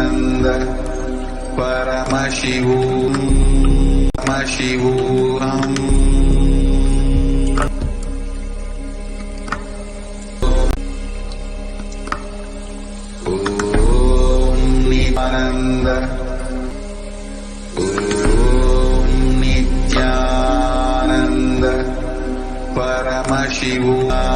Nithyananda Paramashivoham Nityananda Nithyananda Paramashivoham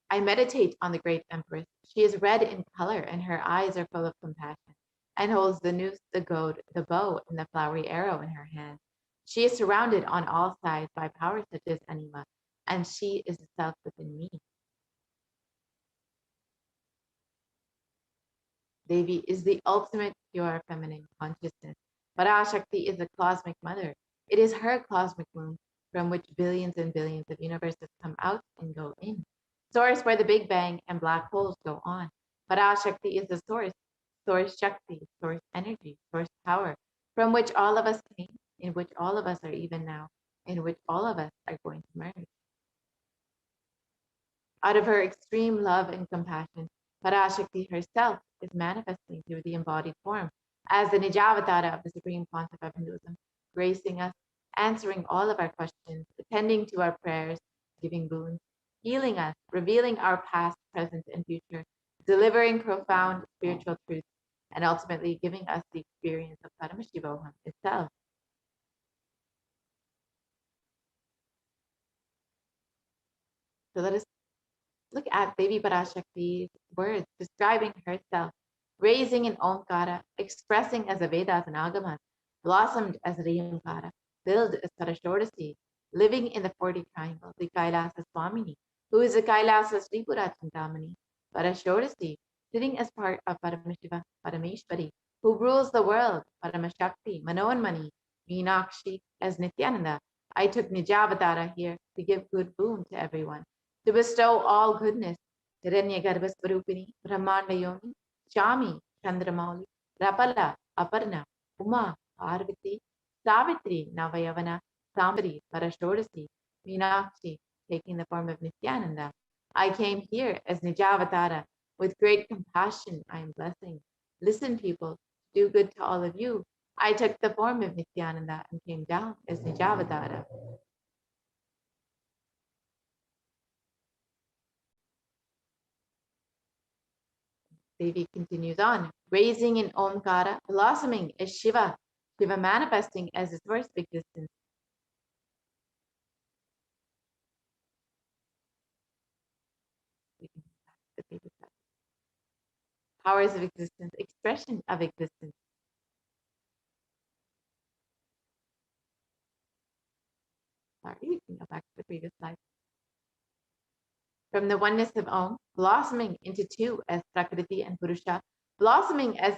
I meditate on the great Empress. She is red in color, and her eyes are full of compassion, and holds the noose, the goad, the bow, and the flowery arrow in her hand. She is surrounded on all sides by powers such as Anima, and she is the self within me. Devi is the ultimate pure feminine consciousness. Parashakti is the cosmic mother. It is her cosmic womb from which billions and billions of universes come out and go in. Source where the Big Bang and black holes go on. Parashakti is the source Shakti, source energy, source power, from which all of us came, in which all of us are even now, in which all of us are going to merge. Out of her extreme love and compassion, Parashakti herself is manifesting through the embodied form as the Nijavatara of the supreme concept of Hinduism, gracing us, answering all of our questions, attending to our prayers, giving boons, healing us, revealing our past, present, and future, delivering profound spiritual truths, and ultimately giving us the experience of Paramashivoham itself. So let us look at Devi Parashakti's words describing herself, raising in Omkara, expressing as a Vedas and Agamas, blossomed as Riyamkara, filled as Parashodasi, living in the 40 triangle, the Kailasa Swamini, who is the Kailasa Sripura Chintamani, Parashodasi, sitting as part of Paramashiva, Parameshwari, who rules the world, Paramashakti, Manoanmani, Meenakshi as Nithyananda. I took Nijavatara here to give good boon to everyone, to bestow all goodness. Hiranya Garbhasvarupini, Brahmanda Yomi, Shami, Chandramauli, Rapala, Aparna, Uma, Parvati, Savitri, Navayavana, Sambari, Parashodasi, Meenakshi, taking the form of Nithyananda. I came here as Nijavatara. With great compassion, I am blessing. Listen, people, do good to all of you. I took the form of Nithyananda and came down as Nijavatara. Devi continues on, raising in Omkara, blossoming as Shiva, Shiva manifesting as his first existence. Powers of existence, expression of existence. Sorry, you can go back to the previous slide. From the oneness of Om, blossoming into two as Prakriti and Purusha, blossoming as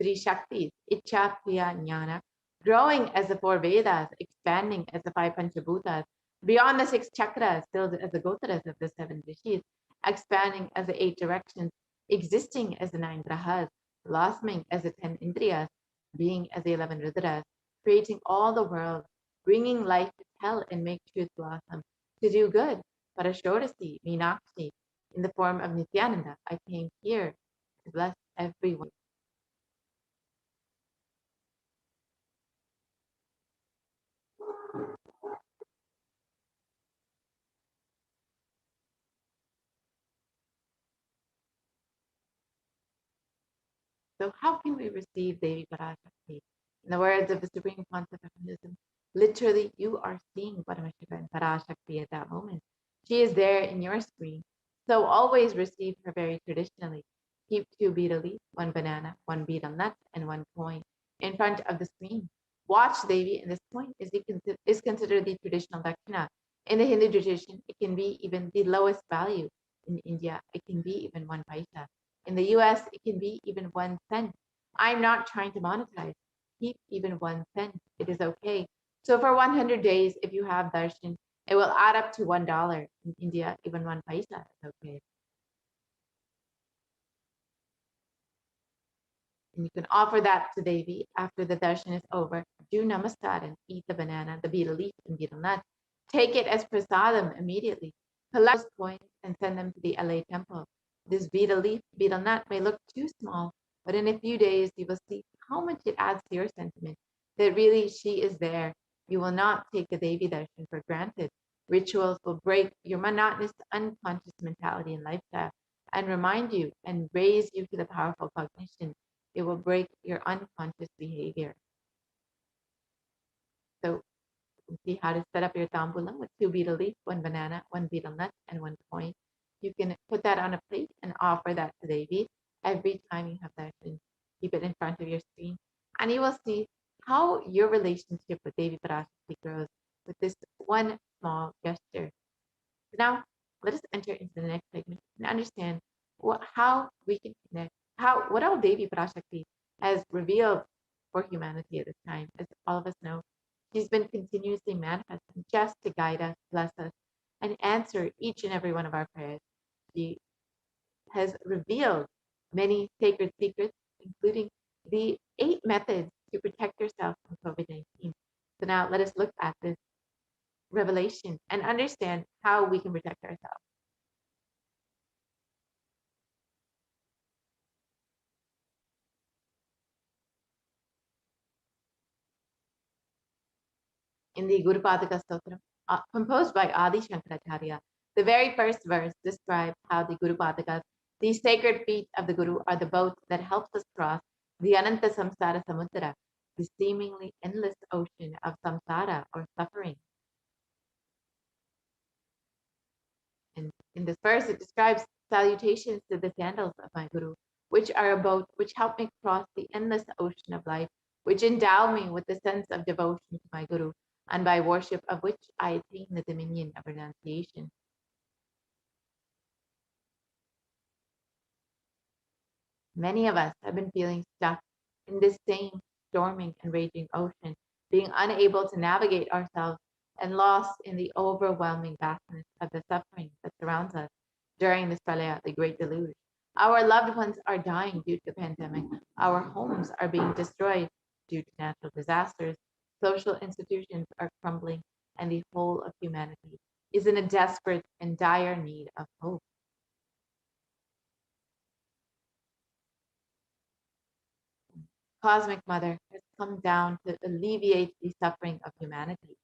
three Shaktis, Icha, Kriya, Jnana, growing as the four Vedas, expanding as the five Panchabhutas, beyond the six chakras, filled as the Gotaras of the seven Rishis, expanding as the eight directions, existing as the nine grahas, blossoming as the 10 Indriyas, being as the 11 Rudras, creating all the world, bringing life to tell and make truth blossom, to do good. Parashodasi, Meenakshi, in the form of Nithyananda, I came here to bless everyone. So how can we receive Devi Parashakti? In the words of the supreme concept of Hinduism, literally you are seeing Paramashiva and Parashakti at that moment. She is there in your screen. So always receive her very traditionally. Keep 2 betel leaves, 1 banana, 1 betel nut, and 1 coin in front of the screen. Watch Devi, and this coin is considered the traditional dakshina. In the Hindu tradition, it can be even the lowest value. In India, it can be even 1 paisa. In the US, it can be even 1 cent. I'm not trying to monetize. Keep even 1 cent. It is okay. So for 100 days, if you have darshan, it will add up to $1. In India, even 1 paisa is okay. And you can offer that to Devi after the darshan is over. Do namaskar and eat the banana, the betel leaf, and betel nut. Take it as prasadam immediately. Collect those coins and send them to the LA temple. This betel leaf, betel nut may look too small, but in a few days you will see how much it adds to your sentiment that really she is there. You will not take the Devi darshan for granted. Rituals will break your monotonous, unconscious mentality and lifestyle and remind you and raise you to the powerful cognition. It will break your unconscious behavior. So you see how to set up your tambulam with 2 betel leaf, 1 banana, 1 betel nut, and 1 coin. You can put that on a plate and offer that to Devi every time you have darshan. Keep it in front of your screen, and you will see how your relationship with Devi Parashakti grows with this one small gesture. Now, let us enter into the next segment and understand how we can connect, what all Devi Parashakti has revealed for humanity at this time. As all of us know, she's been continuously manifesting just to guide us, bless us, and answer each and every one of our prayers. She has revealed many sacred secrets, including the 8 methods to protect yourself from COVID 19. So now let us look at this revelation and understand how we can protect ourselves. In the Guru Padaka Stotram, composed by Adi Shankaracharya. The very first verse describes how the Guru Padakas, the sacred feet of the Guru, are the boat that helps us cross the Ananta Samsara Samudra, the seemingly endless ocean of samsara or suffering. And in this verse, it describes salutations to the sandals of my Guru, which are a boat which help me cross the endless ocean of life, which endow me with the sense of devotion to my Guru, and by worship of which I attain the dominion of renunciation. Many of us have been feeling stuck in this same storming and raging ocean, being unable to navigate ourselves and lost in the overwhelming vastness of the suffering that surrounds us during this pralaya, the great deluge. Our loved ones are dying due to the pandemic. Our homes are being destroyed due to natural disasters. Social institutions are crumbling, and the whole of humanity is in a desperate and dire need of hope. Cosmic Mother has come down to alleviate the suffering of humanity.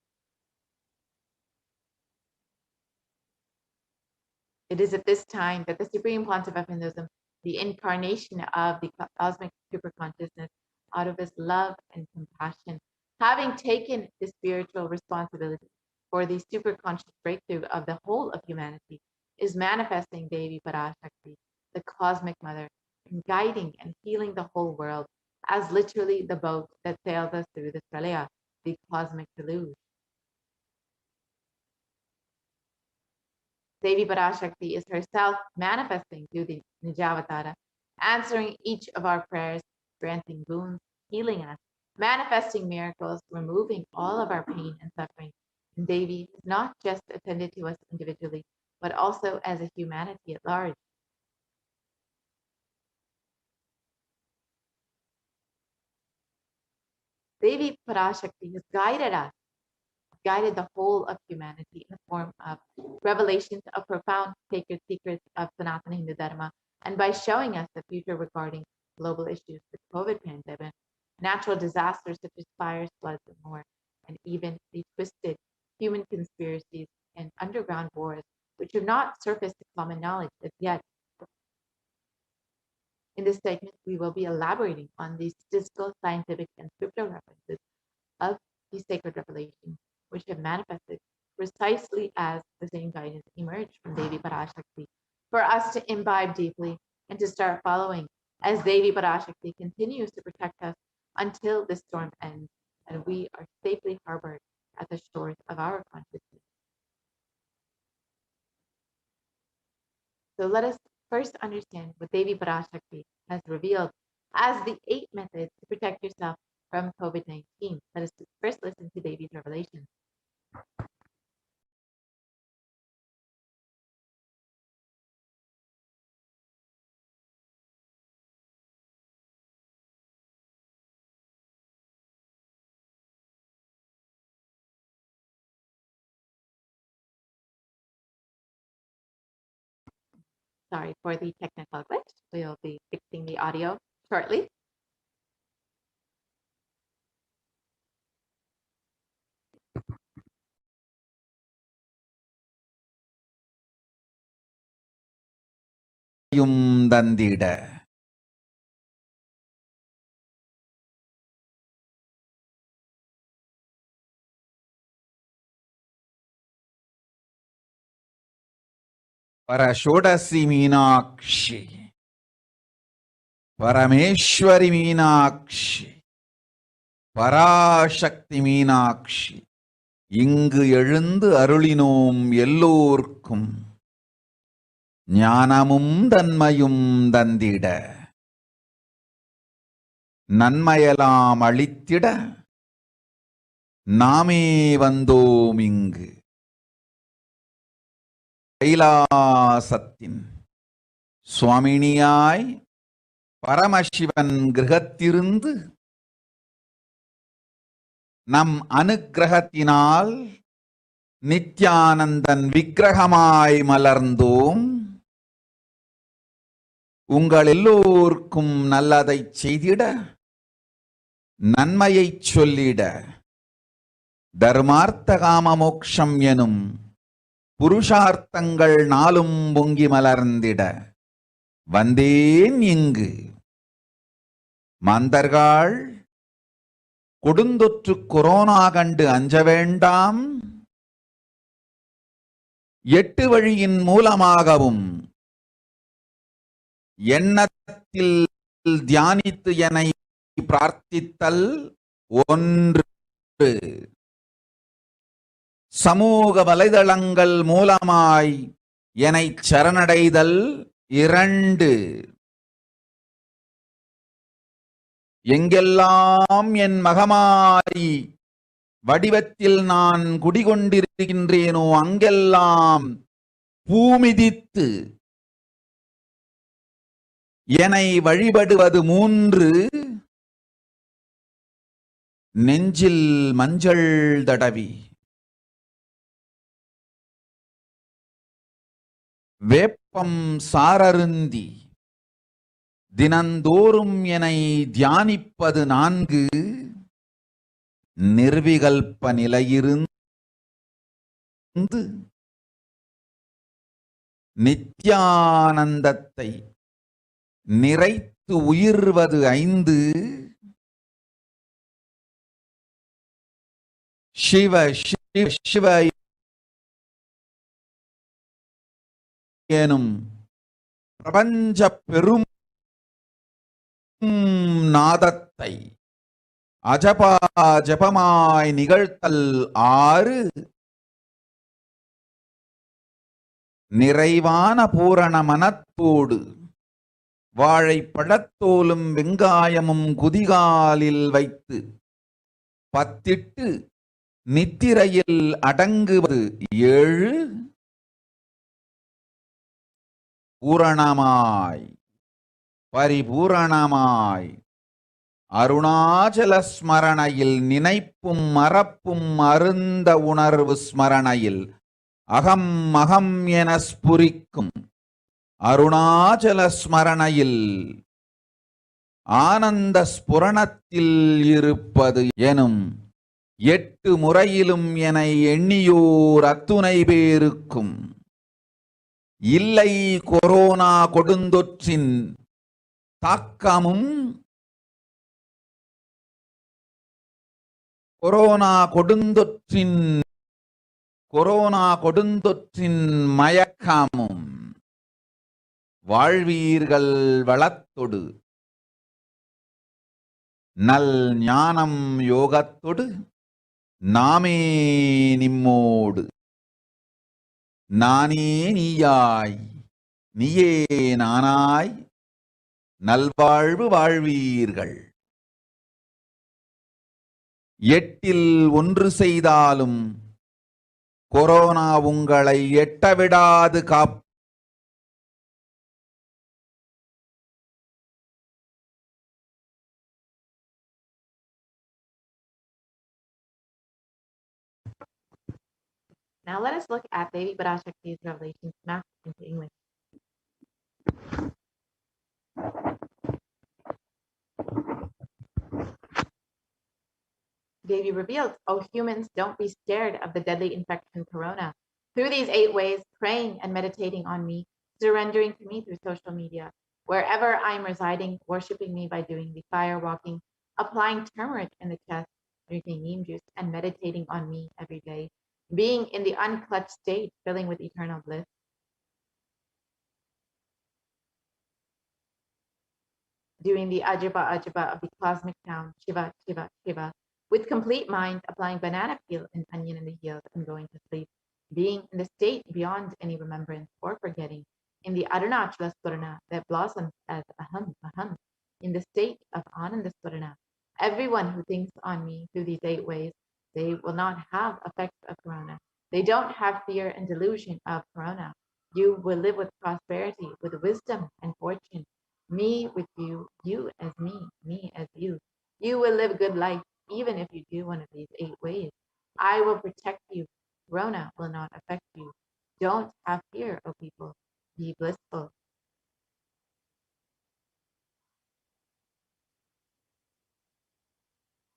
It is at this time that the Supreme Pontiff of Hinduism, the incarnation of the cosmic superconsciousness, out of his love and compassion, having taken the spiritual responsibility for the superconscious breakthrough of the whole of humanity, is manifesting Devi Parashakti, the cosmic mother, and guiding and healing the whole world as literally the boat that sails us through the pralaya, the cosmic deluge. Devi Parashakti is herself manifesting through the Nijavatara, answering each of our prayers, granting boons, healing us, manifesting miracles, removing all of our pain and suffering. And Devi has not just attended to us individually, but also as a humanity at large. Devi Parashakti has guided the whole of humanity in the form of revelations of profound sacred secrets of Sanatana Hindu Dharma, and by showing us the future regarding global issues, the COVID pandemic, natural disasters such as fires, floods, and more, and even the twisted human conspiracies and underground wars, which have not surfaced to common knowledge as yet. In this segment, we will be elaborating on the statistical, scientific, and scriptural references of these sacred revelations, which have manifested precisely as the same guidance emerged from Devi Parashakti, for us to imbibe deeply and to start following as Devi Parashakti continues to protect us until this storm ends and we are safely harbored at the shores of our consciousness. So let us first understand what Devi Parashakti has revealed as the 8 methods to protect yourself from COVID-19. Let us first listen to Devi's revelation. Sorry for the technical glitch. We'll be fixing the audio shortly. தந்திட பரஷோடசி மீனாட்சி பரமேஸ்வரி மீனாட்சி பராசக்தி மீனாட்சி இங்கு எழுந்து அருளினோம் எல்லோர்க்கும் ஞானமும் தன்மையும் தந்திட நன்மையெல்லாம் அளித்திட நாமே வந்தோம் இங்கு கைலாசத்தின் சுவாமினியாய் பரமசிவன் கிரகத்திருந்து நம் அனுக்கிரகத்தினால் நித்யானந்தன் விக்கிரகமாய் மலர்ந்தோம். உங்கள் எல்லோர்க்கும் நல்லதை செய்திட நன்மையை சொல்லிட தர்மார்த்த காம மோக்ஷம் எனும் புருஷார்த்தங்கள் நாளும் பொங்கி மலர்ந்திட வந்தேன் இங்கு. மாந்தர்கள் கொடுந்தொற்று கொரோனா கண்டு அஞ்ச வேண்டாம். 8 வழியின் மூலமாகவும் எண்ணத்தில் தியானித்து என்னை பிரார்த்தித்தல் 1, சமூக வலைதளங்கள் மூலமாய் என்னை சரணடைதல் 2, எங்கெல்லாம் என் மகமாய் வடிவத்தில் நான் குடிகொண்டிருக்கின்றேனோ அங்கெல்லாம் பூமிதித்து என்னை வழிபடுவது 3, நெஞ்சில் மஞ்சள் தடவி வேப்பம் சாரருந்தி தினந்தோறும் என்னை தியானிப்பது 4, நிர்விகல்ப நிலையிருந்து நித்யானந்தத்தை நிறைத்து உயிர்வது 5, சிவ சிவ சிவ எனும் பிரபஞ்ச பெரும் நாதத்தை அஜபா ஜபமாய் நிகழ்த்தல் 6, நிறைவான பூரண மனத்தோடு வாழைப்பழத்தோலும் வெங்காயமும் குதிகாலில் வைத்து பத்திட்டு நித்திரையில் அடங்குவது 7, பூரணமாய் பரிபூரணமாய் அருணாச்சல ஸ்மரணையில் நினைப்பும் மறப்பும் அருந்த உணர்வு ஸ்மரணையில் அகம் அகம் என ஸ்புரிக்கும் அருணாச்சல ஸ்மரணையில் ஆனந்த ஸ்புரணத்தில் இருப்பது எனும் 8 முறையிலும் என எண்ணியோர் அத்துணை பேருக்கும் இல்லை கொரோனா கொடுந்தொற்றின் தாக்கமும் கொரோனா கொடுந்தொற்றின் மயக்கமும் வாழ்வீர்கள் வளத்தொடு நல் ஞானம் யோகத்தொடு நாமே நிம்மோடு நானே நீயாய் நீயே நானாய் நல்வாழ்வு வாழ்வீர்கள். எட்டில் ஒன்று செய்தாலும் கொரோனா உங்களை எட்டவிடாது காப். Now let us look at Devi Parashakti's revelations mapped into English. Devi revealed, "O humans, don't be scared of the deadly infection corona. Through these 8 ways, praying and meditating on me, surrendering to me through social media, wherever I am residing, worshipping me by doing the fire walking, applying turmeric in the chest, drinking neem juice, and meditating on me every day, being in the unclutched state, filling with eternal bliss, doing the ajaba of the cosmic sound, Shiva, Shiva, Shiva, with complete mind, applying banana peel and onion in the heels and going to sleep, being in the state beyond any remembrance or forgetting, in the Arunachala Spurana that blossoms as aham, aham, in the state of Ananda Spurana. Everyone who thinks on me through these 8 ways, they will not have effects of corona. They don't have fear and delusion of corona. You will live with prosperity, with wisdom and fortune. Me with you, you as me as you. You will live good life even if you do one of these 8 ways. I will protect you. Corona will not affect you. Don't have fear, O people. Be blissful.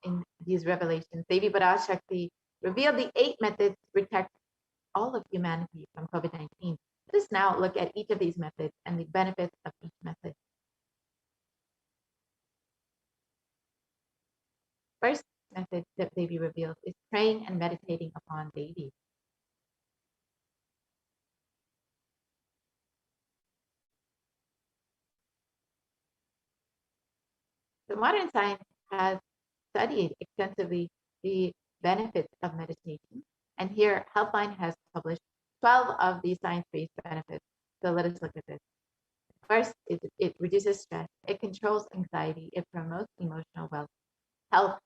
In these revelations, Devi Parashakti revealed the 8 methods to protect all of humanity from COVID-19. Let us now look at each of these methods and the benefits of each method. First method that Devi revealed is praying and meditating upon Devi. So modern science has studied extensively the benefits of meditation, and here Healthline has published 12 of these science-based benefits. So let us look at this. First, it reduces stress, it controls anxiety, it promotes emotional health,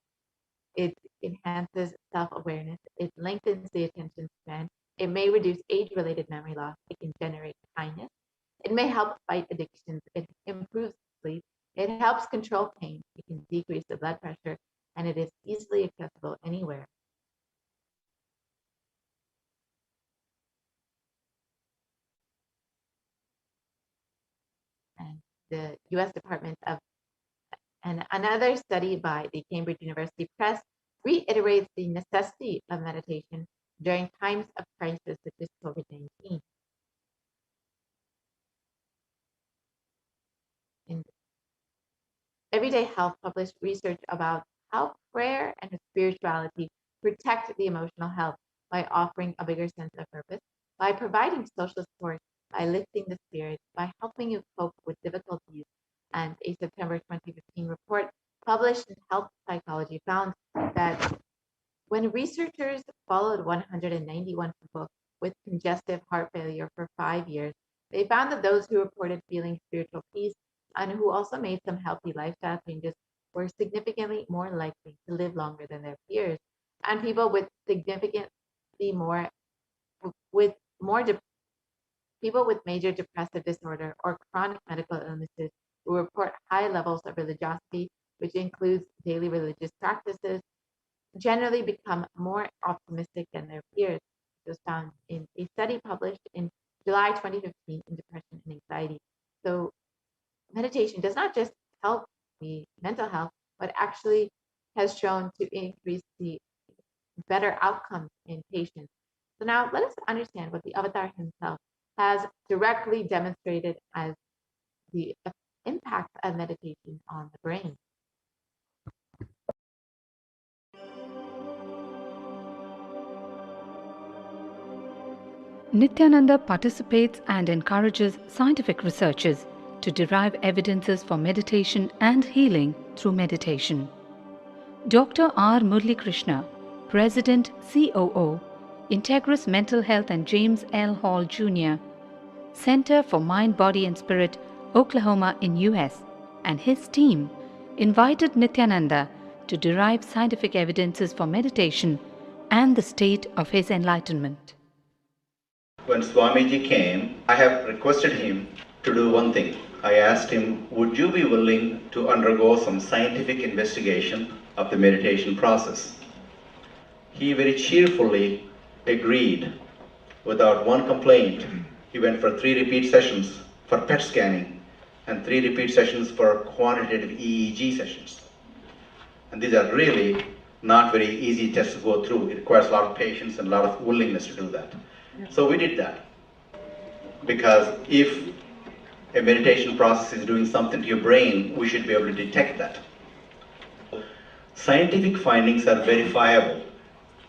it enhances self-awareness, it lengthens the attention span, it may reduce age-related memory loss, it can generate kindness, it may help fight addictions, it improves sleep, it helps control pain, it can decrease the blood pressure, and it is easily accessible anywhere. And the US Department of, and another study by the Cambridge University Press reiterates the necessity of meditation during times of crisis such as COVID-19. In Everyday Health published research about how prayer and spirituality protect the emotional health by offering a bigger sense of purpose, by providing social support, by lifting the spirits, by helping you cope with difficulties. And a September 2015 report published in Health Psychology found that when researchers followed 191 people with congestive heart failure for 5 years, they found that those who reported feeling spiritual peace and who also made some healthy lifestyle changes were significantly more likely to live longer than their peers. And people with people with major depressive disorder or chronic medical illnesses who report high levels of religiosity, which includes daily religious practices, generally become more optimistic than their peers. This was found in a study published in July 2015 in Depression and Anxiety. So meditation does not just help the mental health, but actually has shown to increase the better outcomes in patients. So now let us understand what the Avatar himself has directly demonstrated as the impact of meditation on the brain. Nithyananda participates and encourages scientific researchers to derive evidences for meditation and healing through meditation. Dr. R. Murli Krishna, President COO, Integris Mental Health and James L. Hall Jr., Center for Mind, Body and Spirit, Oklahoma in US, and his team invited Nithyananda to derive scientific evidences for meditation and the state of his enlightenment. When Swamiji came, I have requested him to do one thing. I asked him, would you be willing to undergo some scientific investigation of the meditation process? He very cheerfully agreed without one complaint. He went for 3 repeat sessions for PET scanning and 3 repeat sessions for quantitative EEG sessions. And these are really not very easy tests to go through. It requires a lot of patience and a lot of willingness to do that. So we did that. Because if a meditation process is doing something to your brain, we should be able to detect that. Scientific findings are verifiable.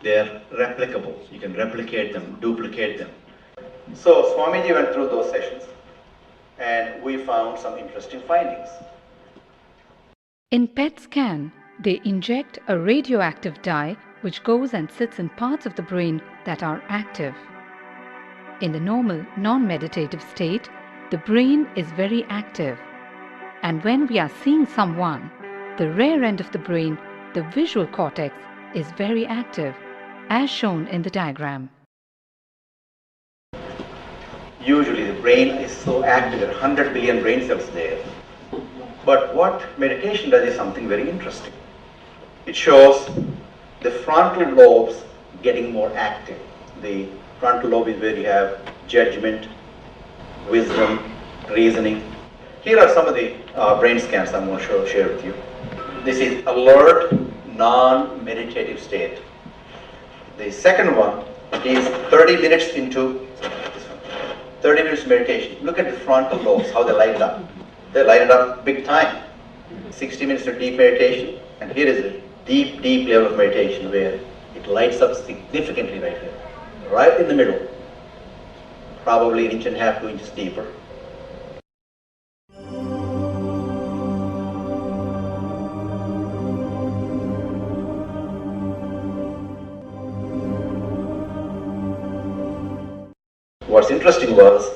They're replicable. You can replicate them, duplicate them. So Swamiji went through those sessions and we found some interesting findings. In PET scan, they inject a radioactive dye which goes and sits in parts of the brain that are active. In the normal, non-meditative state, the brain is very active. And when we are seeing someone, the rear end of the brain, the visual cortex, is very active, as shown in the diagram. Usually the brain is so active, there are 100 billion brain cells there. But what meditation does is something very interesting. It shows the frontal lobes getting more active. The frontal lobe is where you have judgment, wisdom, reasoning. Here are some of the brain scans I'm going to share with you. This is alert, non-meditative state. The second one is 30 minutes into this one. 30 minutes meditation. Look at the frontal lobes, how they light it up. They light it up big time. 60 minutes of deep meditation, and here is a deep, deep level of meditation where it lights up significantly right here. Right in the middle, probably 1.5 inches, 2 inches deeper. What's interesting was,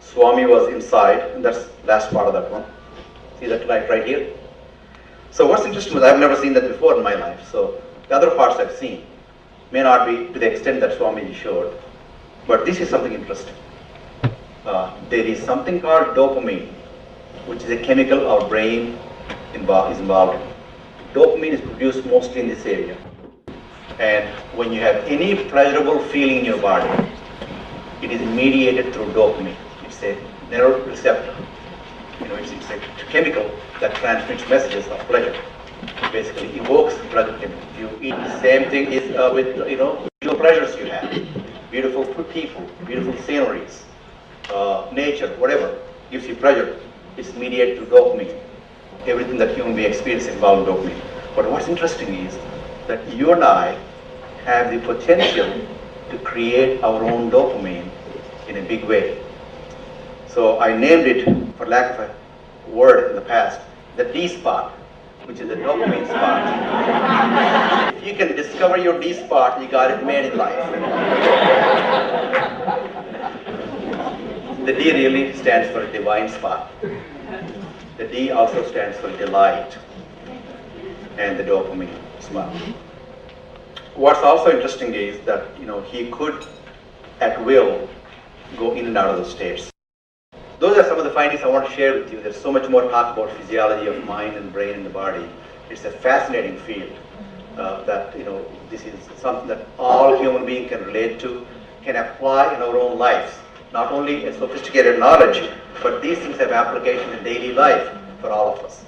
Swami was inside, and that's the last part of that one. See that right here? So what's interesting was, I've never seen that before in my life, so the other parts I've seen may not be to the extent that Swamiji showed, but this is something interesting. There is something called dopamine, which is a chemical our brain is involved in. Dopamine is produced mostly in this area. And when you have any pleasurable feeling in your body, it is mediated through dopamine. It's a neuroreceptor. It's a chemical that transmits messages of pleasure. It basically evokes pleasure chemical. You eat the same thing is with visual pleasures you have. Beautiful people, beautiful sceneries, nature, whatever gives you pleasure. It's mediated through dopamine. Everything that human being experiences involves dopamine. But what's interesting is that you and I have the potential to create our own dopamine in a big way. So I named it, for lack of a word in the past, the D spot, which is the dopamine spot. If you can discover your D spot, you got it made in life. The D really stands for divine spot. The D also stands for delight, and the dopamine spot. What's also interesting is that he could, at will, go in and out of those states. Those are some of the findings I want to share with you. There's so much more talk about physiology of mind and brain and the body. It's a fascinating field that this is something that all human beings can relate to, can apply in our own lives. Not only a sophisticated knowledge, but these things have application in daily life for all of us.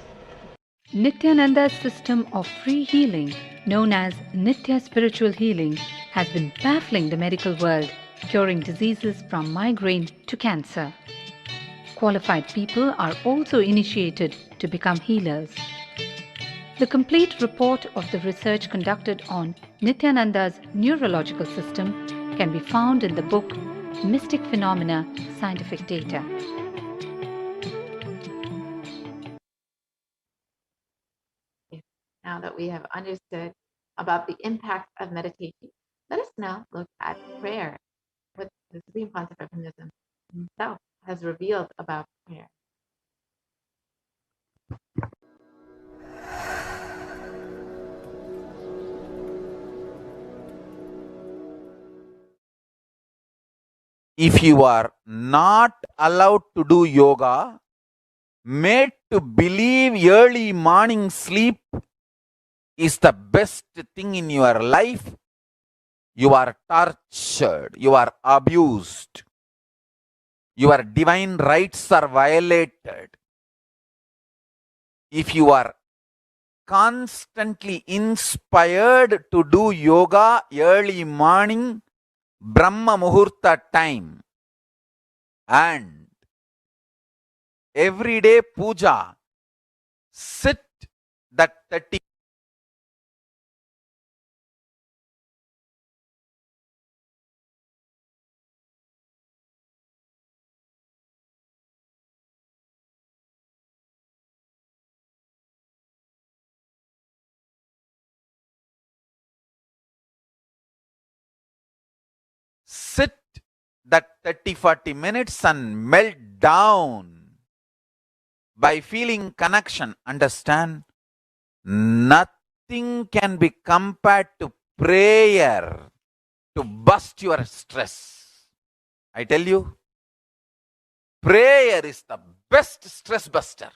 Nithyananda's system of free healing, known as Nithya Spiritual Healing, has been baffling the medical world, curing diseases from migraine to cancer. Qualified people are also initiated to become healers. The complete report of the research conducted on Nithyananda's neurological system can be found in the book Mystic Phenomena, Scientific Data. Now that we have understood about the impact of meditation, let us now look at prayer, what the Supreme Concept of Hinduism himself has revealed about prayer. If you are not allowed to do yoga, made to believe early morning sleep is the best thing in your life, you are tortured, you are abused, your divine rights are violated. If you are constantly inspired to do yoga early morning, Brahma Muhurta time, and everyday puja, sit that 30 sit that 30-40 minutes and melt down by feeling connection. Understand? Nothing can be compared to prayer to bust your stress. I tell you, prayer is the best stress buster.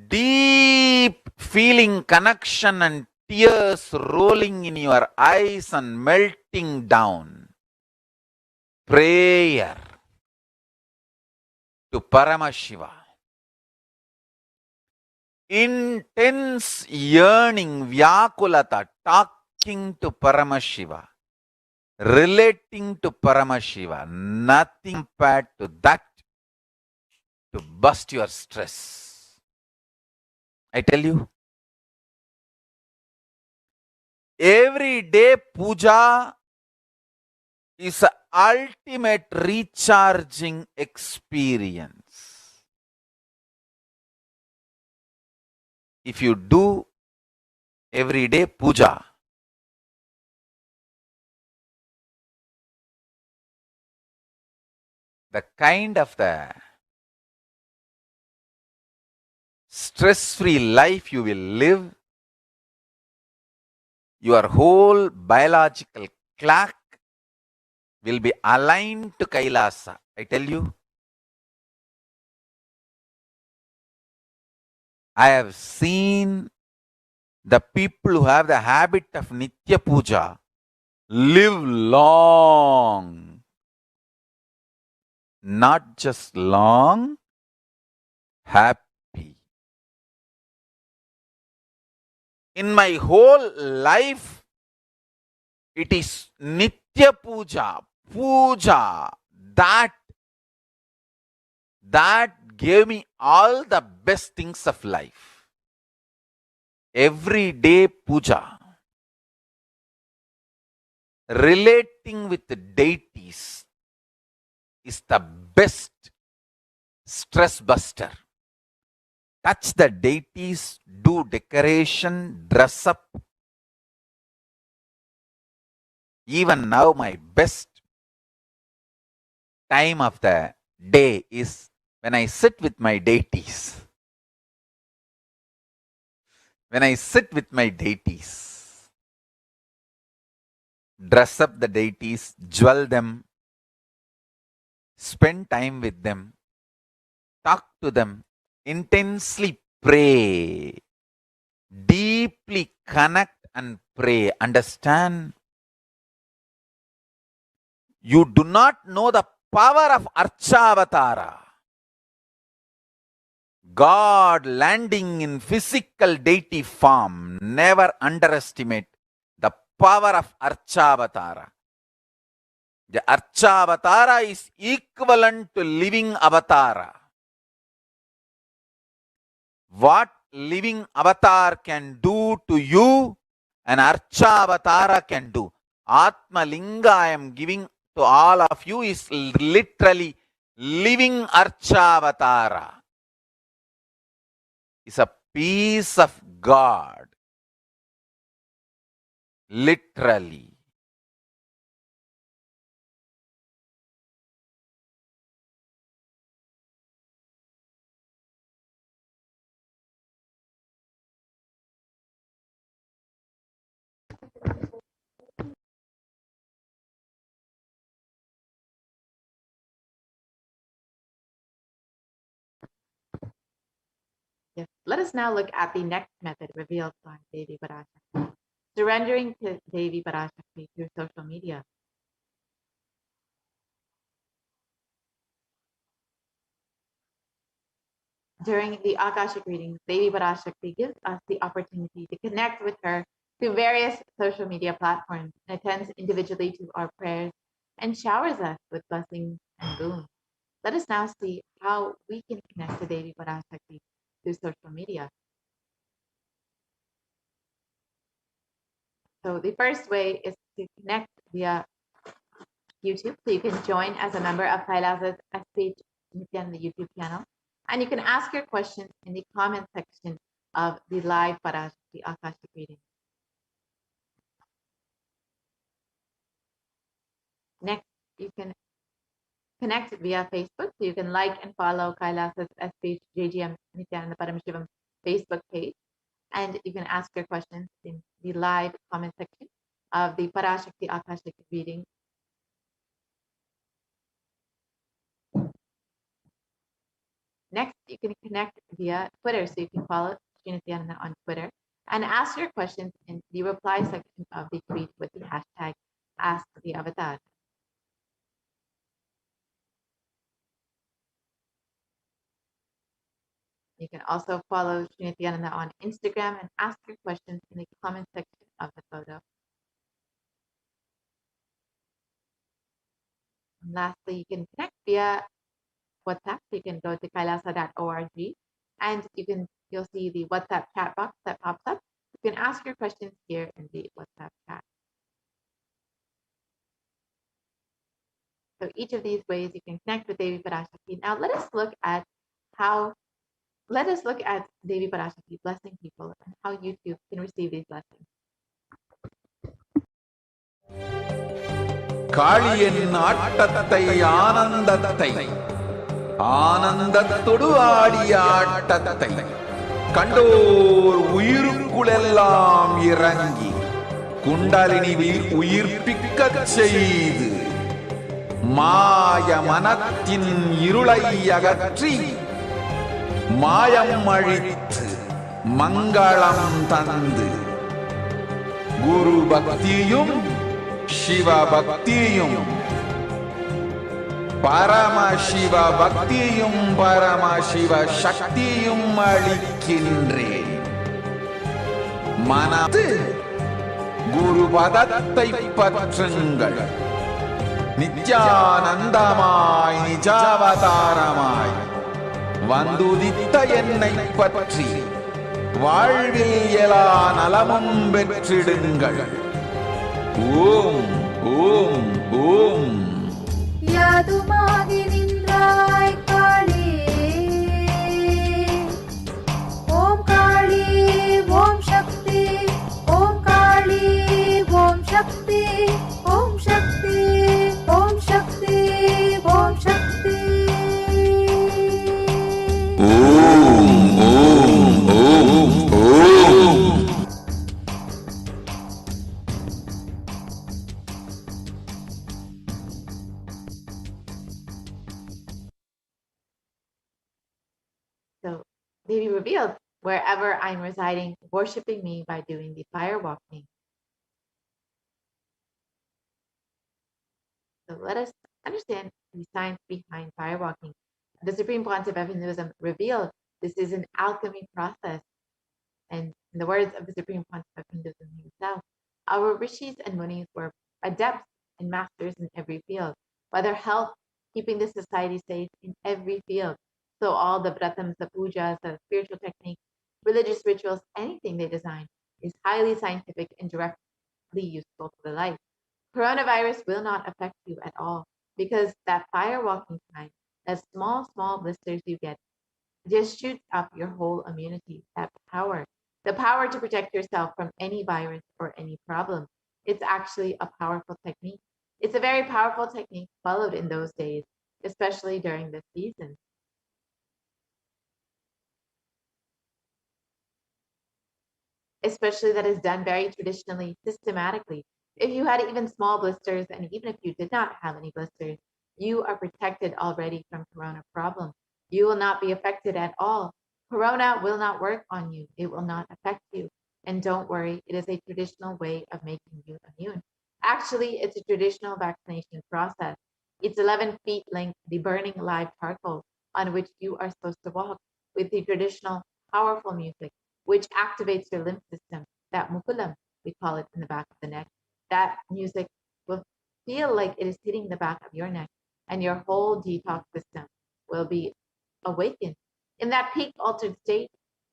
Deep feeling connection and tears rolling in your eyes and melting down. Prayer to Paramashiva. Intense yearning, Vyakulata, talking to Paramashiva, relating to Paramashiva. Nothing compared to that to bust your stress. I tell you, every day puja is an ultimate recharging experience. If you do everyday puja, the kind of the stress-free life you will live, your whole biological clock will be aligned to Kailasa. I tell you, I have seen the people who have the habit of Nitya Puja live long. Not just long, happy. In my whole life, it is Nitya Puja, Puja, that gave me all the best things of life. Everyday puja, relating with the deities is the best stress buster. Touch the deities, do decoration, dress up. Even now, my best time of the day is when I sit with my deities. When I sit with my deities, dress up the deities, jewel them, spend time with them, talk to them, intensely pray, deeply connect and pray. Understand? You do not know the power of Archavatara. God landing in physical deity form. Never underestimate the power of Archavatara. The Archavatara is equivalent to living avatara. What living avatar can do to you, an Archavatara can do. Atma Linga I am giving to all of you is literally living Archavatara. It's a piece of God. Literally. Yes. Let us now look at the next method revealed by Devi Parashakti, surrendering to Devi Parashakti through social media. During the Akashic readings, Devi Parashakti gives us the opportunity to connect with her through various social media platforms and attends individually to our prayers and showers us with blessings and boons. Let us now see how we can connect to Devi Parashakti through social media. So the first way is to connect via YouTube. So you can join as a member of Kailasa's HDH Nithyananda YouTube channel. And you can ask your questions in the comment section of the live Parashakti Akashic reading. Next, you can connect via Facebook. So you can like and follow Kailasa's SPH JGM Nithyananda Paramashivam Facebook page. And you can ask your questions in the live comment section of the Parashakti Akashic reading. Next, you can connect via Twitter. So you can follow Nithyananda on Twitter and ask your questions in the reply section of the tweet with the hashtag AskTheAvatar. You can also follow Nithyananda on Instagram and ask your questions in the comment section of the photo. And lastly, you can connect via WhatsApp. You can go to kailasa.org and you'll see the WhatsApp chat box that pops up. You can ask your questions here in the WhatsApp chat. So each of these ways you can connect with Devi Parashakti. Now let us look at Devi Parashakti blessing people and how you too can receive these blessings. காளியின் ஆட்டத்தை ஆனந்தத்தை ஆனந்தத்தொடு ஆடிய ஆட்டத்தை கண்டோர் உயிருக்குளெல்லாம் இறங்கி குண்டலினி உயிர்ப்பிக்கச் செய்து மாய மனத்தின் இருளை அகற்றி மாயம் அழித்து மங்களம் தந்து குரு பக்தியும் சிவ பக்தியும் பரமசிவ பக்தியும் பரமசிவ சக்தியும் அளிக்கின்றேன். மனது குரு பதத்தை பற்றுங்கள். நித்யானந்தமாய் நிஜாவதாரமாய் வந்துதித்த என்னை பற்றி வாழ்வில் எல்லா நலமும் பெற்றிடுங்கள். ஓம் ஓம் ஓம். யாதுமாகி நின்றாய் காளி, ஓம் காளி ஓம் சக்தி, ஓம் காளி ஓம் சக்தி, ஓம் சக்தி ஓம் சக்தி ஓம் சக்தி. ஓம் ஓம் ஓம் ஓம். So Devi revealed, wherever I'm residing, worshiping me by doing the fire walking. So let us understand the science behind fire walking. The Supreme Pontiff of Hinduism revealed this is an alchemy process. And in the words of the Supreme Pontiff of Hinduism himself, our rishis and munis were adepts and masters in every field, whether health, keeping the society safe in every field. So all the bratams, the pujas, the spiritual techniques, religious rituals, anything they design is highly scientific and directly useful to the life. Coronavirus will not affect you at all because that fire walking time, that small blisters you get, just shoots up your whole immunity, that power, the power to protect yourself from any virus or any problem. It's actually a powerful technique. It's a very powerful technique followed in those days, especially during this season. Especially that is done very traditionally, systematically. If you had even small blisters, and even if you did not have any blisters, you are protected already from corona problem. You will not be affected at all. Corona will not work on you. It will not affect you. And don't worry, it is a traditional way of making you immune. Actually, it's a traditional vaccination process. It's 11 feet length, the burning live charcoal on which you are supposed to walk with the traditional powerful music, which activates your lymph system, that mukulam, we call it in the back of the neck. That music will feel like it is hitting the back of your neck, and your whole detox system will be awakened. In that peak altered state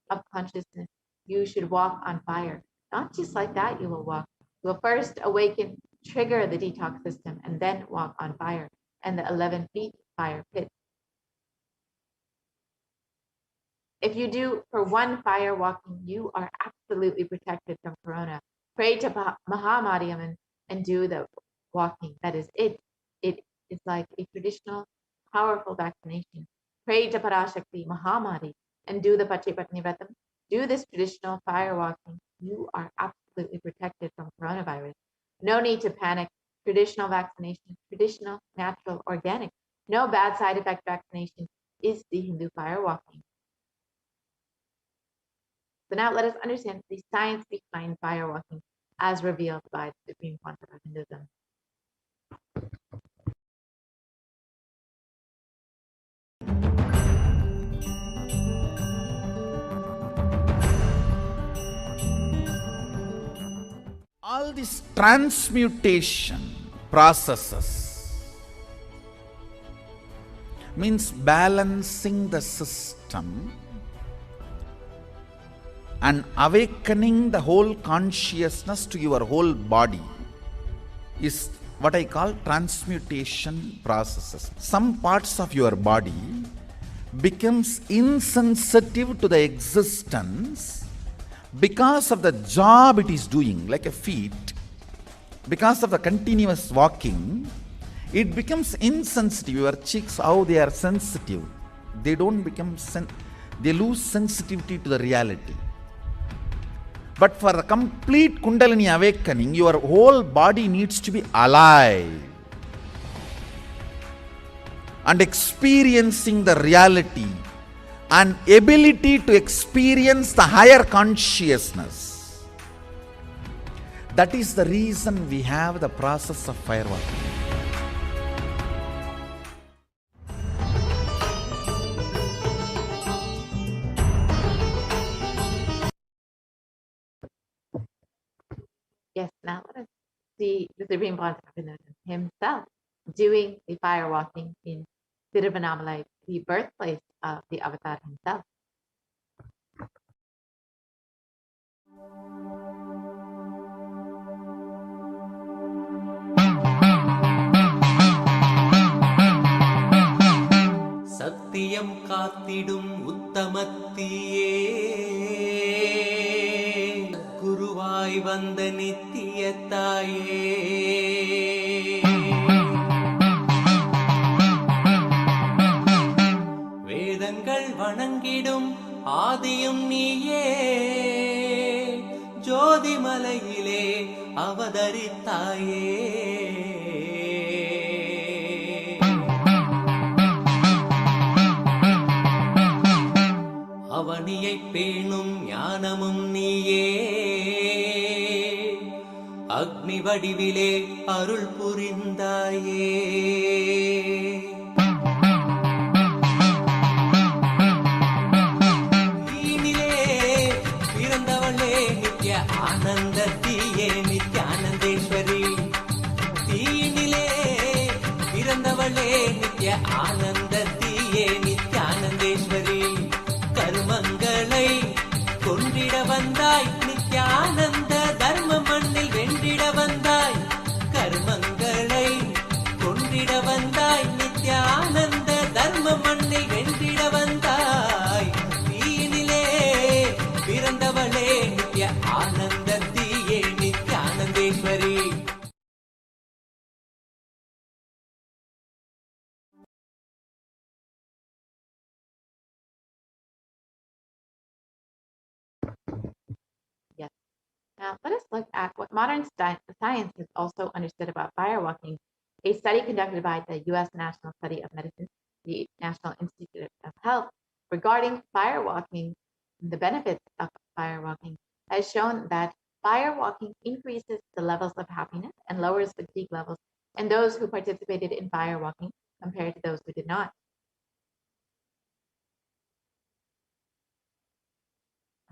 of consciousness, you should walk on fire. Not just like that, you will walk. You will first awaken, trigger the detox system, and then walk on fire and the 11 feet fire pit. If you do for one fire walking, you are absolutely protected from corona. Pray to Mahamariam and do the walking. That is it. It is like a traditional, powerful vaccination. Pray to Parashakti Mahamari and do the Pachipatni Vratam. Do this traditional fire walking. You are absolutely protected from coronavirus. No need to panic. Traditional vaccination, traditional, natural, organic. No bad side effect vaccination is the Hindu fire walking. So now let us understand the science behind fire walking as revealed by the Supreme Concept of Hinduism. All these transmutation processes means balancing the system and awakening the whole consciousness to your whole body is what I call transmutation processes. Some parts of your body becomes insensitive to the existence because of the job it is doing, like a feet. Because of the continuous walking, it becomes insensitive. Your cheeks, how they are sensitive, they don't become they lose sensitivity to the reality. But for the complete Kundalini awakening, your whole body needs to be alive and experiencing the reality and ability to experience the higher consciousness. That is the reason we have the process of fire walking. Yes, now let us see the Supreme Concept of Hinduism himself doing the fire walking in Tiruvannamalai, the birthplace of the Avatar himself. சத்தியம் காத்திடும் உத்தமத்தியே குருவாய் வந்த நித்திய தாயே வேதங்கள் வணங்கிடும் ஆதியும் நீயே ஜோதிமலையிலே அவதரித்தாயே அவனியை பேணும் ஞானமும் நீயே அக்னி வடிவிலே அருள் புரிந்தாயே தீனிலே பிறந்தவளே நித்ய ஆனந்தத்தியே நித்யானந்தேஸ்வரி தீனிலே பிறந்தவளே நித்ய ஆனந்தத்தியே நித்யானந்தேஸ்வரி கர்மங்களை கொன்றிட வந்தாய் நித்யானந்த தர்ம மண்ணில் வென்றிட வந்தாய் கர்மங்களை கொன்றிட வந்தாய் நித்யானந்த தர்ம மண்ணில் வென்றிட வந்தாய் தீனிலே பிறந்தவளே நித்ய ஆனந்தத்தியே நித்யானந்தேஸ்வரி Now, let us look at what modern science has also understood about firewalking. A study conducted by the U.S. National Study of Medicine, the National Institute of Health, regarding fire walking, the benefits of fire walking has shown that fire walking increases the levels of happiness and lowers fatigue levels in those who participated in fire walking compared to those who did not.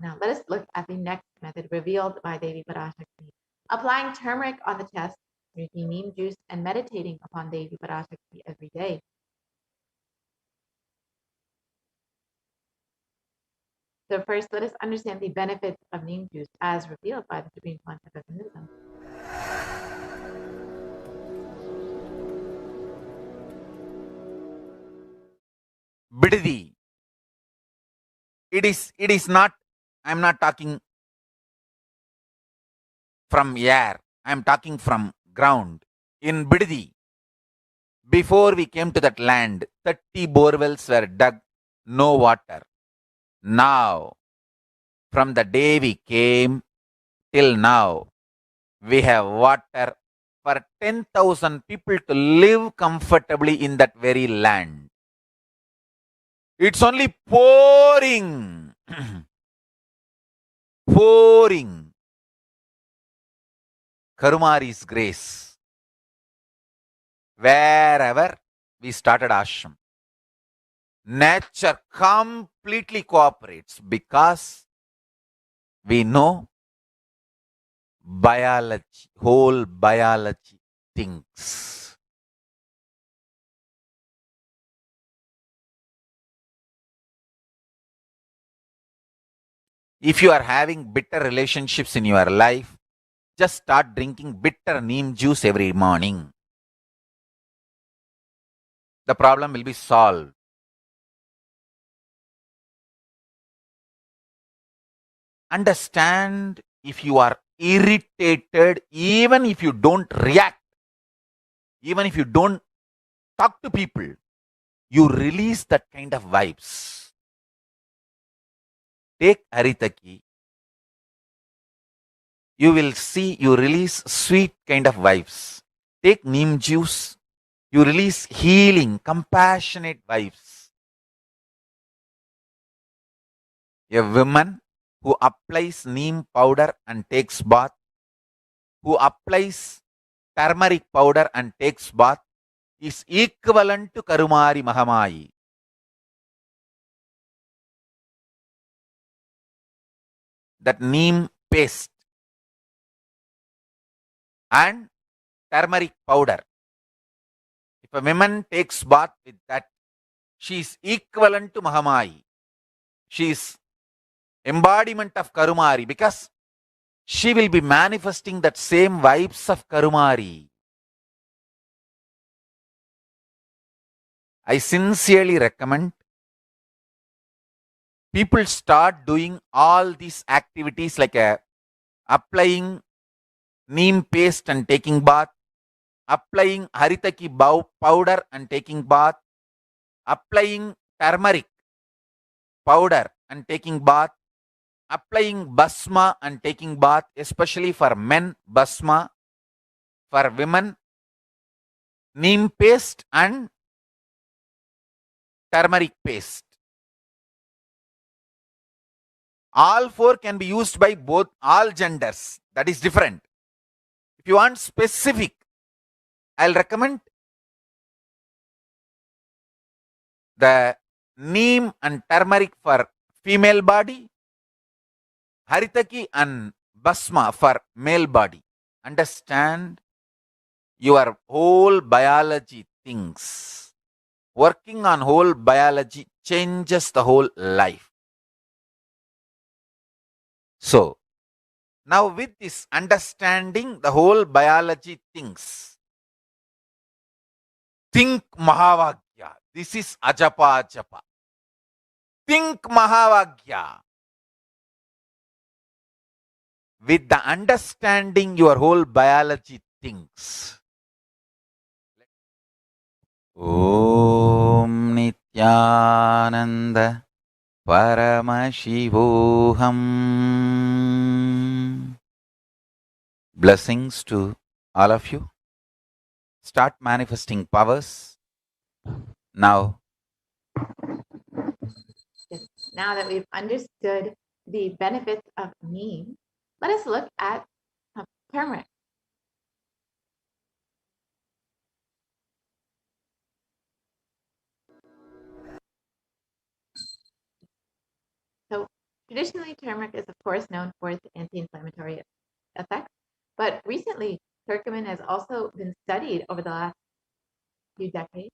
Now let us look at the next method revealed by Devi Parashakti. Applying turmeric on the chest, drinking neem juice, and meditating upon Devi Parashakti every day. So first, let us understand the benefits of neem juice as revealed by the Supreme Concept of Hinduism. Bididi. It is not, I'm not talking from air, I'm talking from ground. In Bididi, before we came to that land, 30 borewells were dug, no water. Now, from the day we came till now, we have water for 10,000 people to live comfortably in that very land. It's only pouring, pouring Karumari's grace. Wherever we started ashram, nature completely cooperates because we know biology, whole biology thinks. If you are having bitter relationships in your life, just start drinking bitter neem juice every morning. The problem will be solved. Understand, if you are irritated, even if you don't react, even if you don't talk to people, you release that kind of vibes. Take Haritaki. You will see you release sweet kind of vibes. Take neem juice. You release healing, compassionate vibes. A woman who applies neem powder and takes bath, who applies turmeric powder and takes bath, is equivalent to Karumari Mahamayi. That neem paste and turmeric powder, if a woman takes bath with that, she is equivalent to Mahamayi. She is embodiment of Karumari because she will be manifesting that same vibes of Karumari. I sincerely recommend people start doing all these activities like applying neem paste and taking bath, applying haritaki powder and taking bath, applying turmeric powder and taking bath, applying basma and taking bath, especially for men, basma, for women, neem paste and turmeric paste. All four can be used by both, all genders. That is different. If you want specific, I'll recommend the neem and turmeric for female body, haritaki and basma for male body. Understand, your whole biology things. Working on whole biology changes the whole life. So, now with this understanding the whole biology things, think Mahavagya. This is Ajapa Ajapa. Think Mahavagya. With the understanding your whole biology thinks. Om Nithyananda Paramashivoham. Blessings to all of you. Start manifesting powers. Now, Yes. Now that we've understood the benefits of neem, let us look at turmeric. So traditionally, turmeric is of course known for its anti-inflammatory effects, but recently curcumin has also been studied over the last few decades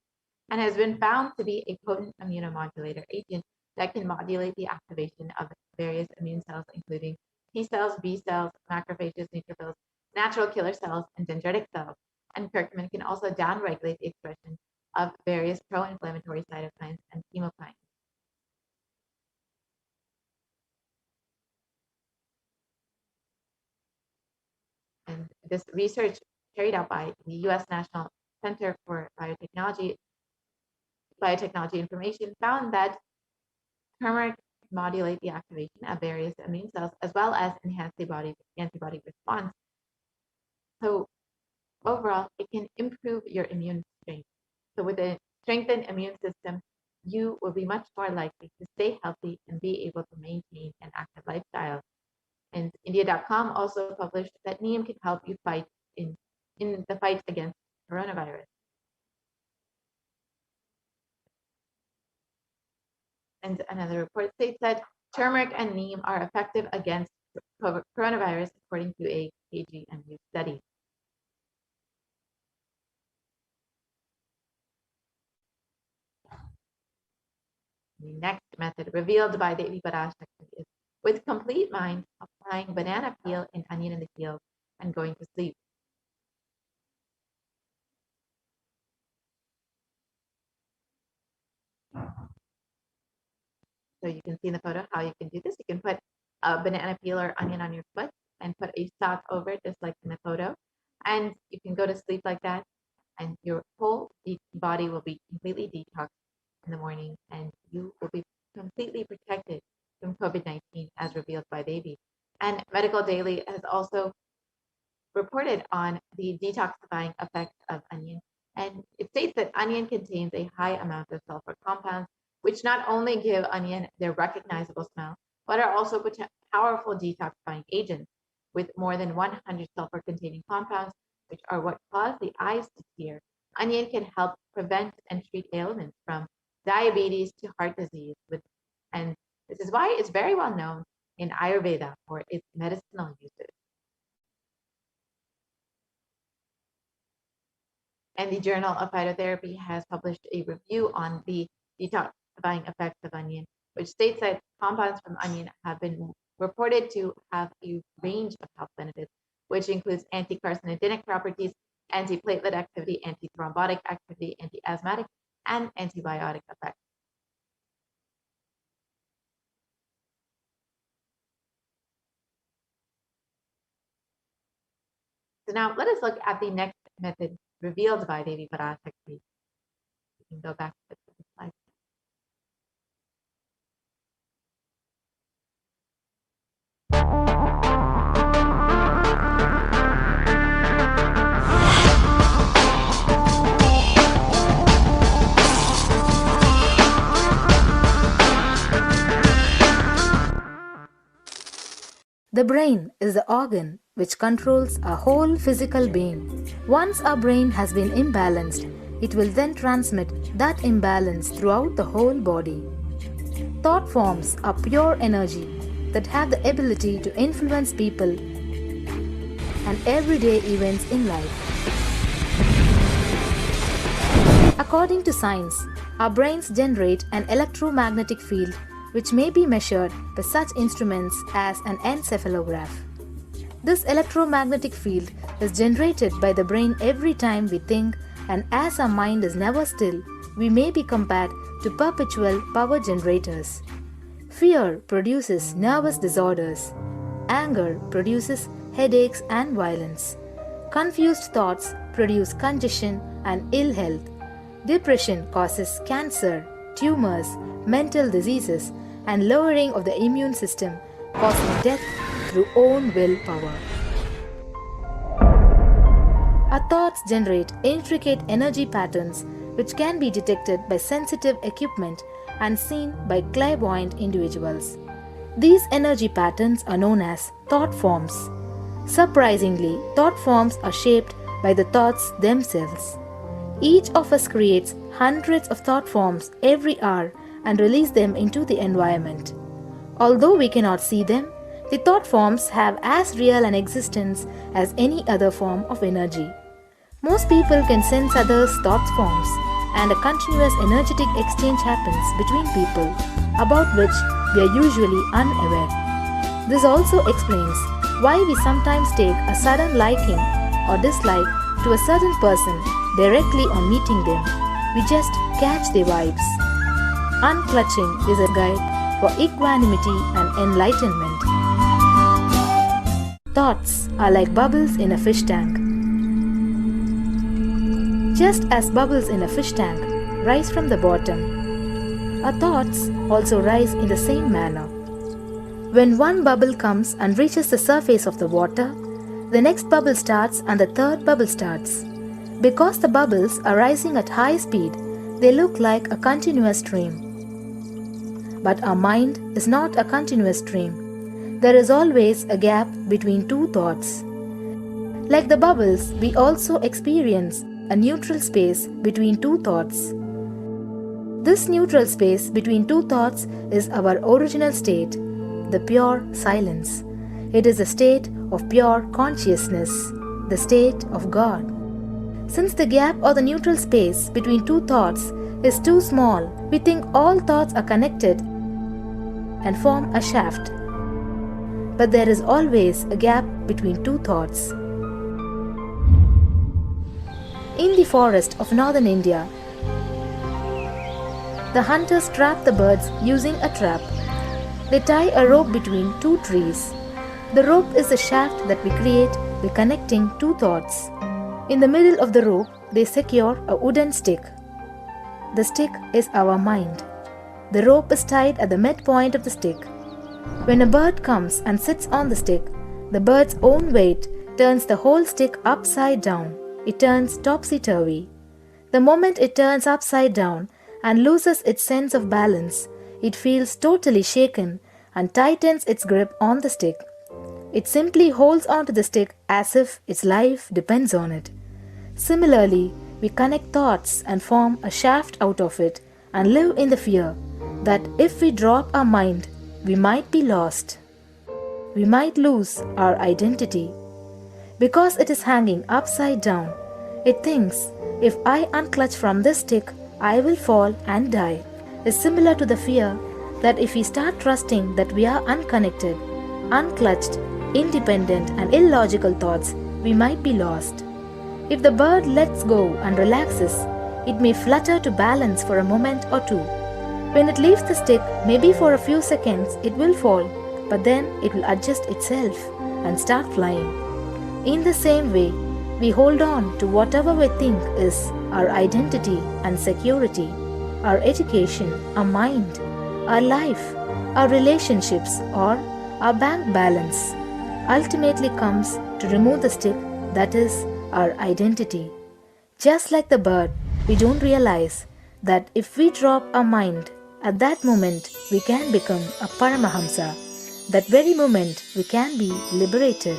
and has been found to be a potent immunomodulator agent that can modulate the activation of various immune cells, including T cells, B cells, macrophages, neutrophils, natural killer cells, and dendritic cells. And curcumin can also downregulate the expression of various pro-inflammatory cytokines and chemokines. And this research carried out by the U.S. National Center for Biotechnology Information found that turmeric modulate the activation of various immune cells as well as enhance the antibody response. So overall, it can improve your immune strength. So with a strengthened immune system, you will be much more likely to stay healthy and be able to maintain an active lifestyle. And India.com also published that neem can help you fight in the fight against coronavirus. And another report states that turmeric and neem are effective against coronavirus, according to a KGMU study. The next method revealed by Devi Parashakti is with complete mind, applying banana peel and onion in the field and going to sleep. So you can see in the photo how you can do this. You can put a banana peel or onion on your foot and put a sock over it, just like in the photo. And you can go to sleep like that, and your whole body will be completely detoxed in the morning, and you will be completely protected from COVID-19, as revealed by Devi. And Medical Daily has also reported on the detoxifying effects of onion. And it states that onion contains a high amount of sulfur compounds, which not only give onion their recognizable smell, but are also powerful detoxifying agents with more than 100 sulfur-containing compounds, which are what cause the eyes to tear. Onion can help prevent and treat ailments from diabetes to heart disease, and this is why it's very well known in Ayurveda for its medicinal uses. And the Journal of Phytotherapy has published a review on the detoxifying effects of onion, which states that compounds from onion have been reported to have a range of health benefits, which includes anti-carcinogenic properties, antiplatelet activity, antithrombotic activity, anti-asthmatic, and antibiotic effects. So now let us look at the next method revealed by Devi Parashakti. You can go back to the slide. The brain is the organ which controls our whole physical being. Once our brain has been imbalanced, it will then transmit that imbalance throughout the whole body. Thought forms are pure energy that have the ability to influence people and everyday events in life. According to science, our brains generate an electromagnetic field which may be measured by such instruments as an encephalograph. This electromagnetic field is generated by the brain every time we think, and as our mind is never still, we may be compared to perpetual power generators. Fear produces nervous disorders. Anger produces headaches and violence. Confused thoughts produce congestion and ill health. Depression causes cancer, tumors, mental diseases, and lowering of the immune system, causing death through own willpower. Our thoughts generate intricate energy patterns which can be detected by sensitive equipment and seen by clairvoyant individuals. These energy patterns are known as thought forms. Surprisingly, thought forms are shaped by the thoughts themselves. Each of us creates hundreds of thought forms every hour and release them into the environment. Although we cannot see them, the thought forms have as real an existence as any other form of energy. Most people can sense others' thought forms, and a continuous energetic exchange happens between people about which we are usually unaware. This also explains why we sometimes take a sudden liking or dislike to a certain person directly on meeting them. We just catch their vibes. Unclutching is a guide for equanimity and enlightenment. Thoughts are like bubbles in a fish tank. Just as bubbles in a fish tank rise from the bottom, our thoughts also rise in the same manner. When one bubble comes and reaches the surface of the water, the next bubble starts and the third bubble starts. Because the bubbles are rising at high speed, they look like a continuous stream. But our mind is not a continuous stream. There is always a gap between two thoughts. Like the bubbles, we also experience a neutral space between two thoughts. This neutral space between two thoughts is our original state, the pure silence. It is a state of pure consciousness, the state of God. Since the gap or the neutral space between two thoughts is too small, we think all thoughts are connected and form a shaft. But there is always a gap between two thoughts. In the forest of northern India, the hunters trap the birds using a trap. They tie a rope between two trees. The rope is the shaft that we create by connecting two thoughts. In the middle of the rope, they secure a wooden stick. The stick is our mind. The rope is tied at the midpoint of the stick. When a bird comes and sits on the stick, the bird's own weight turns the whole stick upside down. It turns topsy-turvy. The moment it turns upside down and loses its sense of balance, it feels totally shaken and tightens its grip on the stick. It simply holds onto the stick as if its life depends on it. Similarly, we connect thoughts and form a shaft out of it and live in the fear that if we drop our mind, we might be lost. We might lose our identity. Because it is hanging upside down, it thinks, if I unclutch from this stick, I will fall and die. Is similar to the fear that if we start trusting that we are unconnected, unclutched, independent and illogical thoughts, we might be lost. If the bird lets go and relaxes, it may flutter to balance for a moment or two. When it leaves the stick, maybe for a few seconds, it will fall, but then it will adjust itself and start flying. In the same way, we hold on to whatever we think is our identity and security, our education, our mind, our life, our relationships, or our bank balance. Ultimately comes to remove the stick that is our identity. Just like the bird, we don't realize that if we drop our mind, at that moment we can become a Paramahamsa. That very moment we can be liberated.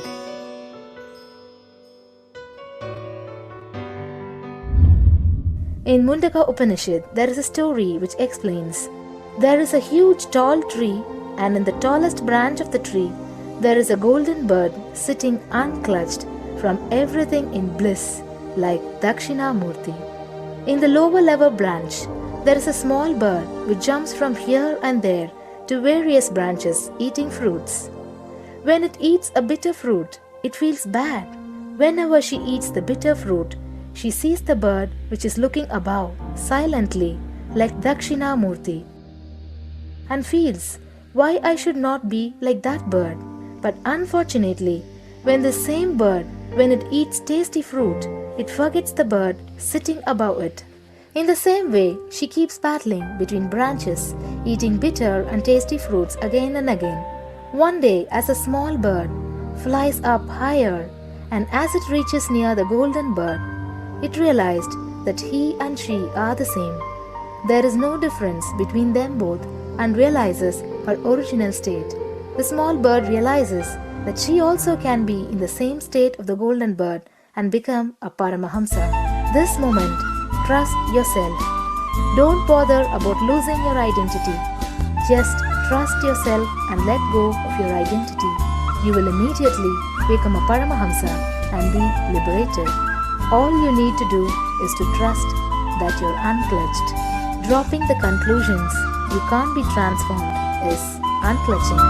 In Mundaka Upanishad, there is a story which explains, there is a huge tall tree, and in the tallest branch of the tree, there is a golden bird sitting unclutched from everything in bliss, like Dakshinamurti. In the lower level branch, there is a small bird which jumps from here and there to various branches eating fruits. When it eats a bitter fruit, it feels bad. Whenever she eats the bitter fruit, she sees the bird which is looking above silently like Dakshinamurti and feels why I should not be like that bird. But unfortunately, when the same bird, when it eats tasty fruit, it forgets the bird sitting above it. In the same way, she keeps battling between branches, eating bitter and tasty fruits again and again. One day, as a small bird flies up higher, and as it reaches near the golden bird, it realized that he and she are the same. There is no difference between them both and realizes her original state. The small bird realizes that she also can be in the same state of the golden bird and become a Paramahamsa. This moment, trust yourself. Don't bother about losing your identity. Just trust yourself and let go of your identity. You will immediately become a Paramahamsa and be liberated. All you need to do is to trust that you're unclutched. Dropping the conclusions you can't be transformed is unclutching.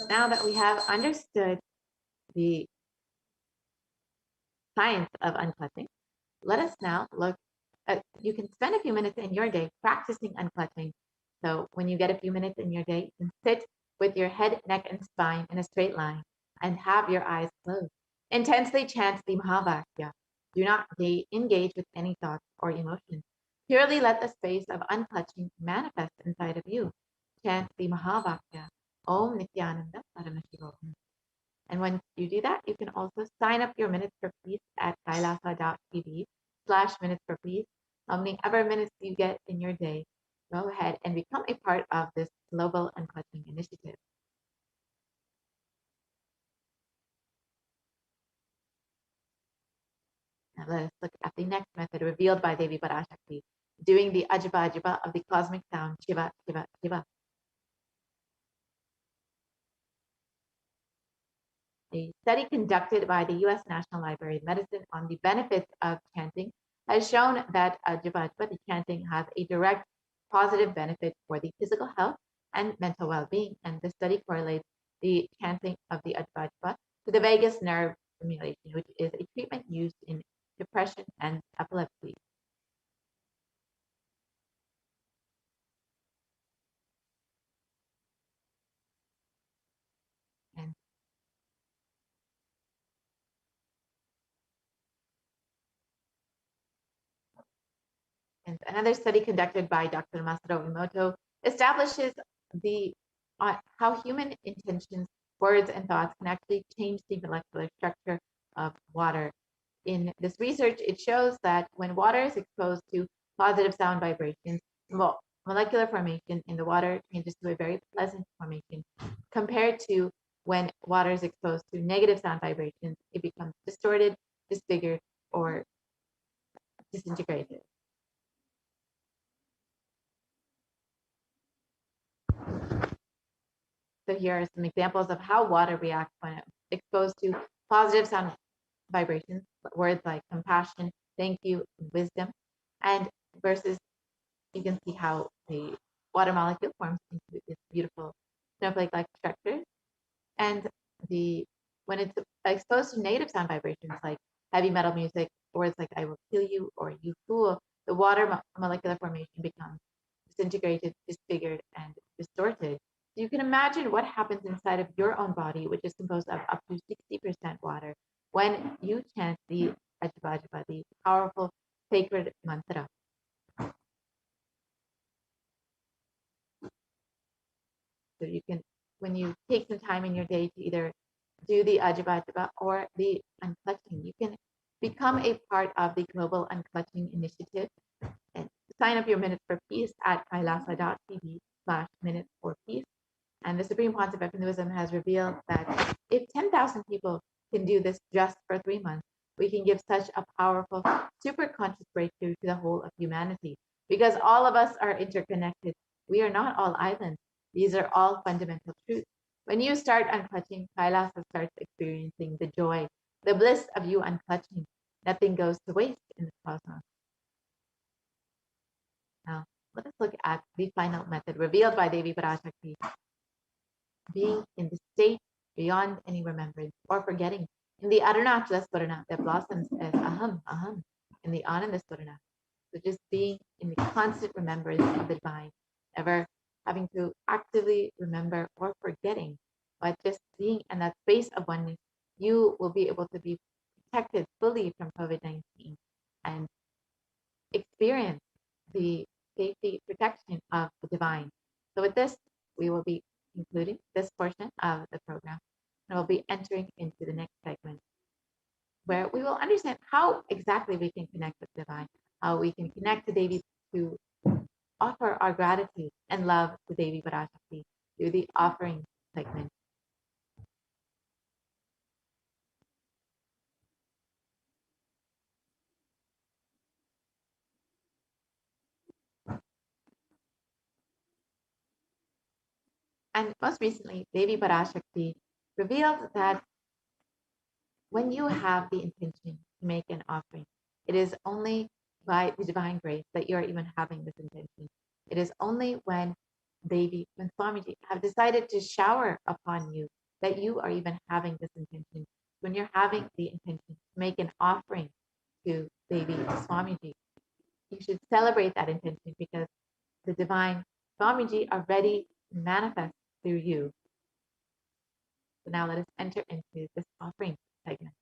Now that we have understood the science of unclutching, let us now look at, you can spend a few minutes in your day practicing unclutching. So when you get a few minutes in your day, you can sit with your head, neck, and spine in a straight line and have your eyes closed. Intensely chant the Mahavakya. Do not engage with any thoughts or emotions. Purely let the space of unclutching manifest inside of you. Chant the Mahavakya. Om Nithyananda Paramashivoham. And when you do that, you can also sign up your Minutes for Peace at kailasa.tv/minutes for peace. How many ever minutes you get in your day, go ahead and become a part of this global unclutching initiative. Now let us look at the next method revealed by Devi Parashakti, doing the Ajaba Ajaba of the cosmic sound, Shiva, Shiva, Shiva. A study conducted by the U.S. National Library of Medicine on the benefits of chanting has shown that the chanting has a direct positive benefit for the physical health and mental well-being. And the study correlates the chanting of the Ajva to the vagus nerve stimulation, which is a treatment used in depression and epilepsy. And another study conducted by Dr. Masaru Emoto establishes the how human intentions, words, and thoughts can actually change the molecular structure of water. In this research, it shows that when water is exposed to positive sound vibrations, molecular formation in the water changes to a very pleasant formation, compared to when water is exposed to negative sound vibrations, it becomes distorted, disfigured, or disintegrated. So here are some examples of how water reacts when exposed to positive sound vibrations, words like compassion, thank you, and wisdom, and versus you can see how the water molecule forms into this beautiful snowflake-like structure. And when it's exposed to negative sound vibrations like heavy metal music, words like I will kill you or you fool, the water molecular formation becomes disintegrated, disfigured, and distorted. So you can imagine what happens inside of your own body, which is composed of up to 60% water, when you chant the Ajba Ajba, the powerful sacred mantra. So you can, when you take some time in your day to either do the Ajba Ajba or the unclutching, you can become a part of the Global Unclutching Initiative and sign up your Minutes for Peace at kailasa.tv/minutes for peace. And the Supreme Concept of Hinduism has revealed that if 10,000 people can do this just for 3 months, we can give such a powerful, super conscious breakthrough to the whole of humanity. Because all of us are interconnected. We are not all islands. These are all fundamental truths. When you start unclutching, Kailasa starts experiencing the joy, the bliss of you unclutching. Nothing goes to waste in the cosmos. Now, let us look at the final method revealed by Devi Parashakti, being in the state beyond any remembrance or forgetting. In the Arunachala Swarana that blossoms as Aham, Aham, in the Ananda Swarana. So just being in the constant remembrance of the divine, never having to actively remember or forgetting, but just being in that space of oneness, you will be able to be protected fully from COVID-19 and experience the safety protection of the divine. So with this, we will be concluding this portion of the program, and we'll be entering into the next segment where we will understand how exactly we can connect with the divine, how we can connect to Devi to offer our gratitude and love to Devi Parashakti through the offering segment. And most recently, Devi Parashakti revealed that when you have the intention to make an offering, it is only by the divine grace that you're even having this intention. It is only when Devi, when Swamiji have decided to shower upon you that you are even having this intention. When you're having the intention to make an offering to Devi, to Swamiji, you should celebrate that intention because the divine Swamiji are ready to manifest through you. So now let us enter into this offering segment.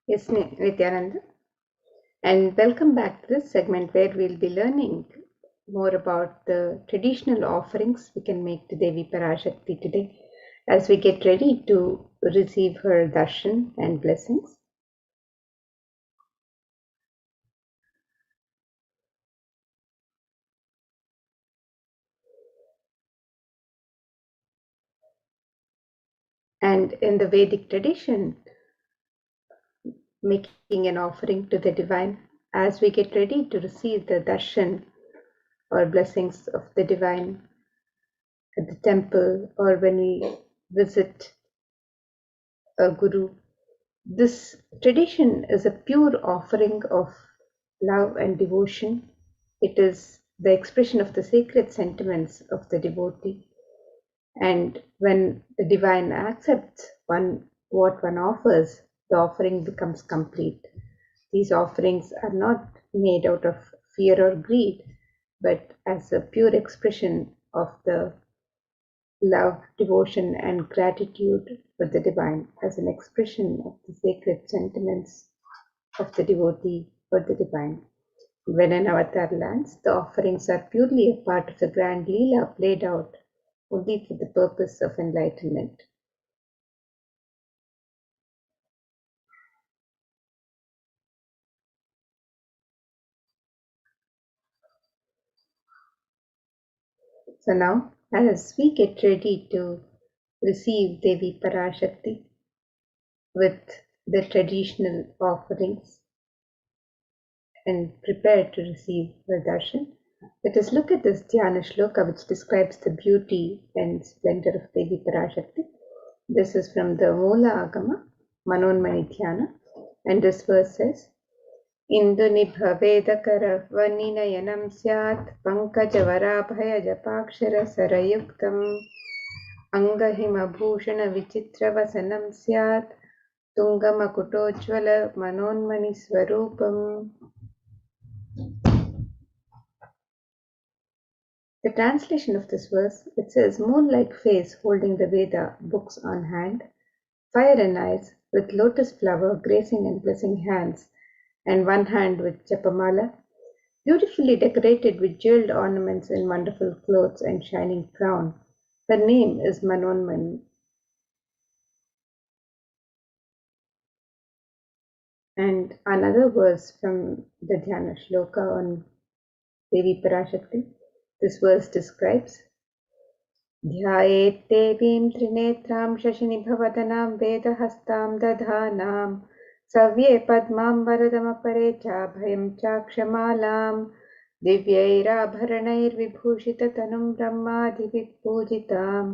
Yes, Nithyananda, and welcome back to this segment where we'll be learning more about the traditional offerings we can make to Devi Parashakti today as we get ready to receive her darshan and blessings. And in the Vedic tradition, making an offering to the divine as we get ready to receive the darshan or blessings of the divine at the temple or when we visit a guru. This tradition is a pure offering of love and devotion. It is the expression of the sacred sentiments of the devotee. And when the divine accepts what one offers, the offering becomes complete. These offerings are not made out of fear or greed, but as a pure expression of the love, devotion, and gratitude for the divine, as an expression of the sacred sentiments of the devotee for the divine. When an avatar lands, the offerings are purely a part of the grand Leela played out only for the purpose of enlightenment. So now, as we get ready to receive Devi Parashakti with the traditional offerings and prepare to receive her darshan, let us look at this Dhyana Shloka which describes the beauty and splendor of Devi Parashakti. This is from the Moola Agama, Manonmani Dhyana, and this verse says, Indunibhavedakara Vaninayanam Syat Pankajavaraabhaya Japakshara Sarayuktam Angahimabhushana Vichitravasanam Syat Tungamakutojvala Manonmani Swarupam. The translation of this verse, it says, moon-like face holding the Veda books on hand, fire in eyes, with lotus flower gracing and blessing hands, and one hand with japamala, beautifully decorated with jeweled ornaments in wonderful clothes and shining crown. Her name is Manonmani. And another verse from the Dhyana Shloka on Devi Parashakti. This verse describes ध्यायेत् देवीं त्रिनेत्रां शशिनिभवदनां वेदहस्तां दधानां सव्ये पद्मां वरदमपरे चाभयं चाक्षमालां दिव्यैराभरणैर्विभूषिततनुं ब्रह्मादिभिः पूजितां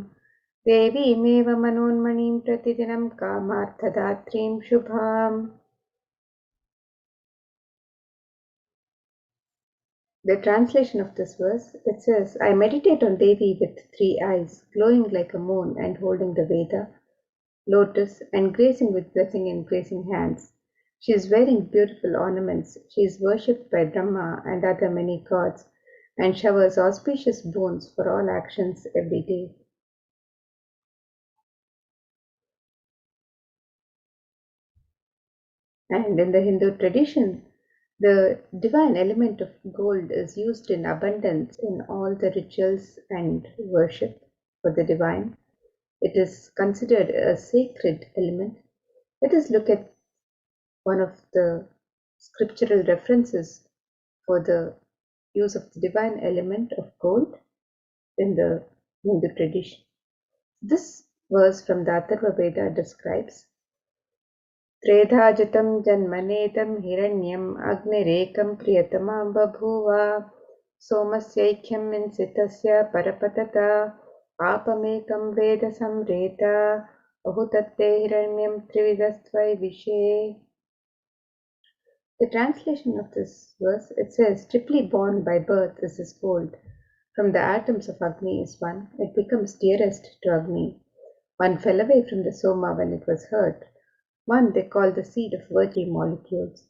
देवीमेव मनोन्मणिं प्रतिदिनं कामार्थदात्रीं शुभाम्. The translation of this verse, it says, I meditate on Devi with 3 eyes, glowing like a moon and holding the Veda, lotus, and gracing with blessing and gracing hands. She is wearing beautiful ornaments. She is worshipped by Brahma and other many gods, and showers auspicious boons for all actions every day. And in the Hindu tradition, the divine element of gold is used in abundance in all the rituals and worship for the divine. It is considered a sacred element. Let us look at one of the scriptural references for the use of the divine element of gold in the Hindu tradition. This verse from the Atharva Veda describes त्रेधाजतं जन्मनेदं हिरण्यम् अग्निरेकं प्रियतमां बभूव सोमस्यैख्यं विंसितस्य परपतता पापमेकं वेद संरेता अहुतत्ते हिरण्यं त्रिविधस्त्वैविषे. The translation of this verse, it says, triply born by birth is this gold. From the atoms of Agni is one. It becomes dearest to Agni. One fell away from the Soma when it was hurt. One they call the seed of virgin molecules.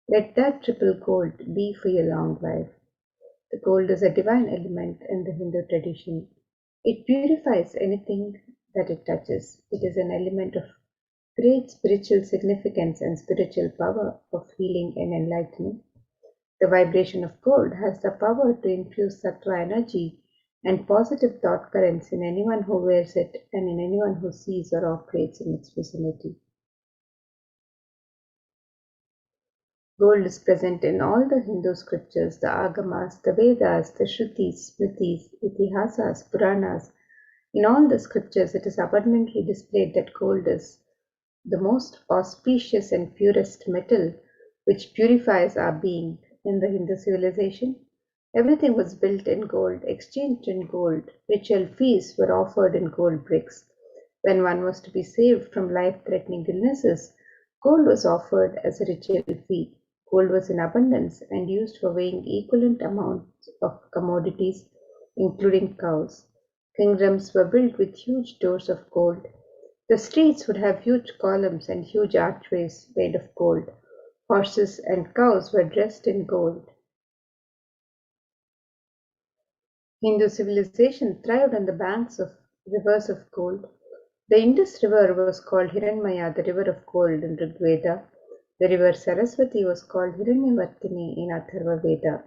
Let that triple gold be for your long life. The gold is a divine element in the Hindu tradition. It purifies anything that it touches. It is an element of great spiritual significance and spiritual power of healing and enlightenment. The vibration of gold has the power to infuse sattva energy and positive thought currents in anyone who wears it and in anyone who sees or operates in its vicinity. Gold is present in all the Hindu scriptures, the Agamas, the Vedas, the Shrutis, Smritis, Itihasas, Puranas. In all the scriptures, it is abundantly displayed that gold is the most auspicious and purest metal which purifies our being. In the Hindu civilization, everything was built in gold, exchanged in gold. Ritual feasts were offered in gold bricks. When one was to be saved from life-threatening illnesses, gold was offered as a ritual fee. Gold was in abundance and used for weighing equivalent amounts of commodities, including cows. Kingdoms were built with huge doors of gold. The streets would have huge columns and huge archways made of gold. Horses and cows were dressed in gold. Hindu civilization thrived on the banks of rivers of gold. The Indus River was called Hiranmaya, the river of gold in Rig Veda. The river Saraswati was called Hiranyavartini in Atharva Veda.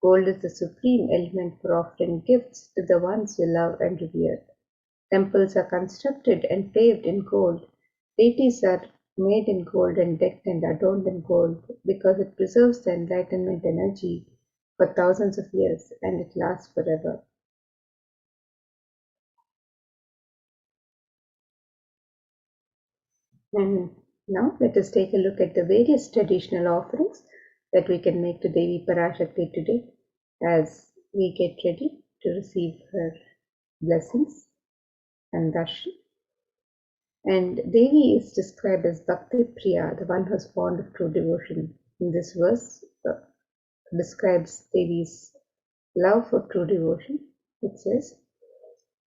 Gold is the supreme element for offering gifts to the ones you love and revere. Temples are constructed and paved in gold. Deities are made in gold and decked and adorned in gold because it preserves the enlightenment energy for thousands of years and it lasts forever. And now let us take a look at the various traditional offerings that we can make to Devi Parashakti today as we get ready to receive her blessings and darshan. And Devi is described as Bhakti Priya, the one who is fond of true devotion. In this verse describes Devi's love for true devotion. It says,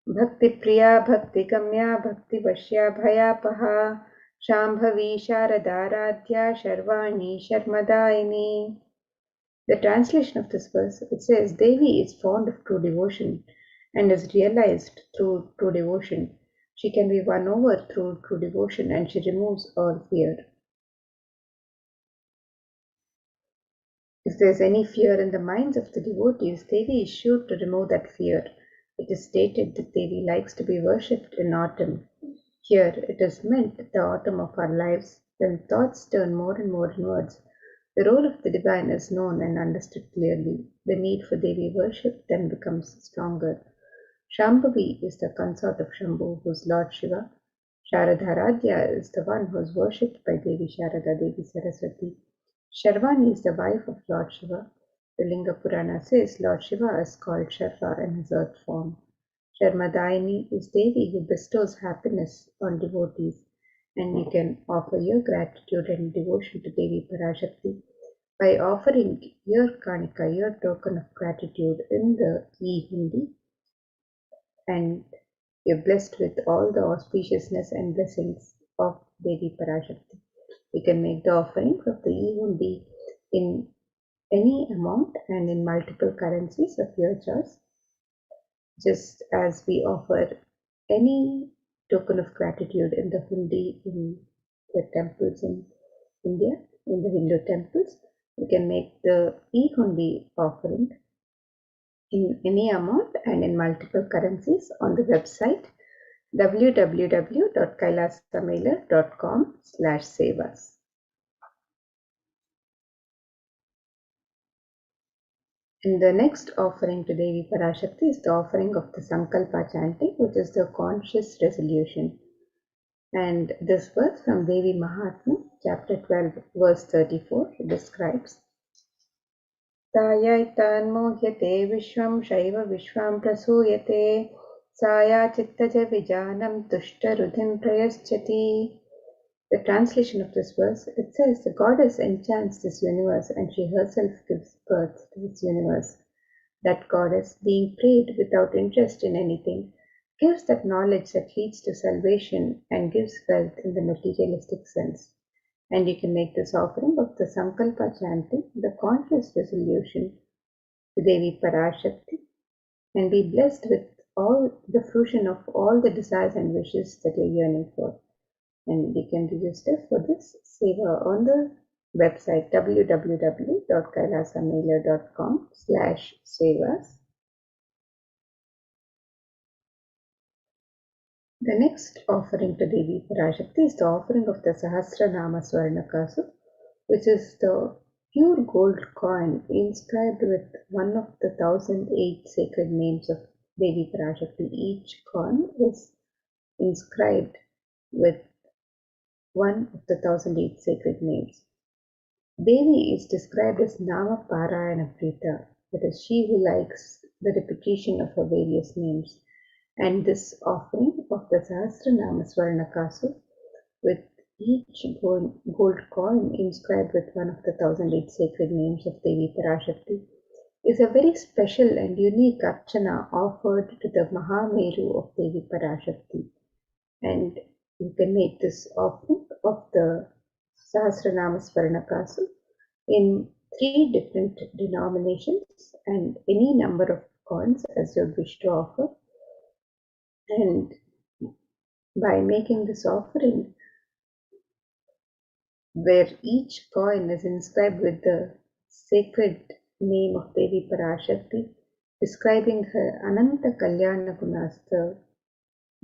Bhakti Priya, Bhakti Gamya, Bhakti Vashya, Bhayapaha, Shambhavi, Sharadaradhya, Sharvani, Sharmadayini. The translation of this verse, it says, Devi is fond of true devotion and is realized through true devotion. She can be won over through true devotion and she removes all fear. If there is any fear in the minds of the devotees, Devi is sure to remove that fear. It is stated that Devi likes to be worshipped in autumn. Here it is meant the autumn of our lives when thoughts turn more and more inwards, the role of the divine is known and understood clearly. The need for Devi worship then becomes stronger. Shambhavi is the consort of Shambhu, who is Lord Shiva. Sharadharadhya is the one who is worshipped by Devi Sharada, Devi Saraswati. Sharvani is the wife of Lord Shiva. The Linga Purana says Lord Shiva is called Sharva in his earth form. Sharmadayini is Devi who bestows happiness on devotees, and you can offer your gratitude and devotion to Devi Parashakti by offering your kanika, your token of gratitude in the e-Hindi, and you're blessed with all the auspiciousness and blessings of Devi Parashakti. You can make the offerings of the e-Hindi in any amount and in multiple currencies of your choice, just as we offer any token of gratitude in the Hundi in the temples in India, in the Hindu temples. You can make the e-Hundi offering in any amount and in multiple currencies on the website www.kailasamailer.com/sevas. And the next offering to Devi Parashakti is the offering of the Sankalpa chanting, which is the conscious resolution. And this verse from Devi Mahatmya, chapter 12, verse 34, describes Tayaitan mohyate vishwam shaiva vishwam prasuyate saya chittaja vijanam tushta rudhin prayaschati. The translation of this verse, it says, the goddess enchants this universe and she herself gives birth to this universe. That goddess, being prayed without interest in anything, gives that knowledge that leads to salvation and gives wealth in the materialistic sense. And you can make this offering of the Sankalpa chanting, the conscious resolution to Devi Parashakti, and be blessed with all the fruition of all the desires and wishes that you're yearning for. And you can register for this seva on the website www.kailasamailer.com/sevas. The next offering to Devi Parashakti is the offering of the Sahasranama Swarnakasu, which is the pure gold coin inscribed with one of the 1008 sacred names of Devi Parashakti. Each coin is inscribed with one of the 1008 sacred names. Devi is described as Nama Parayana Prita, that is, she who likes the repetition of her various names. And this offering of the Sahasranama Swarnakasu, with each gold coin inscribed with one of the 1008 sacred names of Devi Parashakti, is a very special and unique archana offered to the Mahameru of Devi Parashakti. And you can make this offering of the Sahasranama Swarnakasu in 3 different denominations and any number of coins as you wish to offer. And by making this offering, where each coin is inscribed with the sacred name of Devi Parashakti, describing her Ananta Kalyana Gunas, the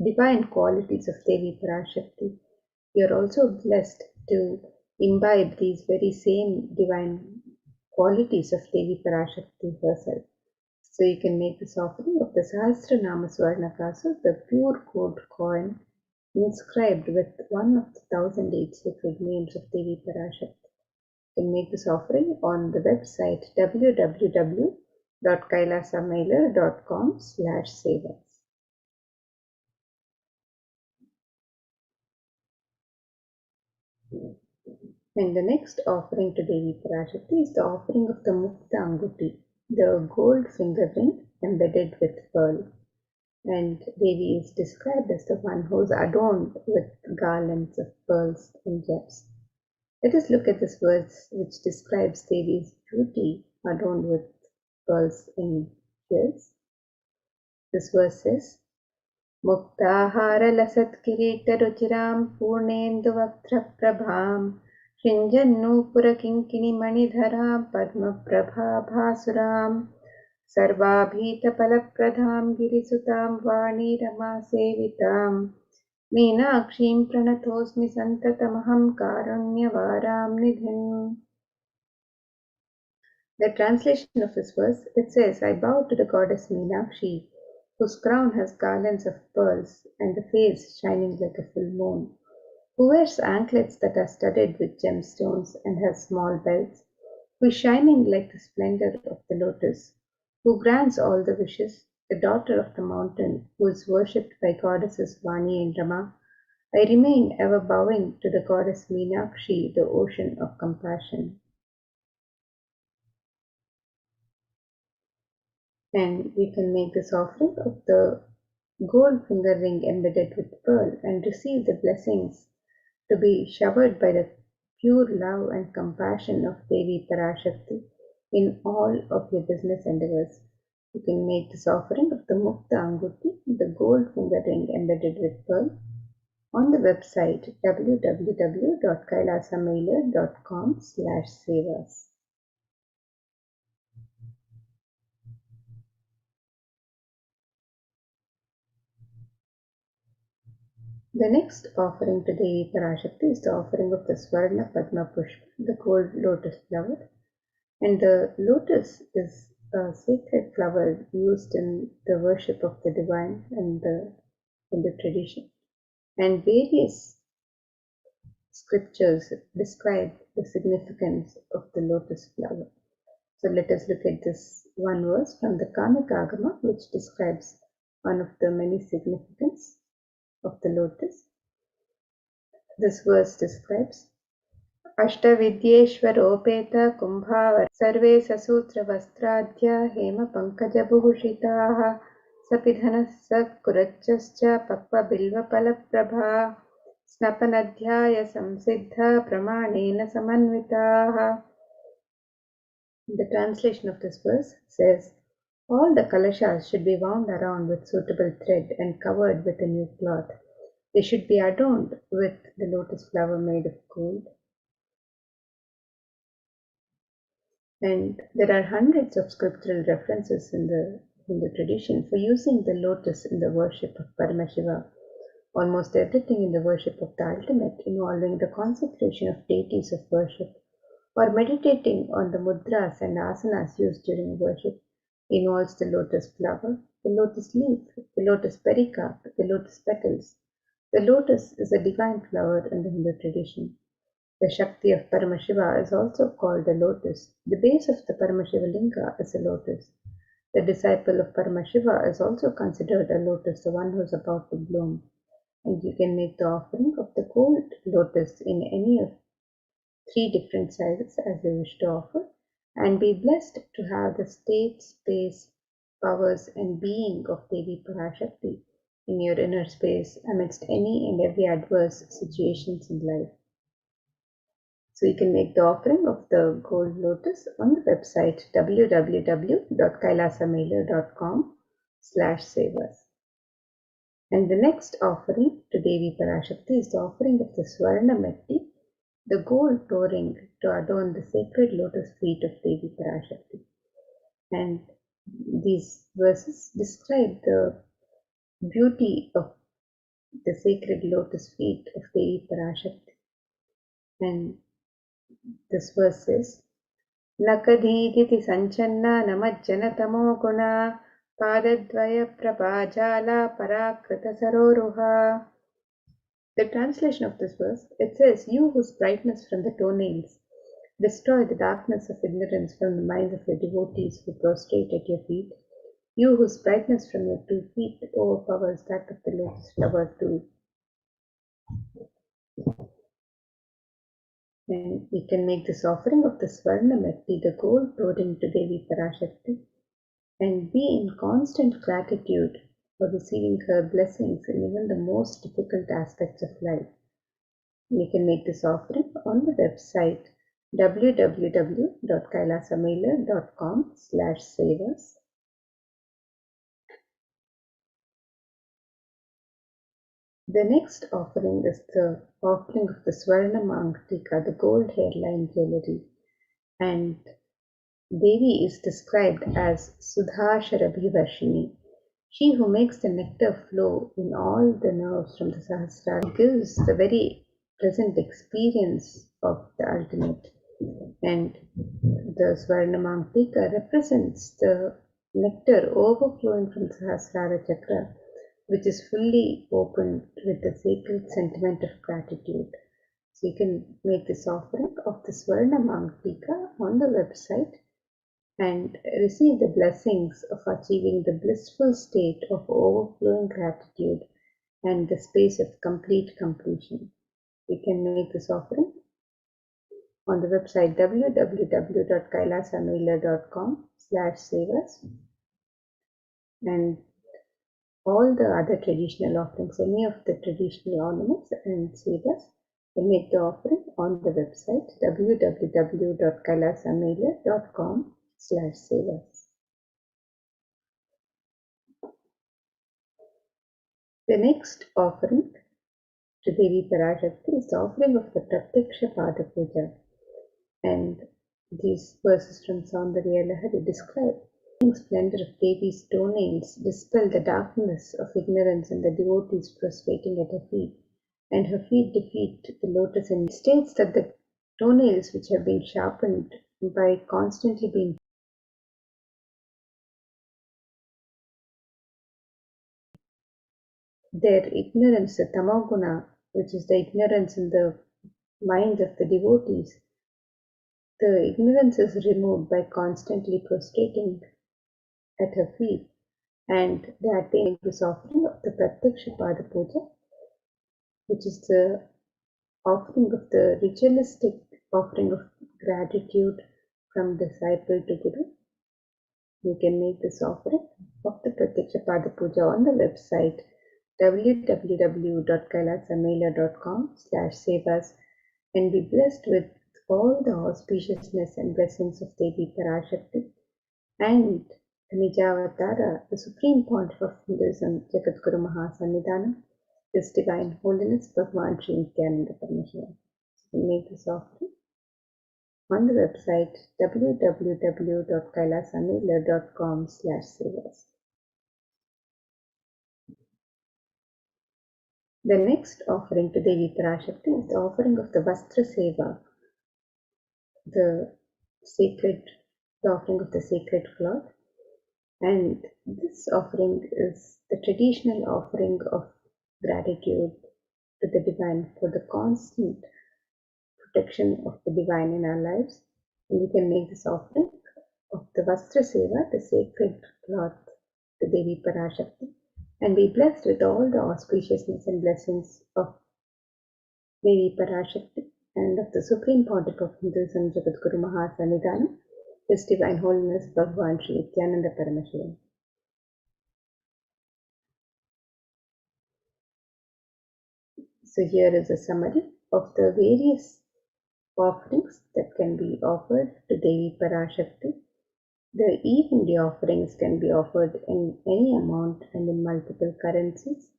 divine qualities of Devi Parashakti, you are also blessed to imbibe these very same divine qualities of Devi Parashakti herself. So you can make this offering of the Sahasranama Swarnakasu, the pure gold coin inscribed with one of the 1008 sacred names of Devi Parashakti. You can make this offering on the website www.kailasamailer.com/sevas. And the next offering to Devi Parashakti is the offering of the Mukta Anguti, the gold finger ring embedded with pearl. And Devi is described as the one who is adorned with garlands of pearls and gems. Let us look at this verse which describes Devi's beauty adorned with pearls and jewels. This verse says, Muktahara lasat kirita ruchiram purnendu vaktra prabham Shinjannu purakinkini manidharam padma prabha bhasuram Sarvabhita palapradham girisutam vani rama sevitam मीनाक्षीं प्रणतोऽस्मि सन्ततमहं कारुण्यवारां निधिम्. The translation of this verse, it says, I bow to the goddess Meenakshi, whose crown has garlands of pearls and the face shining like a full moon, who wears anklets that are studded with gemstones and has small bells, who is shining like the splendor of the lotus, who grants all the wishes, the daughter of the mountain, who is worshipped by goddesses Vani and Rama. I remain ever bowing to the goddess Meenakshi, the ocean of compassion. And we can make this offering of the gold finger ring embedded with pearl and receive the blessings to be showered by the pure love and compassion of Devi Parashakti in all of your business endeavors. You can make this offering of the Mukta Anguti, the gold finger ring embedded with pearl, on the website www.kailasamailer.com/sevas. The next offering to Devi Parashakti is the offering of the Swarna Padma Pushpa, the gold lotus flower. And the lotus is a sacred flower used in the worship of the divine and in the tradition. And various scriptures describe the significance of the lotus flower. So let us look at this one verse from the Kamika Agama, which describes one of the many significance of the lotus. This verse describes अष्टविद्येश्वरोपेत कुम्भावर सर्वे ससूत्रवस्त्राद्य हेमपङ्कजभूषिताः सपिधनः सकुरच्चश्च पक्वबिल्वफलप्रभा स्नपनध्याय संसिद्ध प्रमाणेन समन्विताः. The translation of this verse says, all the kalashas should be wound around with suitable thread and covered with a new cloth. They should be adorned with the lotus flower made of gold. And there are hundreds of scriptural references in the Hindu tradition for using the lotus in the worship of Paramashiva. Almost everything in the worship of the ultimate involving the consecration of deities of worship or meditating on the mudras and asanas used during worship involves the lotus flower, the lotus leaf, the lotus pericarp, the lotus petals. The lotus is a divine flower in the Hindu tradition. The Shakti of Paramashiva is also called the lotus. The base of the Paramashiva linga is a lotus. The disciple of Paramashiva is also considered a lotus, the one who is about to bloom. And you can make the offering of the gold lotus in any of 3 different sizes as you wish to offer, and be blessed to have the state, space, powers, and being of Devi Parashakti in your inner space amidst any and every adverse situations in life. So you can make the offering of the gold lotus on the website www.kailasamailer.com/sevas. And the next offering to Devi Parashakti is the offering of the Swarna Metti, the gold toe ring to adorn the sacred lotus feet of Devi Parashakti. And these verses describe the beauty of the sacred lotus feet of Devi Parashakti. And this verse says, Nakadhiditi sanchanna namajjanatamo guna padadvaya prabhajala parakrita saroruha. The translation of this verse, it says, you whose brightness from the toenails destroy the darkness of ignorance from the minds of your devotees who prostrate at your feet, you whose brightness from your 2 feet overpowers that of the lotus flower too. And we can make this offering of the Swarna Metti, the gold toe ring to Devi Parashakti, and be in constant gratitude for receiving her blessings in even the most difficult aspects of life. You can make this offering on the website www.kailasamailer.com/sevas. The next offering is the offering of the Swarna Mangtika, the gold hairline jewelry. And Devi is described as Sudhasharabhivarshini. She who makes the nectar flow in all the nerves from the Sahasrara gives the very present experience of the ultimate. And the Swarnamamtika represents the nectar overflowing from the Sahasrara chakra, which is fully opened with the sacred sentiment of gratitude. So you can make this offering of the Swarnamamtika on the website and receive the blessings of achieving the blissful state of overflowing gratitude and the space of complete completion. You can make this offering on the website www.kailasamela.com/savas, and all the other traditional offerings, any of the traditional ornaments and savas, can make the offering on the website www.kailasamela.com/savas. The next offering to Devi Parashakti is the offering of the Pratyaksha Pada Puja. And these verses from Saundarya Lahari describe the splendor of Devi's toenails dispel the darkness of ignorance in the devotees prostrating at her feet, and her feet defeat the lotus. And states that the toenails, which have been sharpened by constantly being their ignorance, the tamoguna, which is the ignorance in the mind of the devotees, the ignorance is removed by constantly prostrating at her feet, and they attain this offering of the Pratyaksha Pada Puja, which is the offering of the ritualistic offering of gratitude from disciple to Guru. You can make this offering of the Pratyaksha Pada Puja on the website www.kailasamela.com/savas and be blessed with all the auspiciousness and blessings of Devi Parashakti and the Nijavatara, the Supreme Pontiff of Hinduism, Jagadguru Mahasannidhanam, His Divine Holiness Bhagwan Sri Nithyananda Paramashivam. You can make this offering on the website www.kailasamela.com/savas. The next offering to Devi Parashakti is the offering of the Vastra Seva, the offering of the sacred cloth. And this offering is the traditional offering of gratitude to the Divine for the constant protection of the Divine in our lives. And we can make this offering of the Vastra Seva, the sacred cloth, to Devi Parashakti, and be blessed with all the auspiciousness and blessings of Devi Parashakti and of the Supreme Pontiff of Hinduism, Jagadguru Mahasannidhanam, His Divine Holiness Bhagwan Sri Nithyananda Paramashivam. So here is a summary of the various offerings that can be offered to Devi Parashakti. The evening offerings can be offered in any amount and in multiple currencies.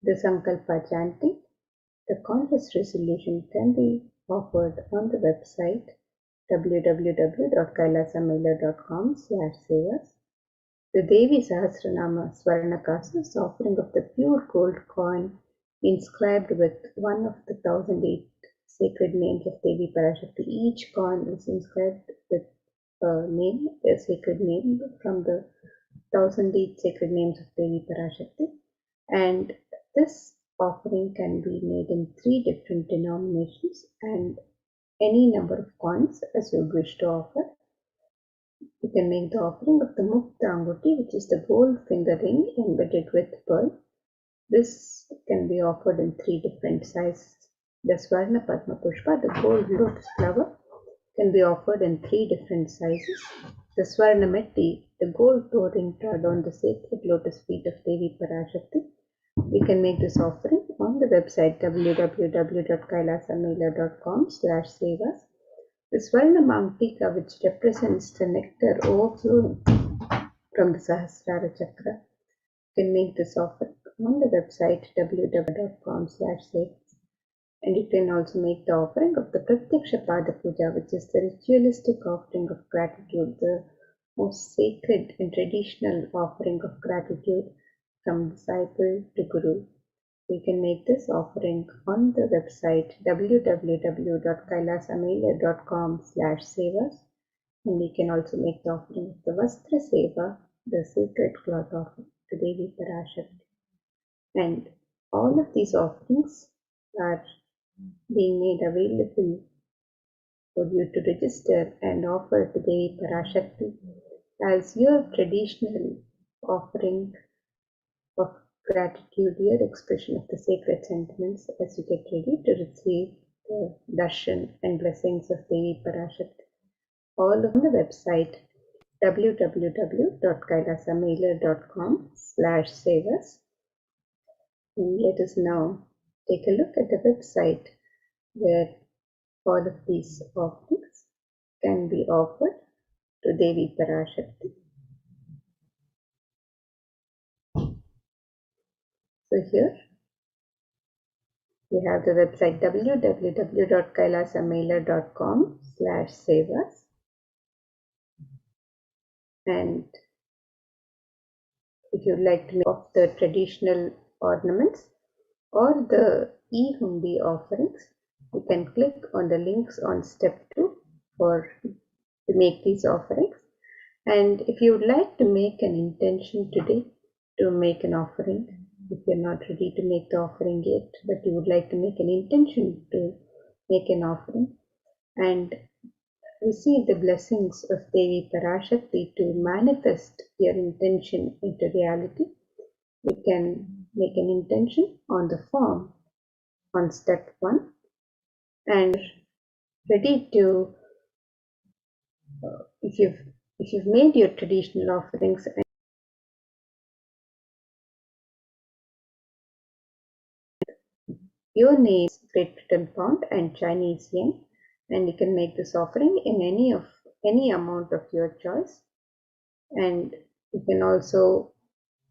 The Sankalpa chanting, the conscious resolution can be offered on the website www.kailasamela.com/savas. The Devi Sahasranama Swarnakasa is the offering of the pure gold coin inscribed with one of the 1008 sacred names of Devi Parashakti. Each coin is inscribed with a sacred name from the 1008 sacred names of Devi Parashakti. And this offering can be made in 3 different denominations and any number of coins as you wish to offer. You can make the offering of the Mukta Anguti, which is the gold finger ring embedded with pearl. This can be offered in 3 different sizes. The Swarna Padma Pushpa, the gold lotus flower, can be offered in 3 different sizes. The Swarna Metti, the gold toe ring trod on the sacred lotus feet of Devi Parashakti. You can make this offering on the website www.kailasamela.com/savas. The Swarna Mamtika, which represents the nectar overflowing from the Sahasrara Chakra, can make this offering on the website www.com/savas. And you can also make the offering of the Pratyaksha Pada Puja, which is the ritualistic offering of gratitude, the most sacred and traditional offering of gratitude from disciple to guru. We can make this offering on the website www.kailasamela.com/sevas, and we can also make the offering of the Vastra Seva, the sacred cloth offering to Devi Parashakti. And all of these offerings are being made available for you to register and offer to Devi Parashakti as your traditional offering of gratitude, your expression of the sacred sentiments as you get ready to receive the darshan and blessings of Devi Parashakti. All on the website www.kailasamela.com/sevas. And let us now take a look at the website where all of these offerings can be offered to Devi Parashakti. So here we have the website www.kailasamela.com/sevas, and if you'd like to know of the traditional ornaments or the e-hundi offerings, you can click on the links on step 2 to make these offerings. And if you would like to make an intention today to make an offering, if you're not ready to make the offering yet, but you would like to make an intention to make an offering and receive the blessings of Devi Parashakti to manifest your intention into reality, you can make an intention on the form on step 1, and ready to if you've made your traditional offerings and your name is Great Britain pound and Chinese yen, and you can make this offering in any amount of your choice. And you can also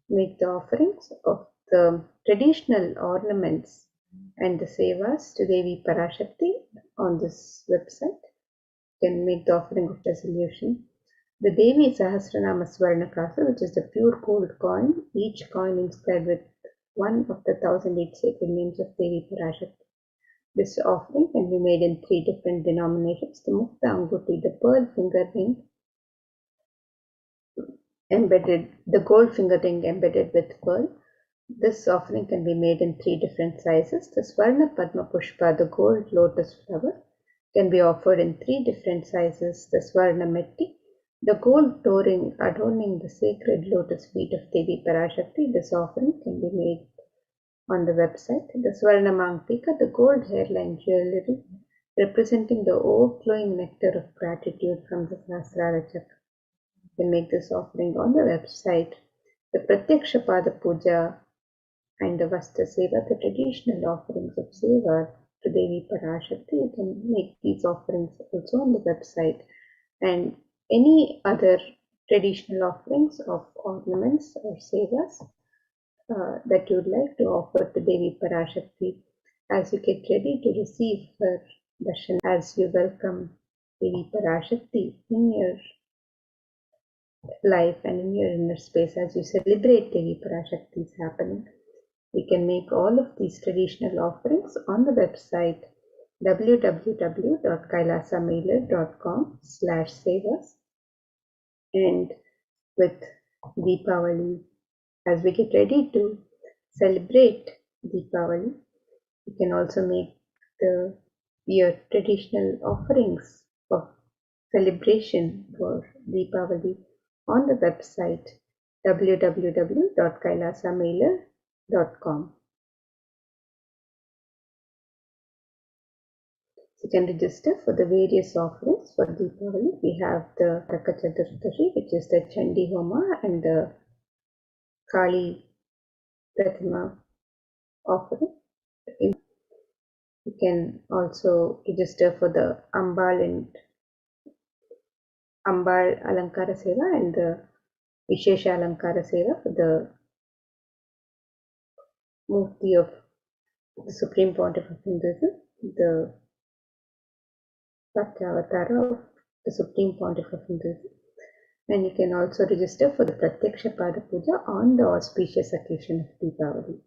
make the offerings of the traditional ornaments and the sevas to Devi Parashakti on this website. You can make the offering of resolution. The Devi Sahasranama Swarnakasa, which is the pure gold coin, each coin inscribed with one of the 1008 sacred names of Devi Parashakti. This offering can be made in 3 different denominations: the Mukta Anguti, the pearl finger ring embedded, the gold finger ring embedded with pearl. This offering can be made in 3 different sizes. The Swarna Padma Pushpa, the gold lotus flower, can be offered in 3 different sizes. The Swarna Metti, the gold touring adorning the sacred lotus feet of Devi Parashakti. This offering can be made on the website. The Swarna Mangtika, the gold hairline jewelry representing the overflowing nectar of gratitude from the Sahasrara Chakra. You can make this offering on the website. The Pratyaksha Pada Puja and the Vastra Seva, the traditional offerings of Seva to Devi Parashakti, you can make these offerings also on the website. And any other traditional offerings of ornaments or Sevas that you would like to offer to Devi Parashakti as you get ready to receive her darshan, as you welcome Devi Parashakti in your life and in your inner space, as you celebrate Devi Parashakti's happening. We can make all of these traditional offerings on the website www.kailasamela.com/sevas. And with Deepavali, as we get ready to celebrate Deepavali, you can also make your traditional offerings of celebration for Deepavali on the website www.kailasamela.com. You can register for the various offerings for Deepavali. We have the Raka Chaturdashi, which is the Chandi Homa and the Kali Pratima offering. You can also register for the Ambal Alankara Seva and the Vishesha Alankara Seva for the Murti of the Supreme Pontiff of Hinduism, the Satya Avatara of the Supreme Pontiff of Hinduism. And you can also register for the Pratyaksha Pada Puja on the auspicious occasion of Deepavali.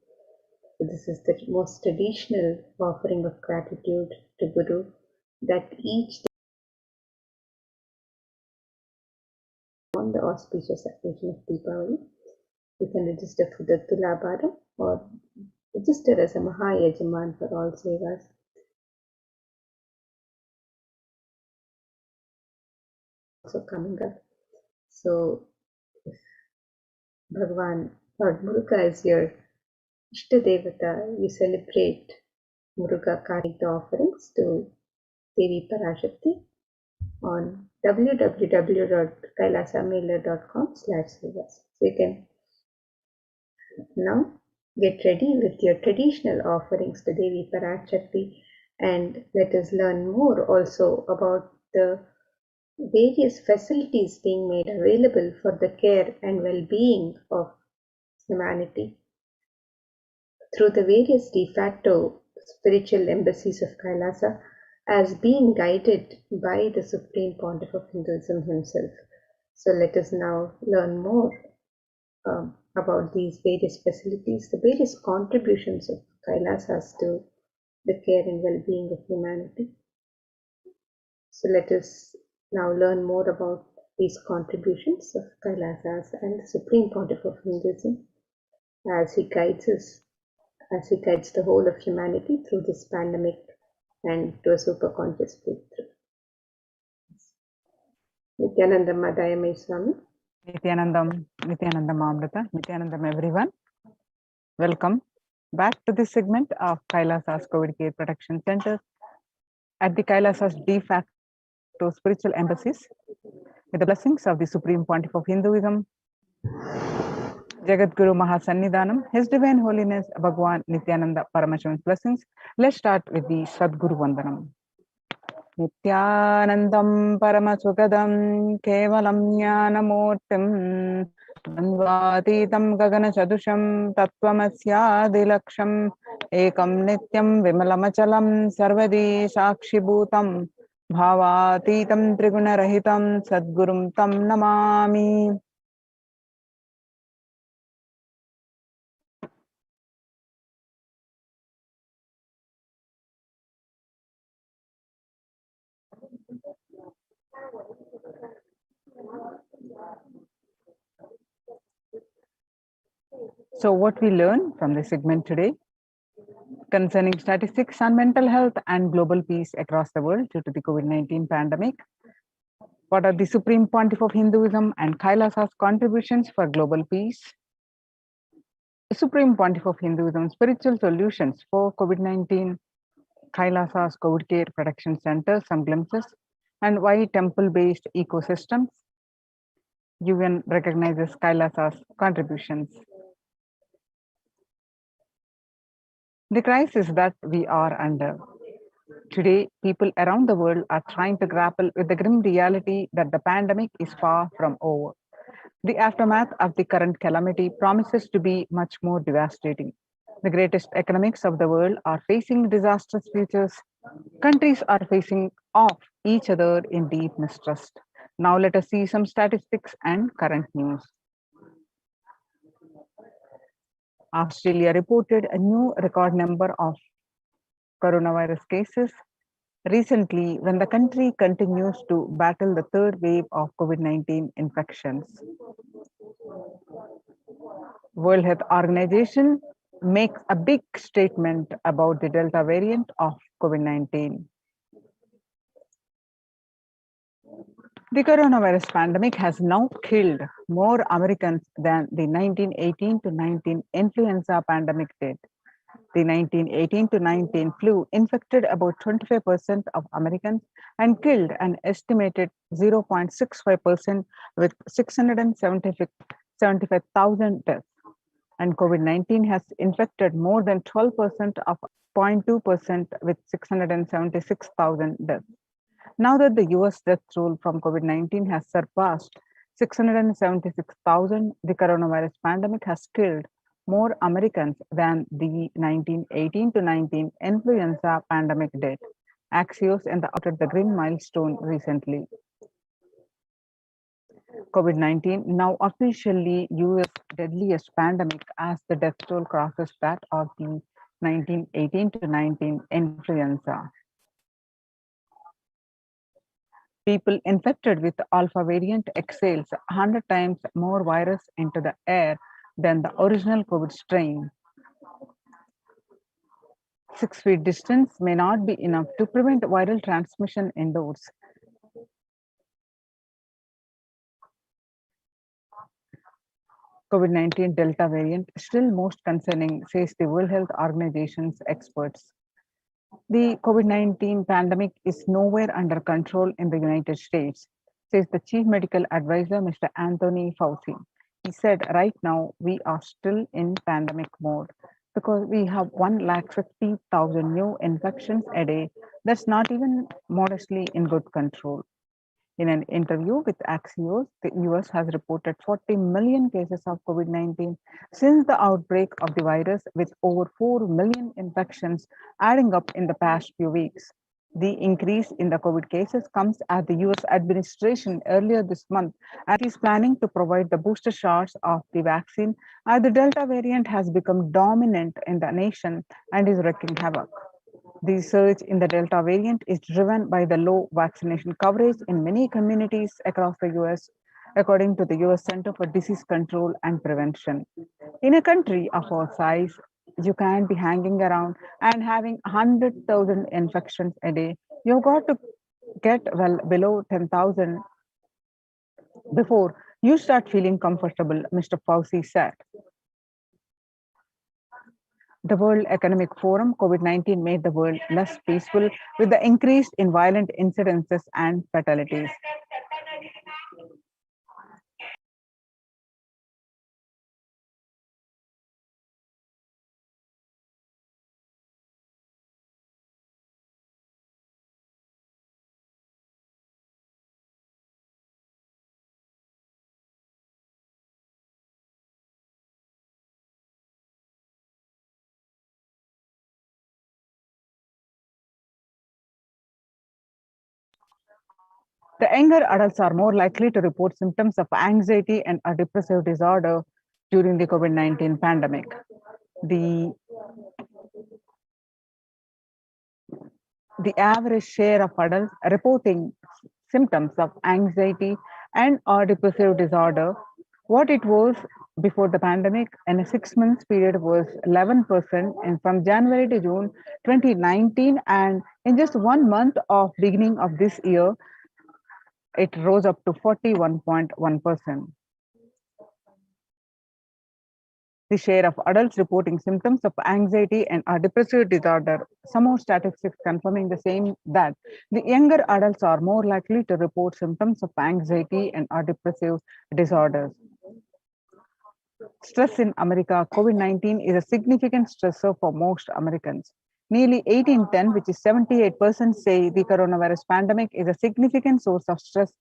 So this is the most traditional offering of gratitude to Guru that each day on the auspicious occasion of Deepavali, you can register for the Tulabharam or register as a Mahayajaman for all sevas. Also coming up. So if Bhagwan Lord Muruga is your Ishta Devata, you celebrate Muruga Karika offerings to Devi Parashakti on www.kailasamailer.com/sevas. So you can now get ready with your traditional offerings to Devi Parashakti, and let us learn more also about the various facilities being made available for the care and well-being of humanity through the various de facto spiritual embassies of Kailasa as being guided by the Supreme Pontiff of Hinduism himself. So let us now learn more about these various facilities, the various contributions of Kailasas to the care and well-being of humanity. So let us now learn more about these contributions of Kailasas and the Supreme Pontiff of Hinduism as he guides us, as he guides the whole of humanity through this pandemic and to a super conscious breakthrough. Nithyananda Madayamai Swami. Nithyanandam, Nithyanandam Amrita, Nithyanandam everyone. Welcome back to this segment of Kailasa's COVID Care Protection Center at the Kailasa's de facto spiritual embassies with the blessings of the Supreme Pontiff of Hinduism, Jagat Guru Mahasannidhanam, His Divine Holiness Bhagwan Nithyananda Paramashivan's blessings. Let's start with the Sadguru Vandanam. Nithyanandam Paramasukadam Kevalam Jnanamurtim Dvandvatitam Gagana Chadusham Tattvamasya Ekam Nityam Vimalamachalam Sarvadi Sakshibhutam Bhavatitam Triguna Sadgurum Tam Namami. So what we learn from this segment today concerning statistics on mental health and global peace across the world due to the COVID-19 pandemic. What are the Supreme Pontiff of Hinduism and Kailasa's contributions for global peace? The Supreme Pontiff of Hinduism spiritual solutions for COVID-19, Kailasa's COVID Care Protection Center, some glimpses, and why temple-based ecosystems. UN recognizes Kailasa's contributions. The crisis that we are under. Today, people around the world are trying to grapple with the grim reality that the pandemic is far from over. The aftermath of the current calamity promises to be much more devastating. The greatest economics of the world are facing disastrous futures. Countries are facing off each other in deep mistrust. Now let us see some statistics and current news. Australia reported a new record number of coronavirus cases recently when the country continues to battle the third wave of COVID-19 infections. World Health Organization makes a big statement about the Delta variant of COVID-19. The coronavirus pandemic has now killed more Americans than the 1918 to 19 influenza pandemic did. The 1918 to 19 flu infected about 25% of Americans and killed an estimated 0.65% with 675,000 deaths. And COVID-19 has infected more than 12% of 0.2% with 676,000 deaths. Now that the US death toll from COVID-19 has surpassed 676,000, the coronavirus pandemic has killed more Americans than the 1918 to 19 influenza pandemic did. Axios entered the grim milestone recently. COVID-19, now officially US deadliest pandemic as the death toll crosses that of the 1918 to 19 influenza. People infected with alpha variant exhales 100 times more virus into the air than the original COVID strain. 6 feet distance may not be enough to prevent viral transmission indoors. COVID-19 Delta variant still most concerning, says the World Health Organization's experts. The COVID-19 pandemic is nowhere under control in the United States, says the Chief Medical Advisor, Mr. Anthony Fauci. He said, right now, we are still in pandemic mode because we have 150,000 new infections a day. That's not even modestly in good control. In an interview with Axios, the US has reported 40 million cases of COVID-19 since the outbreak of the virus, with over 4 million infections adding up in the past few weeks. The increase in the COVID cases comes as the US administration earlier this month is planning to provide the booster shots of the vaccine as the Delta variant has become dominant in the nation and is wreaking havoc. The surge in the Delta variant is driven by the low vaccination coverage in many communities across the US, according to the US Center for Disease Control and Prevention. In a country of our size, you can't be hanging around and having 100,000 infections a day. You've got to get well below 10,000 before you start feeling comfortable, Mr. Fauci said. The World Economic Forum, COVID-19 made the world less peaceful with the increase in violent incidences and fatalities. The younger adults are more likely to report symptoms of anxiety and a depressive disorder during the COVID-19 pandemic. The average share of adults reporting symptoms of anxiety and or depressive disorder, what it was before the pandemic in a 6 months period was 11%, and from January to June 2019, and in just 1 month of beginning of this year, it rose up to 41.1%. The share of adults reporting symptoms of anxiety and a depressive disorder, some more statistics confirming the same, that the younger adults are more likely to report symptoms of anxiety and or depressive disorders. Stress in America, COVID-19 is a significant stressor for most Americans. Nearly 8 in 10, which is 78%, say the coronavirus pandemic is a significant source of stress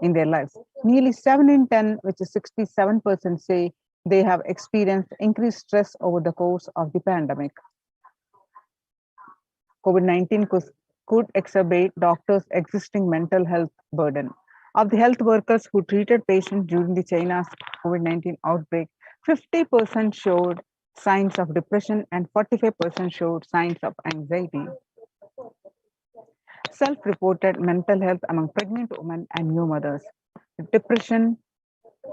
in their lives. Nearly 7 in 10, which is 67%, say they have experienced increased stress over the course of the pandemic. COVID-19 could exacerbate doctors' existing mental health burden. Of the health workers who treated patients during the China's COVID-19 outbreak, 50% showed signs of depression and 45% showed signs of anxiety. Self-reported mental health among pregnant women and new mothers. Depression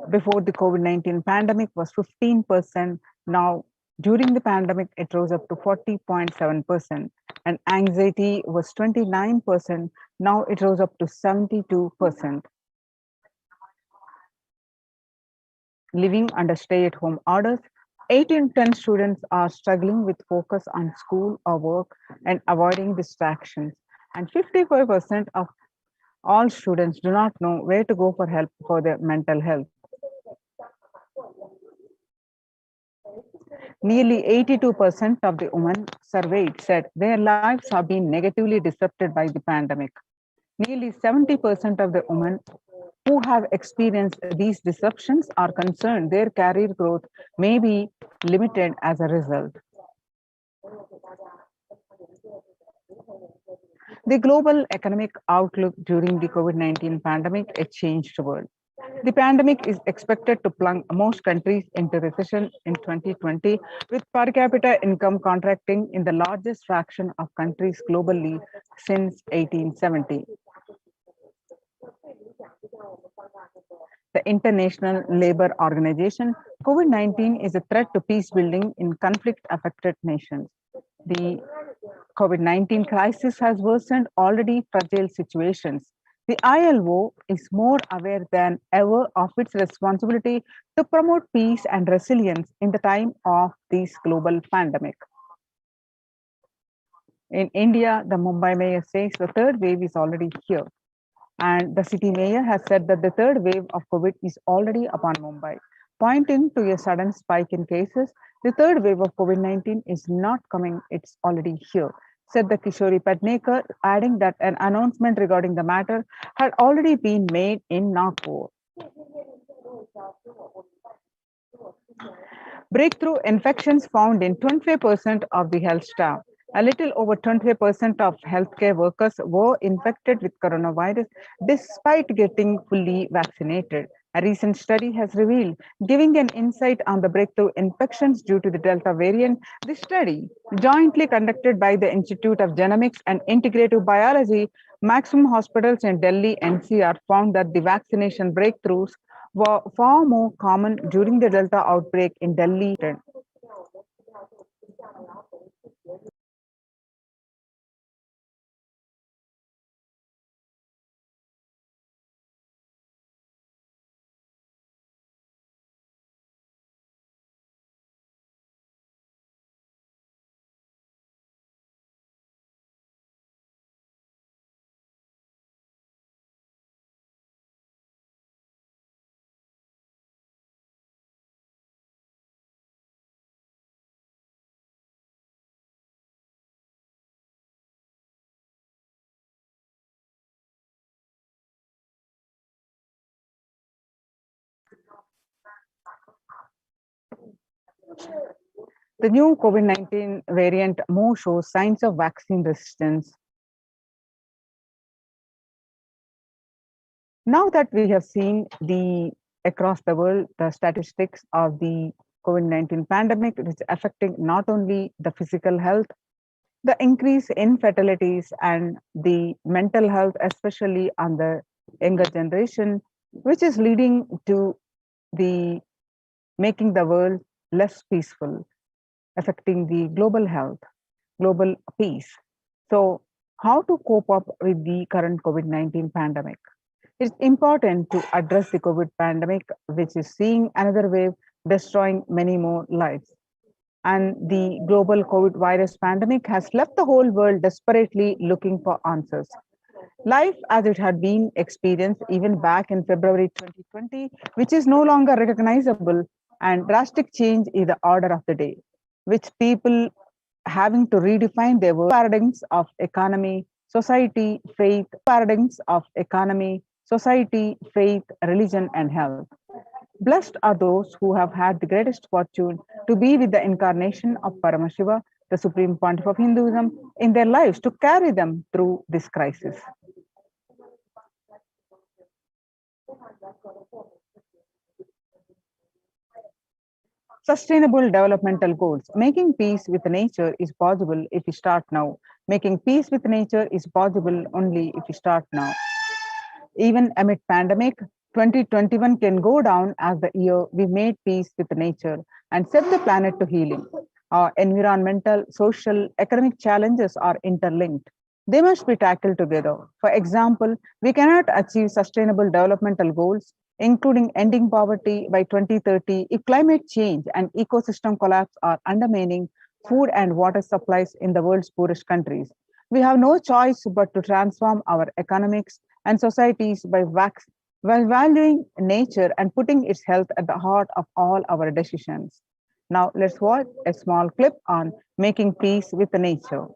before the COVID-19 pandemic was 15%. Now, during the pandemic, it rose up to 40.7%. And anxiety was 29%. Now it rose up to 72%. Living under stay-at-home orders, 8 in 10 students are struggling with focus on school or work and avoiding distractions. And 55% of all students do not know where to go for help for their mental health. Nearly 82% of the women surveyed said their lives have been negatively disrupted by the pandemic. Nearly 70% of the women who have experienced these disruptions are concerned their career growth may be limited as a result. The global economic outlook during the COVID-19 pandemic, a changed world. The pandemic is expected to plunge most countries into recession in 2020, with per capita income contracting in the largest fraction of countries globally since 1870. The International Labour Organization, COVID-19 is a threat to peace building in conflict-affected nations. The COVID-19 crisis has worsened already fragile situations. The ILO is more aware than ever of its responsibility to promote peace and resilience in the time of this global pandemic. In India, the Mumbai mayor says the third wave is already here. And the city mayor has said that the third wave of COVID is already upon Mumbai, pointing to a sudden spike in cases. The third wave of COVID-19 is not coming, it's already here, said the Kishori Padnekar, adding that an announcement regarding the matter had already been made in Nagpur. Breakthrough infections found in 25% of the health staff. A little over 25% of healthcare workers were infected with coronavirus despite getting fully vaccinated. A recent study has revealed, giving an insight on the breakthrough infections due to the Delta variant. The study, jointly conducted by the Institute of Genomics and Integrative Biology, Maximum Hospitals in Delhi NCR, found that the vaccination breakthroughs were far more common during the Delta outbreak in Delhi. The new COVID-19 variant more shows signs of vaccine resistance. Now that we have seen across the world, the statistics of the COVID-19 pandemic, which is affecting not only the physical health, the increase in fatalities and the mental health, especially on the younger generation, which is leading to the making the world less peaceful, affecting the global health, global peace. So how to cope up with the current COVID-19 pandemic? It's important to address the COVID pandemic, which is seeing another wave destroying many more lives. And the global COVID virus pandemic has left the whole world desperately looking for answers. Life as it had been experienced even back in February 2020, which is no longer recognizable, and drastic change is the order of the day, which people having to redefine their paradigms of economy, society, faith, religion, and health. Blessed are those who have had the greatest fortune to be with the incarnation of Paramashiva, the Supreme Pontiff of Hinduism, in their lives to carry them through this crisis. Sustainable developmental goals. Making peace with nature is possible if we start now. Making peace with nature is possible only if we start now. Even amid pandemic, 2021 can go down as the year we made peace with nature and set the planet to healing. Our environmental, social, economic challenges are interlinked. They must be tackled together. For example, we cannot achieve sustainable developmental goals, including ending poverty by 2030, if climate change and ecosystem collapse are undermining food and water supplies in the world's poorest countries. We have no choice but to transform our economics and societies by valuing nature and putting its health at the heart of all our decisions. Now let's watch a small clip on making peace with nature.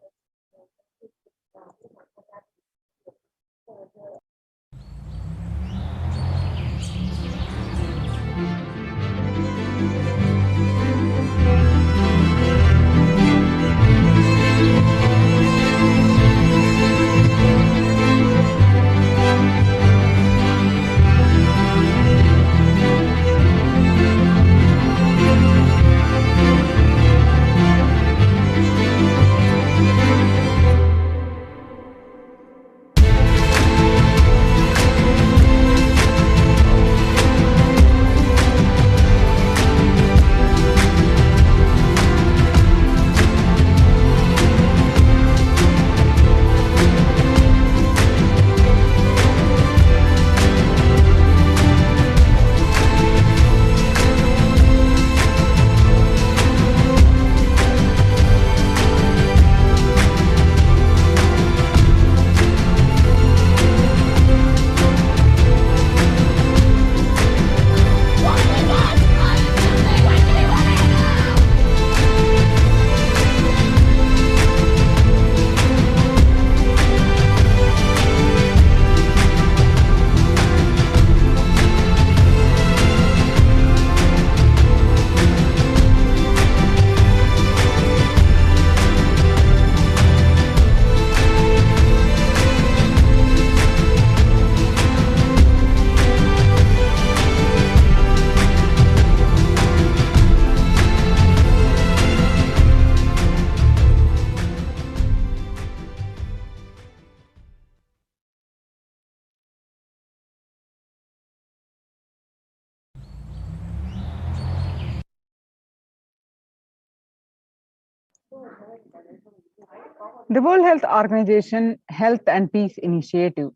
The World Health Organization Health and Peace Initiative.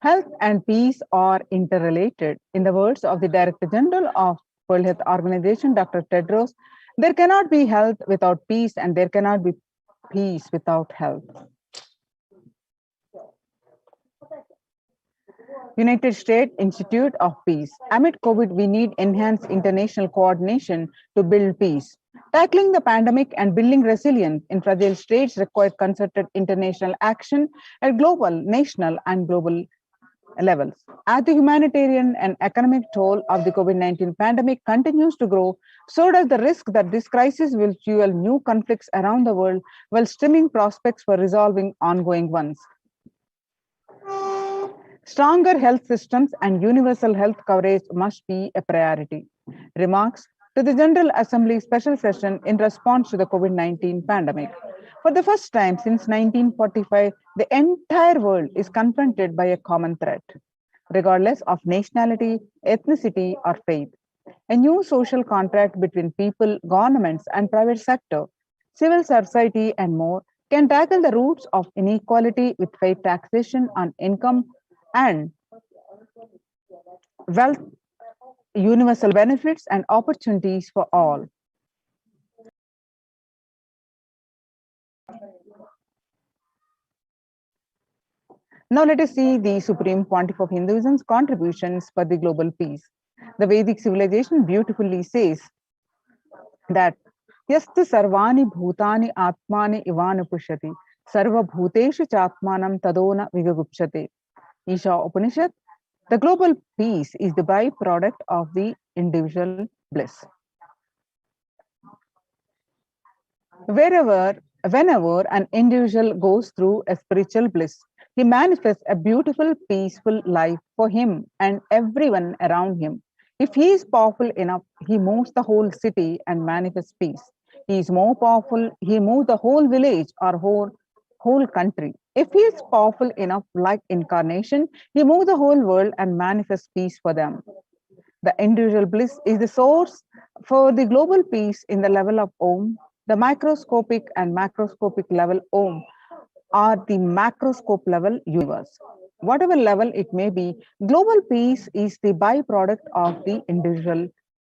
Health and peace are interrelated. In the words of the Director General of World Health Organization, Dr. Tedros, there cannot be health without peace and there cannot be peace without health. United States Institute of Peace. Amid COVID, we need enhanced international coordination to build peace. Tackling the pandemic and building resilience in fragile states require concerted international action at global, national, and global levels. As the humanitarian and economic toll of the COVID-19 pandemic continues to grow, so does the risk that this crisis will fuel new conflicts around the world while stemming prospects for resolving ongoing ones. Stronger health systems and universal health coverage must be a priority. Remarks to the General Assembly special session in response to the COVID-19 pandemic. For the first time since 1945, the entire world is confronted by a common threat, regardless of nationality, ethnicity, or faith. A new social contract between people, governments, and private sector, civil society, and more can tackle the roots of inequality with fair taxation on income and wealth, universal benefits, and opportunities for all. Now let us see the Supreme Pontiff of Hinduism's contributions for the global peace. The Vedic civilization beautifully says that Yastu sarvani bhutani atmani ivana pushyati sarva bhuteshu chatmanam tadona vigagupshate. Isha Upanishad, the global peace is the byproduct of the individual bliss. Whenever an individual goes through a spiritual bliss, he manifests a beautiful, peaceful life for him and everyone around him. If he is powerful enough, he moves the whole city and manifests peace. He is more powerful, he moves the whole village or whole country. If he is powerful enough, like incarnation, he moves the whole world and manifests peace for them. The individual bliss is the source for the global peace in the level of Om. The microscopic and macroscopic level Om are the macroscope level universe. Whatever level it may be, global peace is the byproduct of the individual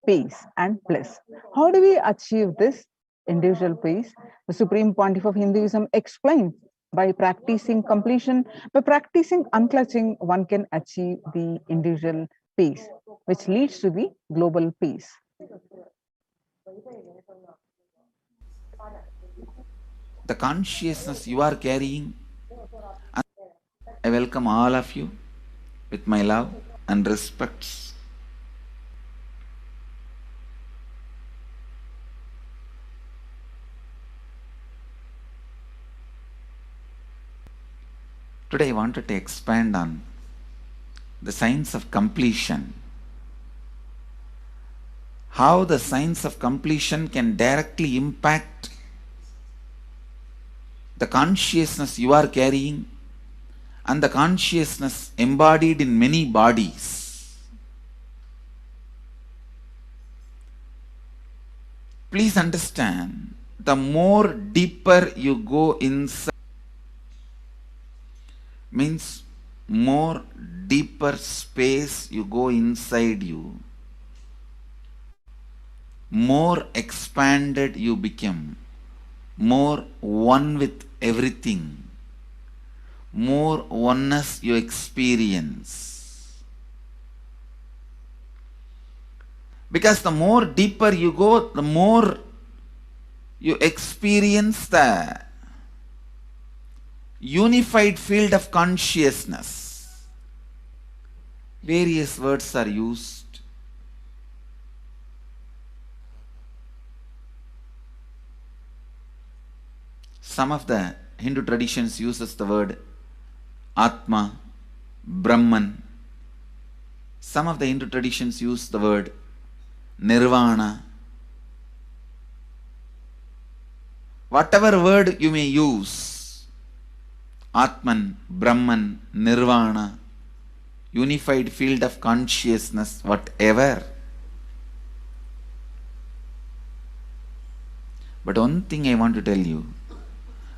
peace and bliss. How do we achieve this individual peace? The Supreme Pontiff of Hinduism explains by practicing completion, by practicing unclutching, one can achieve the individual peace, which leads to the global peace. The consciousness you are carrying, I welcome all of you with my love and respects. Today I wanted to expand on the science of completion. How the science of completion can directly impact the consciousness you are carrying and the consciousness embodied in many bodies. Please understand, the more deeper you go inside, means more deeper space you go inside you, more expanded you become, more one with everything, more oneness you experience. Because the more deeper you go, the more you experience the unified field of consciousness. Various words are used. Some of the Hindu traditions uses the word Atma, Brahman. Some of the Hindu traditions use the word Nirvana. Whatever word you may use, Atman, Brahman, Nirvana, unified field of consciousness, whatever. But one thing I want to tell you,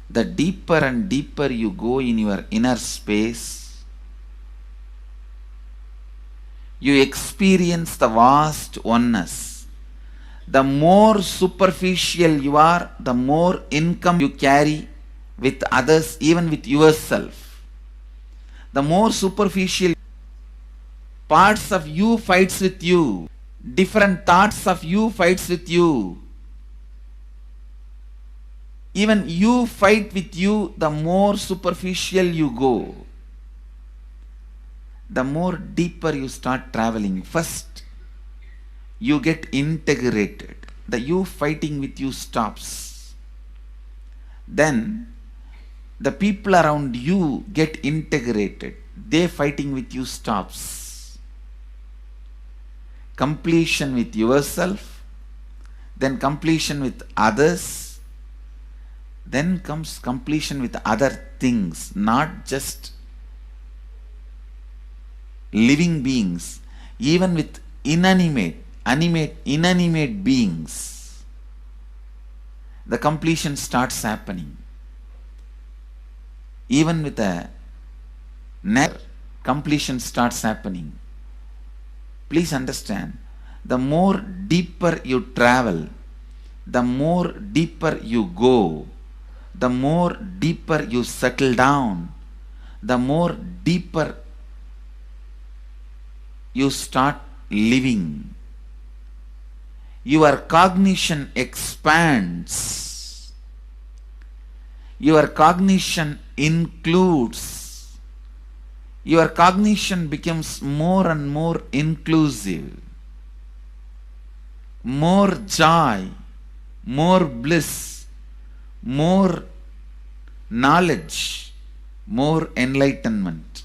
the deeper and deeper you go in your inner space, you experience the vast oneness. The more superficial you are, the more income you carry with others, even with yourself. The more superficial parts of you fights with you, different thoughts of you fights with you, even you fight with you, the more superficial you go, the more deeper you start traveling. First, you get integrated. The you fighting with you stops. Then, the people around you get integrated. They fighting with you stops. Completion with yourself, then completion with others, then comes completion with other things, not just living beings, even with inanimate beings. The completion starts happening. Even with a net, completion starts happening. Please understand, the more deeper you travel, the more deeper you go, the more deeper you settle down, the more deeper you start living. Your cognition expands. Your cognition includes. Your cognition becomes more and more inclusive. More joy, more bliss, more knowledge, more enlightenment.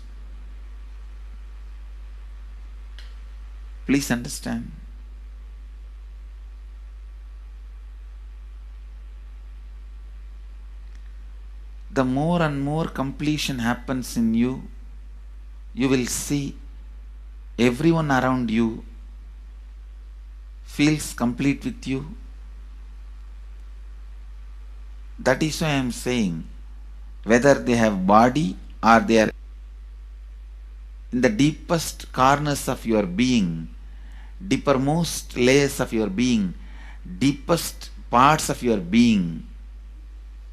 Please understand. The more and more completion happens in you, you will see everyone around you feels complete with you. That is why I am saying, whether they have body or they are in the deepest corners of your being, deepermost layers of your being, deepest parts of your being,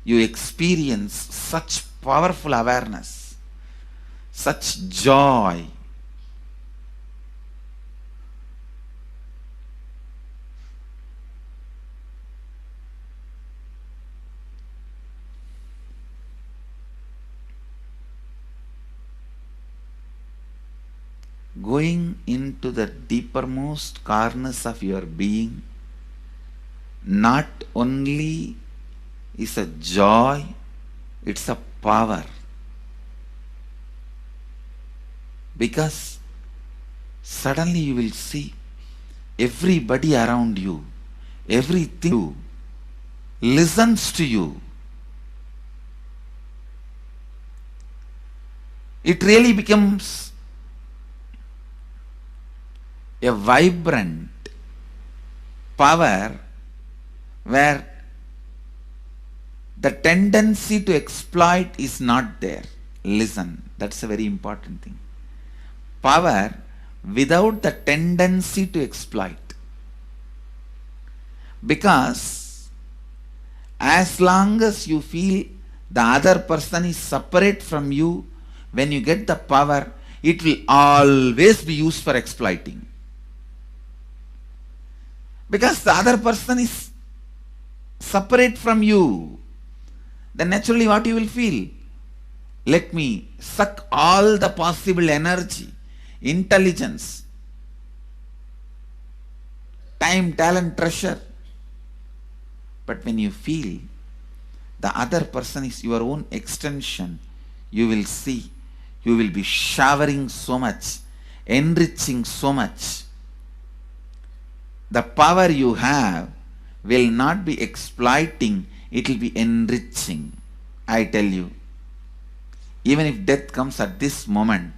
you experience such powerful awareness, such joy. Going into the deepermost corners of your being not only is a joy, it's a power. Because suddenly you will see everybody around you, everything you listens to you. It really becomes a vibrant power where the tendency to exploit is not there. Listen, that's a very important thing. Power without the tendency to exploit. Because as long as you feel the other person is separate from you, when you get the power, it will always be used for exploiting. Because the other person is separate from you, then naturally what you will feel? Let me suck all the possible energy, intelligence, time, talent, treasure. But when you feel the other person is your own extension, you will see, you will be showering so much, enriching so much. The power you have will not be exploiting, it will be enriching. I tell you, even if death comes at this moment,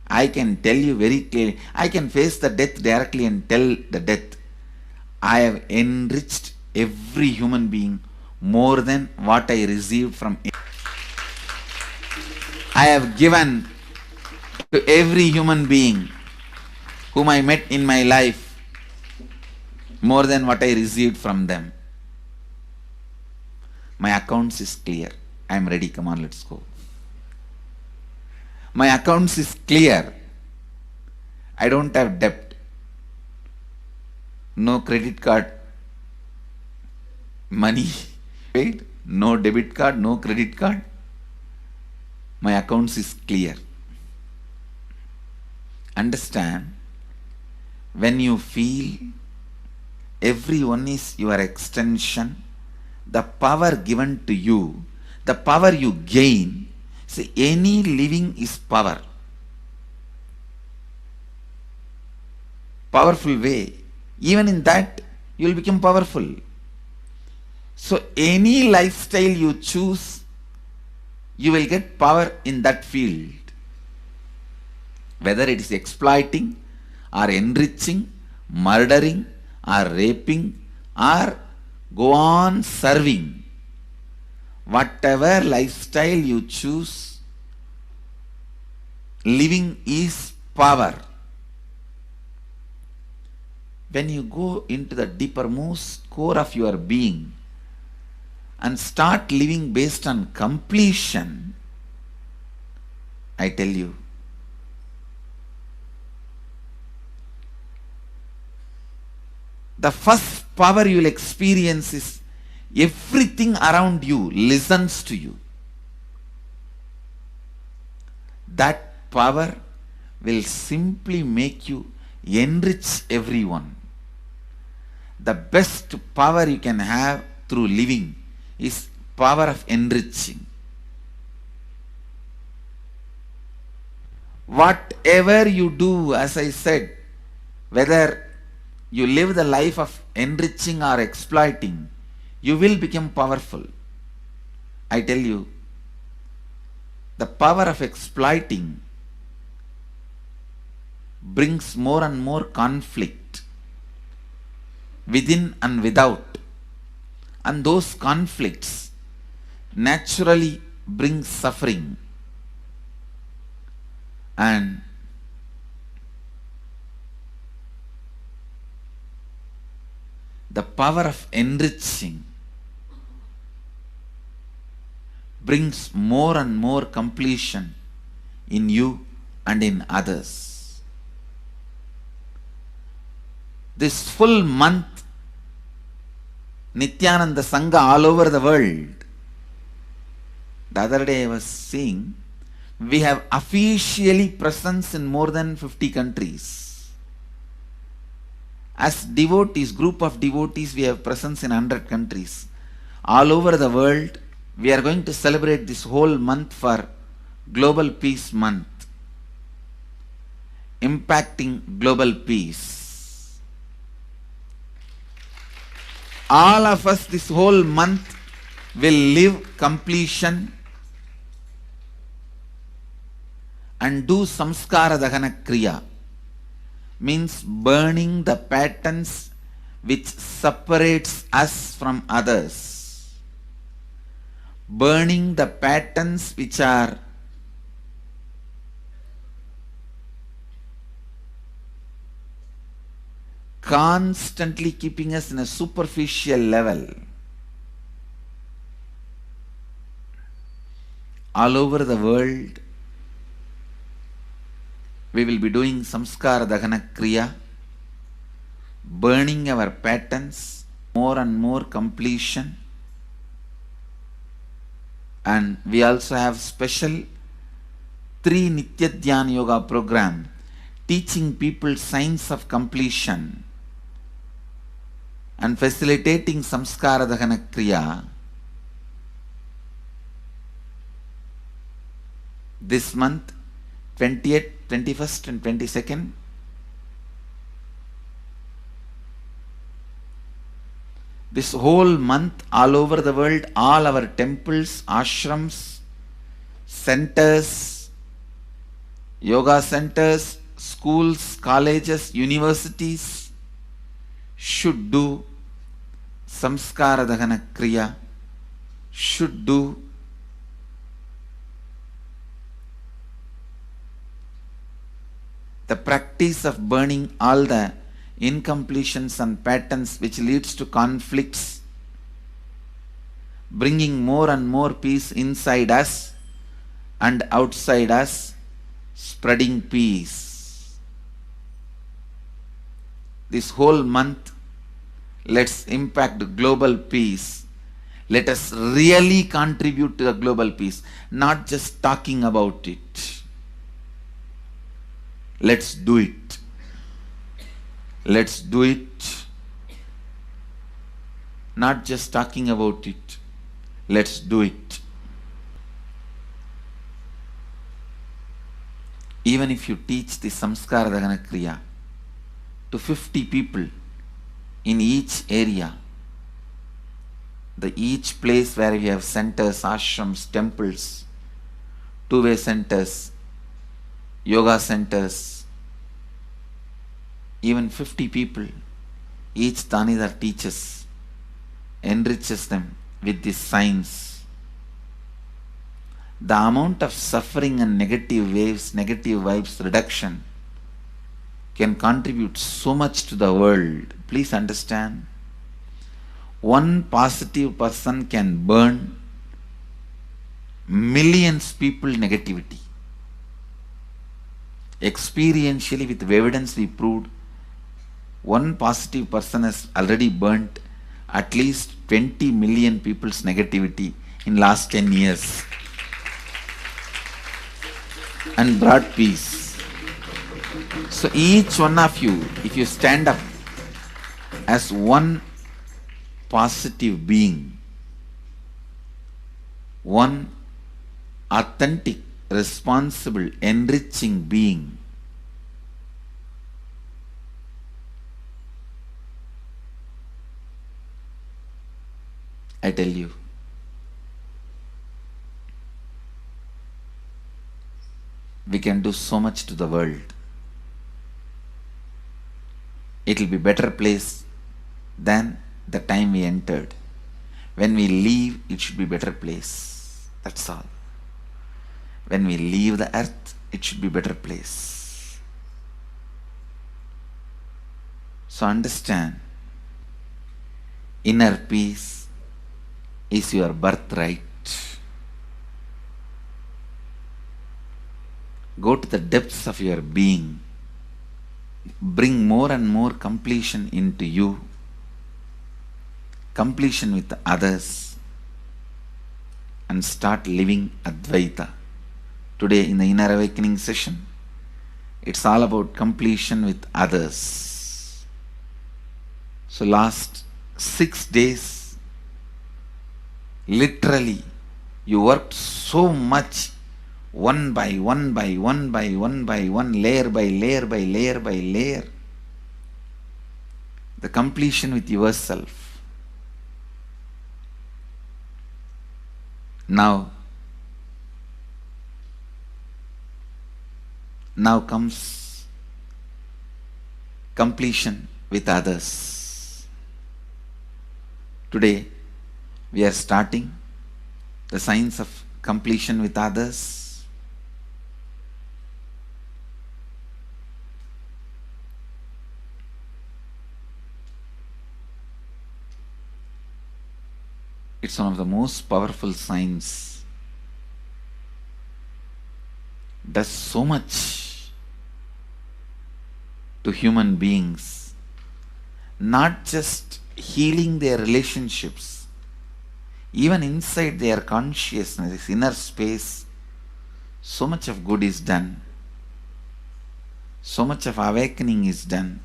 I can tell you very clearly, I can face the death directly and tell the death, I have enriched every human being more than what I received from it. I have given to every human being whom I met in my life more than what I received from them. My accounts is clear. I am ready. Come on, let's go. My accounts is clear. I don't have debt. No credit card money paid. No debit card, no credit card. My accounts is clear. Understand, when you feel everyone is your extension, the power given to you, the power you gain, see, any living is power. Powerful way. Even in that, you will become powerful. So any lifestyle you choose, you will get power in that field. Whether it is exploiting or enriching, murdering or raping or go on serving. Whatever lifestyle you choose, living is power. When you go into the deepermost core of your being and start living based on completion, I tell you, the first power you will experience is everything around you listens to you. That power will simply make you enrich everyone. The best power you can have through living is power of enriching. Whatever you do, as I said, whether you live the life of enriching or exploiting, you will become powerful. I tell you, the power of exploiting brings more and more conflict within and without, and those conflicts naturally bring suffering. And the power of enriching brings more and more completion in you and in others. This full month, Nithyananda Sangha all over the world. The other day I was seeing, we have officially presence in more than 50 countries. As devotees, group of devotees, we have presence in 100 countries. All over the world, we are going to celebrate this whole month for Global Peace Month. Impacting global peace. All of us this whole month will live completion and do samskara dahana kriya. Means burning the patterns which separates us from others. Burning the patterns which are constantly keeping us in a superficial level. All over the world, we will be doing samskara dahana kriya, burning our patterns, more and more completion. And we also have special 3 Nitya Dhyana Yoga program teaching people science of completion and facilitating samskara dahana kriya. This month, 20th, 21st and 22nd, this whole month, all over the world, all our temples, ashrams, centers, yoga centers, schools, colleges, universities should do Samskara Dahana Kriya should do the practice of burning all the incompletions and patterns which leads to conflicts, bringing more and more peace inside us and outside us, spreading peace. This whole month, let's impact global peace. Let us really contribute to the global peace, not just talking about it. Let's do it. Let's do it. Not just talking about it. Let's do it. Even if you teach the Samskara Dahana Kriya to 50 people in each area, each place where we have centers, ashrams, temples, two-way centers, yoga centers, even 50 people, each Tanidar teaches, enriches them with this science. The amount of suffering and negative waves, negative vibes reduction can contribute so much to the world. Please understand. One positive person can burn millions people negativity. Experientially, with evidence we proved, one positive person has already burnt at least 20 million people's negativity in last 10 years and brought peace. So each one of you, if you stand up as one positive being, one authentic, responsible, enriching being, I tell you, we can do so much to the world. It will be a better place than the time we entered. When we leave, it should be a better place. That's all. When we leave the earth, it should be a better place. So understand, inner peace is your birthright. Go to the depths of your being. Bring more and more completion into you. Completion with others. And start living Advaita. Today in the Inner Awakening session, it's all about completion with others. So last 6 days, literally, you worked so much, one by one by one by one by one, layer by layer by layer by layer. The completion with yourself. Now comes completion with others. Today, we are starting the science of completion with others. It's one of the most powerful science. Does so much to human beings, not just healing their relationships, even inside their consciousness, this inner space, so much of good is done. So much of awakening is done.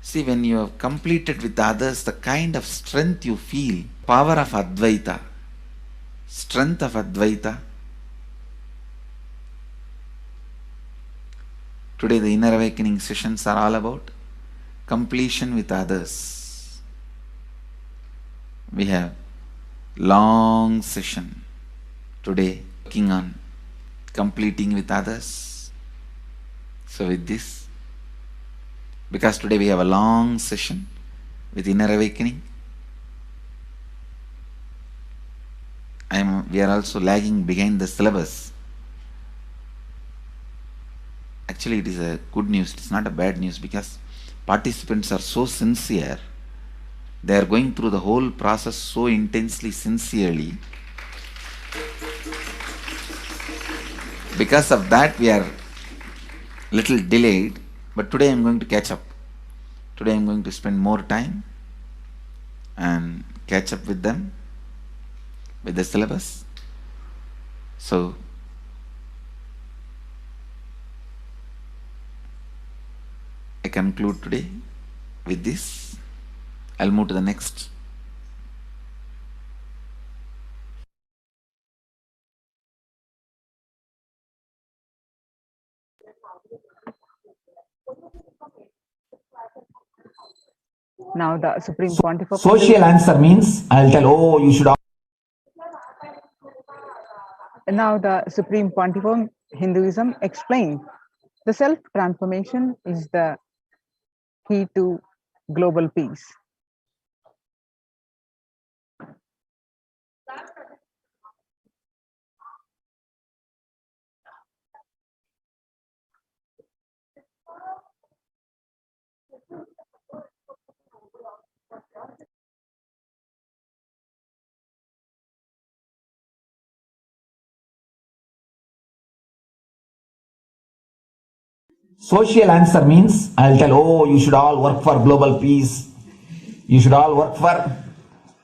See, when you have completed with others, the kind of strength you feel, power of Advaita, strength of Advaita. Today the Inner Awakening sessions are all about completion with others. We have long session today working on completing with others. So with this, because today we have a long session with inner awakening, we are also lagging behind the syllabus. Actually, it is a good news. It's not a bad news, because participants are so sincere. They are going through the whole process so intensely, sincerely. Because of that, we are little delayed. But today I am going to catch up. Today I am going to spend more time and catch up with them, with the syllabus. So I conclude today with this. I'll move to the next. Now the Supreme Pontiff of Social answer means I'll tell, oh, you should. Now the Supreme Pontiff of Hinduism explained the self-transformation is the key to global peace. Social answer means I'll tell, oh, you should all work for global peace. You should all work for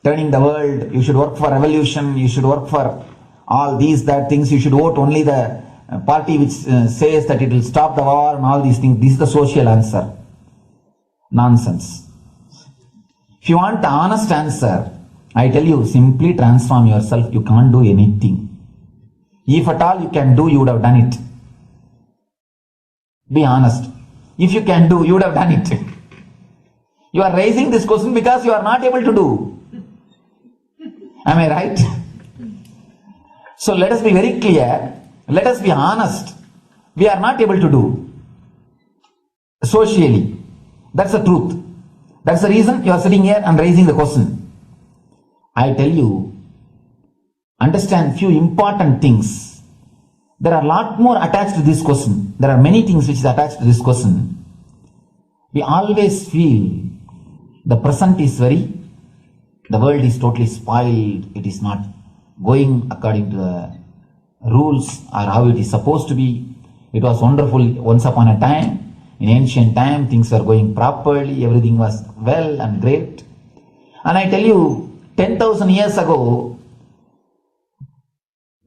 turning the world. You should work for revolution. You should work for all these, that things. You should vote only the party which says that it will stop the war and all these things. This is the social answer. Nonsense. If you want the honest answer, I tell you, simply transform yourself. You can't do anything. If at all you can do, you would have done it. Be honest. If you can do, you would have done it. You are raising this question because you are not able to do. Am I right? So let us be very clear. Let us be honest. We are not able to do. Socially. That's the truth. That's the reason you are sitting here and raising the question. I tell you, understand few important things. There are a lot more attached to this question. There are many things which is attached to this question. We always feel the present is the world is totally spoiled. It is not going according to the rules or how it is supposed to be. It was wonderful once upon a time. In ancient time, things were going properly. Everything was well and great. And I tell you, 10,000 years ago,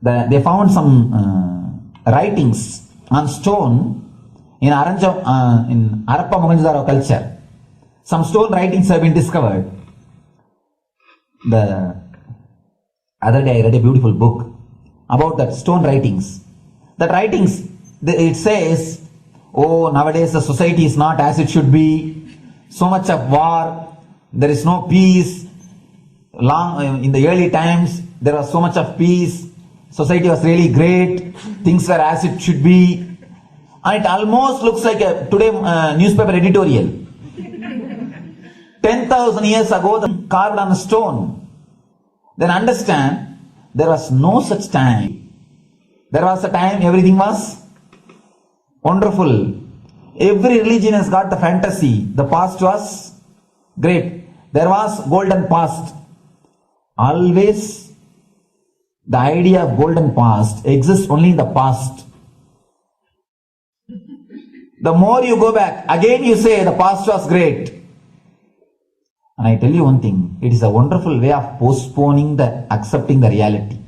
they found some writings on stone in Harappa Mohenjo-daro culture. Some stone writings have been discovered. The other day I read a beautiful book about that stone writings. That writings, it says, oh, nowadays the society is not as it should be. So much of war. There is no peace. In the early times, there was so much of peace. Society was really great. Things were as it should be. And it almost looks like a today newspaper editorial. 10,000 years ago, carved on a stone. Then understand, there was no such time. There was a time everything was wonderful. Every religion has got the fantasy. The past was great. There was golden past. Always the idea of golden past exists only in the past. The more you go back, again you say the past was great. And I tell you one thing, it is a wonderful way of postponing accepting the reality.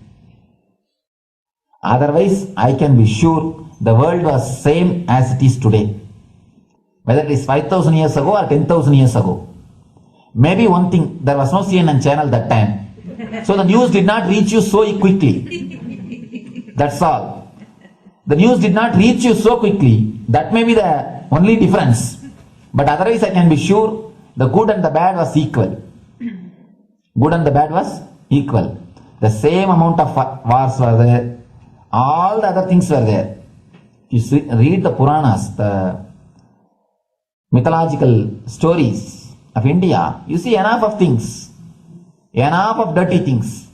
Otherwise, I can be sure the world was same as it is today. Whether it is 5,000 years ago or 10,000 years ago. Maybe one thing, there was no CNN channel that time. So the news did not reach you so quickly. That's all. The news did not reach you so quickly. That may be the only difference. But otherwise I can be sure the good and the bad was equal. Good and the bad was equal. The same amount of wars were there. All the other things were there. You read the Puranas, the mythological stories of India, you see enough of things, enough of dirty things.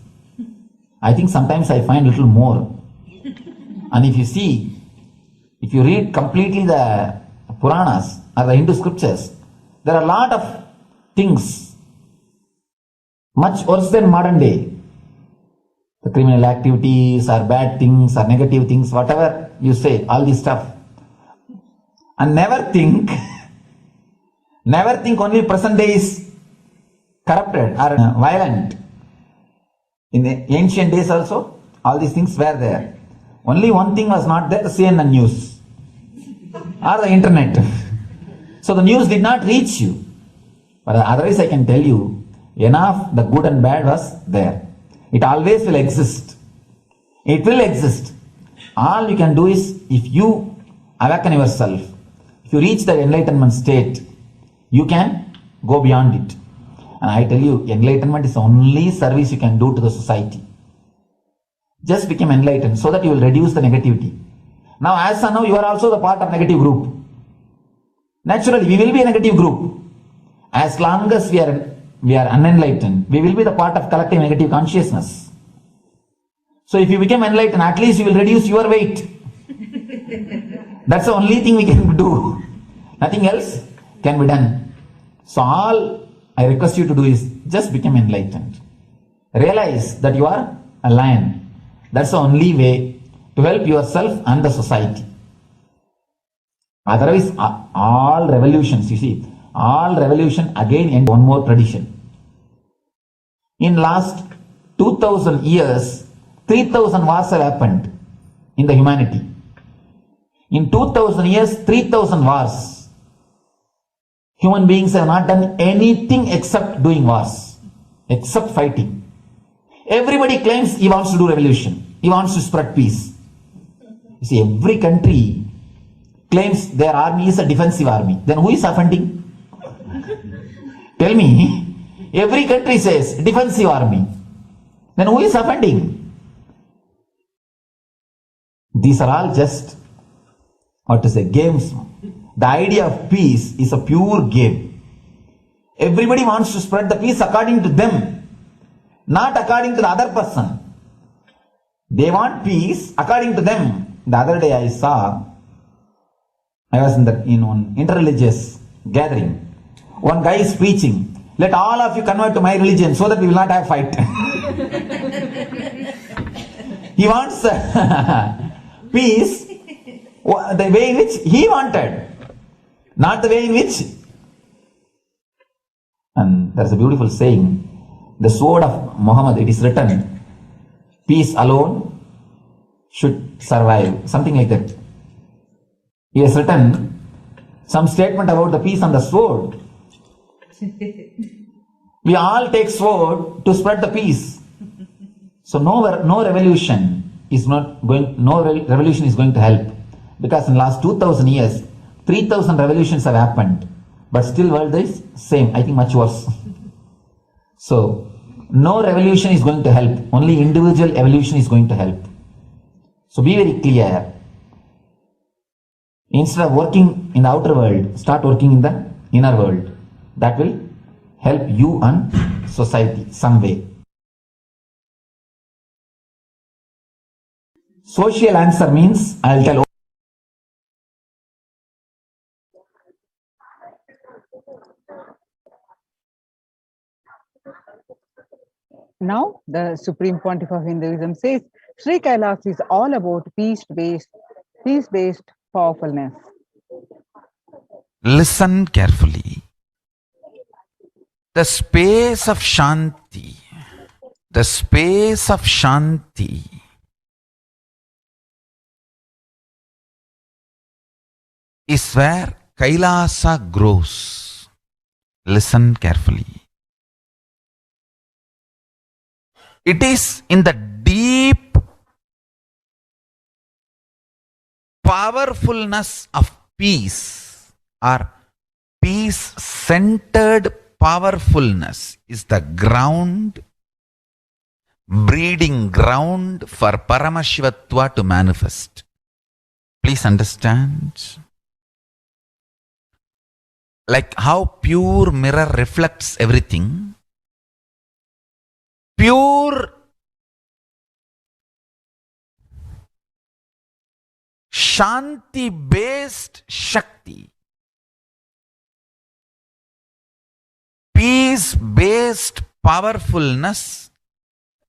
I think sometimes I find little more. And if you read completely the Puranas or the Hindu scriptures, there are a lot of things much worse than modern day. The criminal activities or bad things or negative things, whatever you say, all this stuff. And never think only present day is corrupted or violent. In the ancient days also, all these things were there. Only one thing was not there, the CNN news or the internet. So the news did not reach you. But otherwise I can tell you, enough the good and bad was there. It always will exist. It will exist. All you can do is, if you awaken yourself, if you reach the enlightenment state, you can go beyond it. And I tell you, enlightenment is the only service you can do to the society. Just become enlightened so that you will reduce the negativity. Now, as of now, you are also the part of negative group. Naturally, we will be a negative group. As long as we are unenlightened, we will be the part of collective negative consciousness. So if you become enlightened, at least you will reduce your weight. That's the only thing we can do. Nothing else can be done. So all I request you to do is just become enlightened. Realize that you are a lion. That's the only way to help yourself and the society. Otherwise, all revolutions, you see, all revolution again in one more tradition. In last 2000 years, 3000 wars have happened in the humanity. In 2000 years, 3000 wars. Human beings have not done anything except doing wars, except fighting. Everybody claims he wants to do revolution. He wants to spread peace. You see, every country claims their army is a defensive army. Then who is offending? Tell me. Every country says defensive army. Then who is offending? These are all just, games. The idea of peace is a pure game. Everybody wants to spread the peace according to them, not according to the other person. They want peace according to them. The other day I was in one interreligious gathering. One guy is preaching, let all of you convert to my religion so that we will not have fight. He wants peace the way in which he wanted, not the way in which. And there's a beautiful saying, the sword of Muhammad, it is written, peace alone should survive, something like that. He has written some statement about the peace on the sword. We all take sword to spread the peace. So no revolution is going to help, because in the last 2000 years 3000 revolutions have happened, but still world is same, I think much worse. So no revolution is going to help, only individual evolution is going to help. So be very clear. Instead of working in the outer world, start working in the inner world. That will help you and society some way. Social answer means, I'll tell. Now, the Supreme Pontiff of Hinduism says, Sri Kailas is all about peace-based powerfulness. Listen carefully. The space of Shanti is where Kailasa grows. Listen carefully. It is in the deep powerfulness of peace, or peace-centered powerfulness is the ground, breeding ground for Paramashivatva to manifest. Please understand. Like how pure mirror reflects everything, pure Shanti based Shakti, peace based powerfulness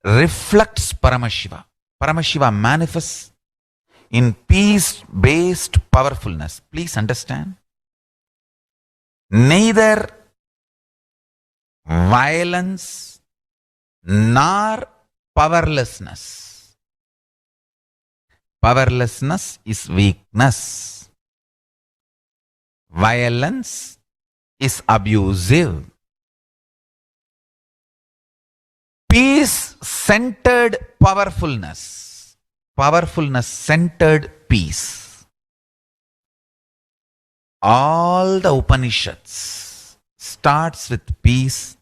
reflects Paramashiva. Paramashiva manifests in peace based powerfulness. Please understand. Neither violence nor powerlessness. Powerlessness is weakness. Violence is abusive. Peace-centered powerfulness. Powerfulness-centered peace. All the Upanishads starts with peace,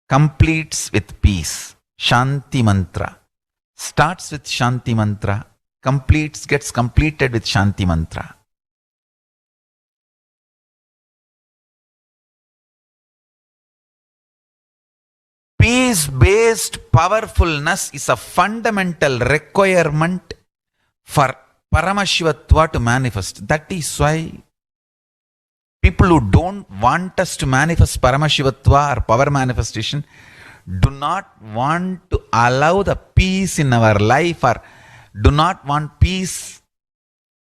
completes with peace. Shanti mantra starts with Shanti mantra, gets completed with Shanti mantra. Peace-based powerfulness is a fundamental requirement for Paramashivatva to manifest. That is why people who don't want us to manifest Paramashivatva or power manifestation do not want to allow the peace in our life or do not want peace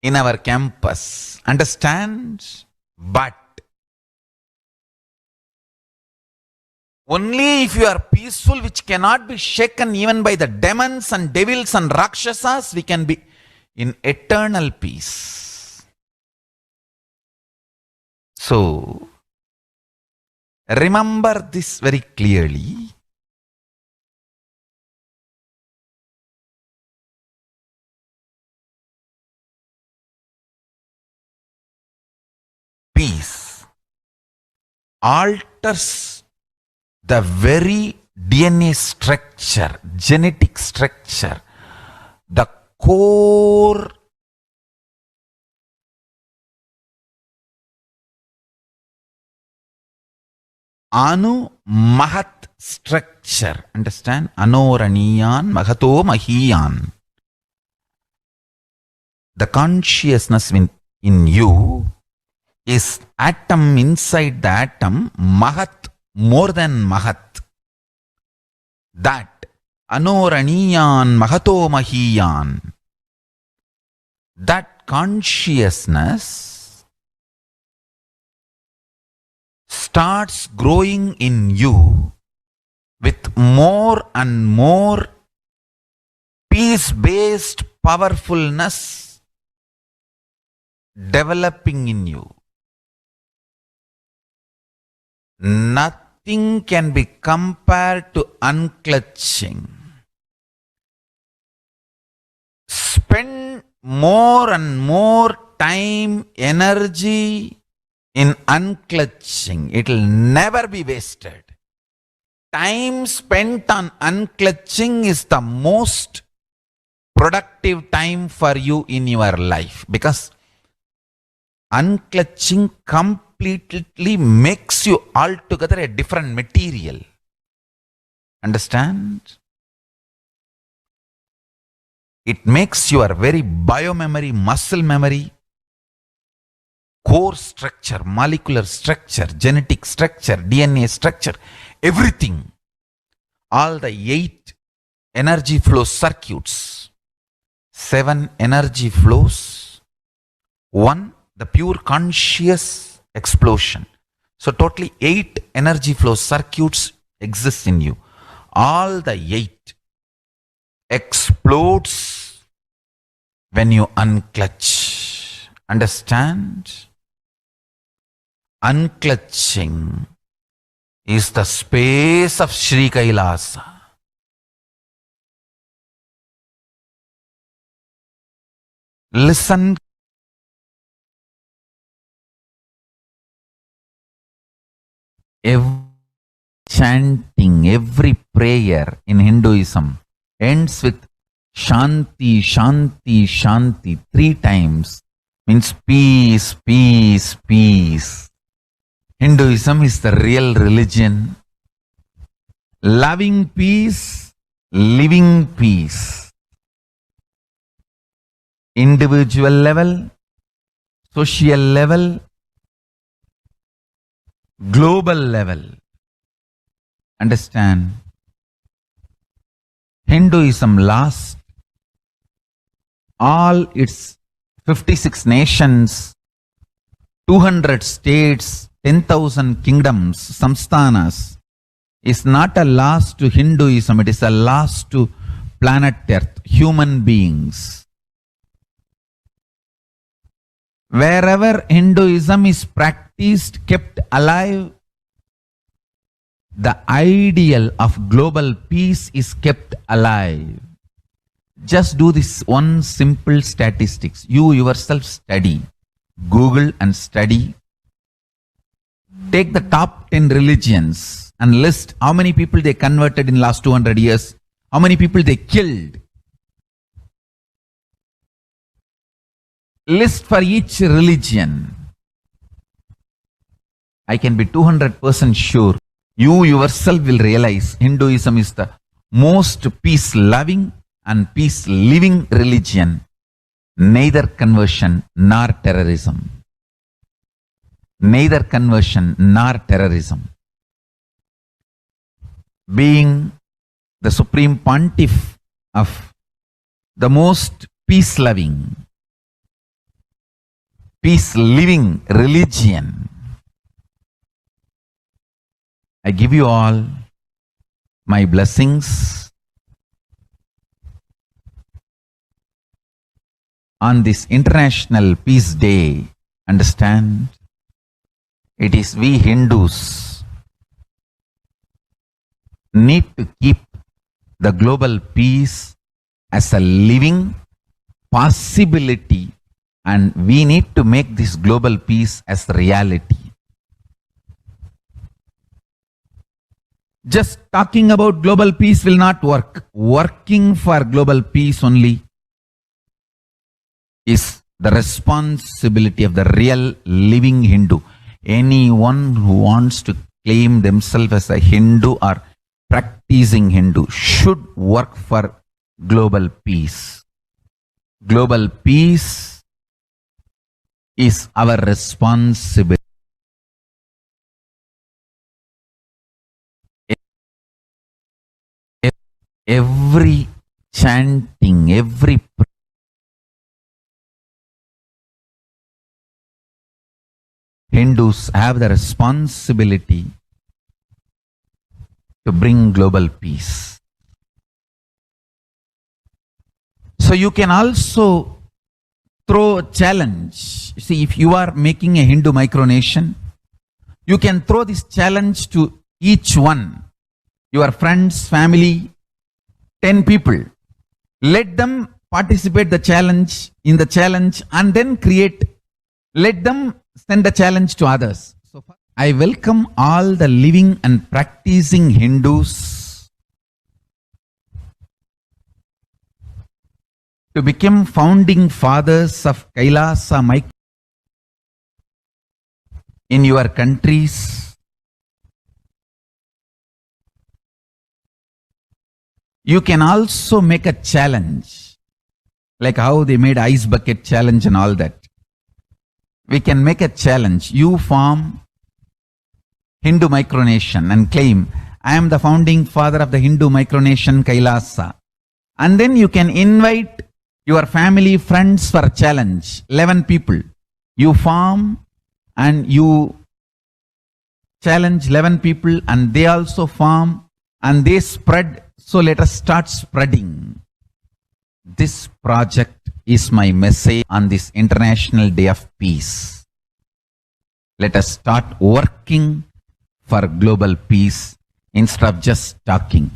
in our campus. Understand? But only if you are peaceful, which cannot be shaken even by the demons and devils and rakshasas, we can be in eternal peace. So, remember this very clearly. Peace alters the very DNA structure, genetic structure, the core Anu Mahat structure. Understand? Anoraniyan Mahato Mahiyan. The consciousness in you is atom inside the atom, Mahat, more than Mahat. That Anoraniyan Mahato Mahiyan. That consciousness starts growing in you with more and more peace-based powerfulness developing in you. Nothing can be compared to unclutching. Spend more and more time, energy in unclutching. It will never be wasted. Time spent on unclutching is the most productive time for you in your life, because unclutching completely makes you altogether a different material. Understand? It makes your very biomemory, muscle memory, core structure, molecular structure, genetic structure, DNA structure, everything. All the 8 energy flow circuits, 7 energy flows, 1 the pure conscious explosion. So totally 8 energy flow circuits exist in you. All the 8 explodes when you unclutch. Understand? Unclutching is the space of Sri Kailasa. Listen. Every chanting, every prayer in Hinduism ends with Shanti, Shanti, Shanti, 3 times means peace, peace, peace. Hinduism is the real religion. Loving peace, living peace. Individual level, social level, global level. Understand? Hinduism lost all its 56 nations, 200 states, 10,000 kingdoms, samsthanas, is not a loss to Hinduism, it is a loss to planet Earth, human beings. Wherever Hinduism is practiced, kept alive, the ideal of global peace is kept alive. Just do this one simple statistics. You yourself study. Google and study. Take the top 10 religions and list how many people they converted in last 200 years, how many people they killed. List for each religion. I can be 200% sure. You yourself will realize Hinduism is the most peace-loving and peace-living religion. Neither conversion nor terrorism. Neither conversion nor terrorism. Being the supreme pontiff of the most peace-loving, peace-living religion, I give you all my blessings on this International Peace Day. Understand? It is we Hindus need to keep the global peace as a living possibility, and we need to make this global peace as reality. Just talking about global peace will not work. Working for global peace only is the responsibility of the real living Hindu. Anyone who wants to claim themselves as a Hindu or practicing Hindu should work for global peace. Global peace is our responsibility. Every chanting, every Hindus have the responsibility to bring global peace. So you can also throw a challenge. See, if you are making a Hindu micronation, you can throw this challenge to each one, your friends, family, 10 people. Let them participate in the challenge and then let them send a challenge to others. So I welcome all the living and practicing Hindus to become founding fathers of Kailasa in your countries. You can also make a challenge, like how they made ice bucket challenge and all that. We can make a challenge. You form Hindu micronation and claim, I am the founding father of the Hindu micronation Kailasa. And then you can invite your family, friends for a challenge. 11 people. You form and you challenge 11 people and they also form and they spread. So let us start spreading. This project is my message on this International Day of Peace. Let us start working for global peace instead of just talking.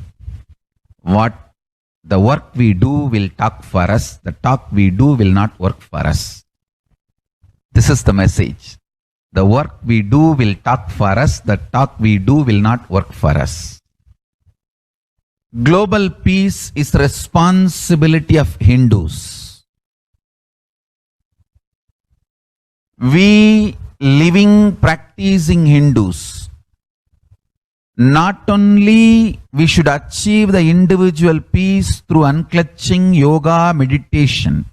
The work we do will talk for us. The talk we do will not work for us. This is the message. The work we do will talk for us. The talk we do will not work for us. global peace is responsibility of Hindus. We living, practicing Hindus, not only we should achieve the individual peace through unclutching yoga meditation,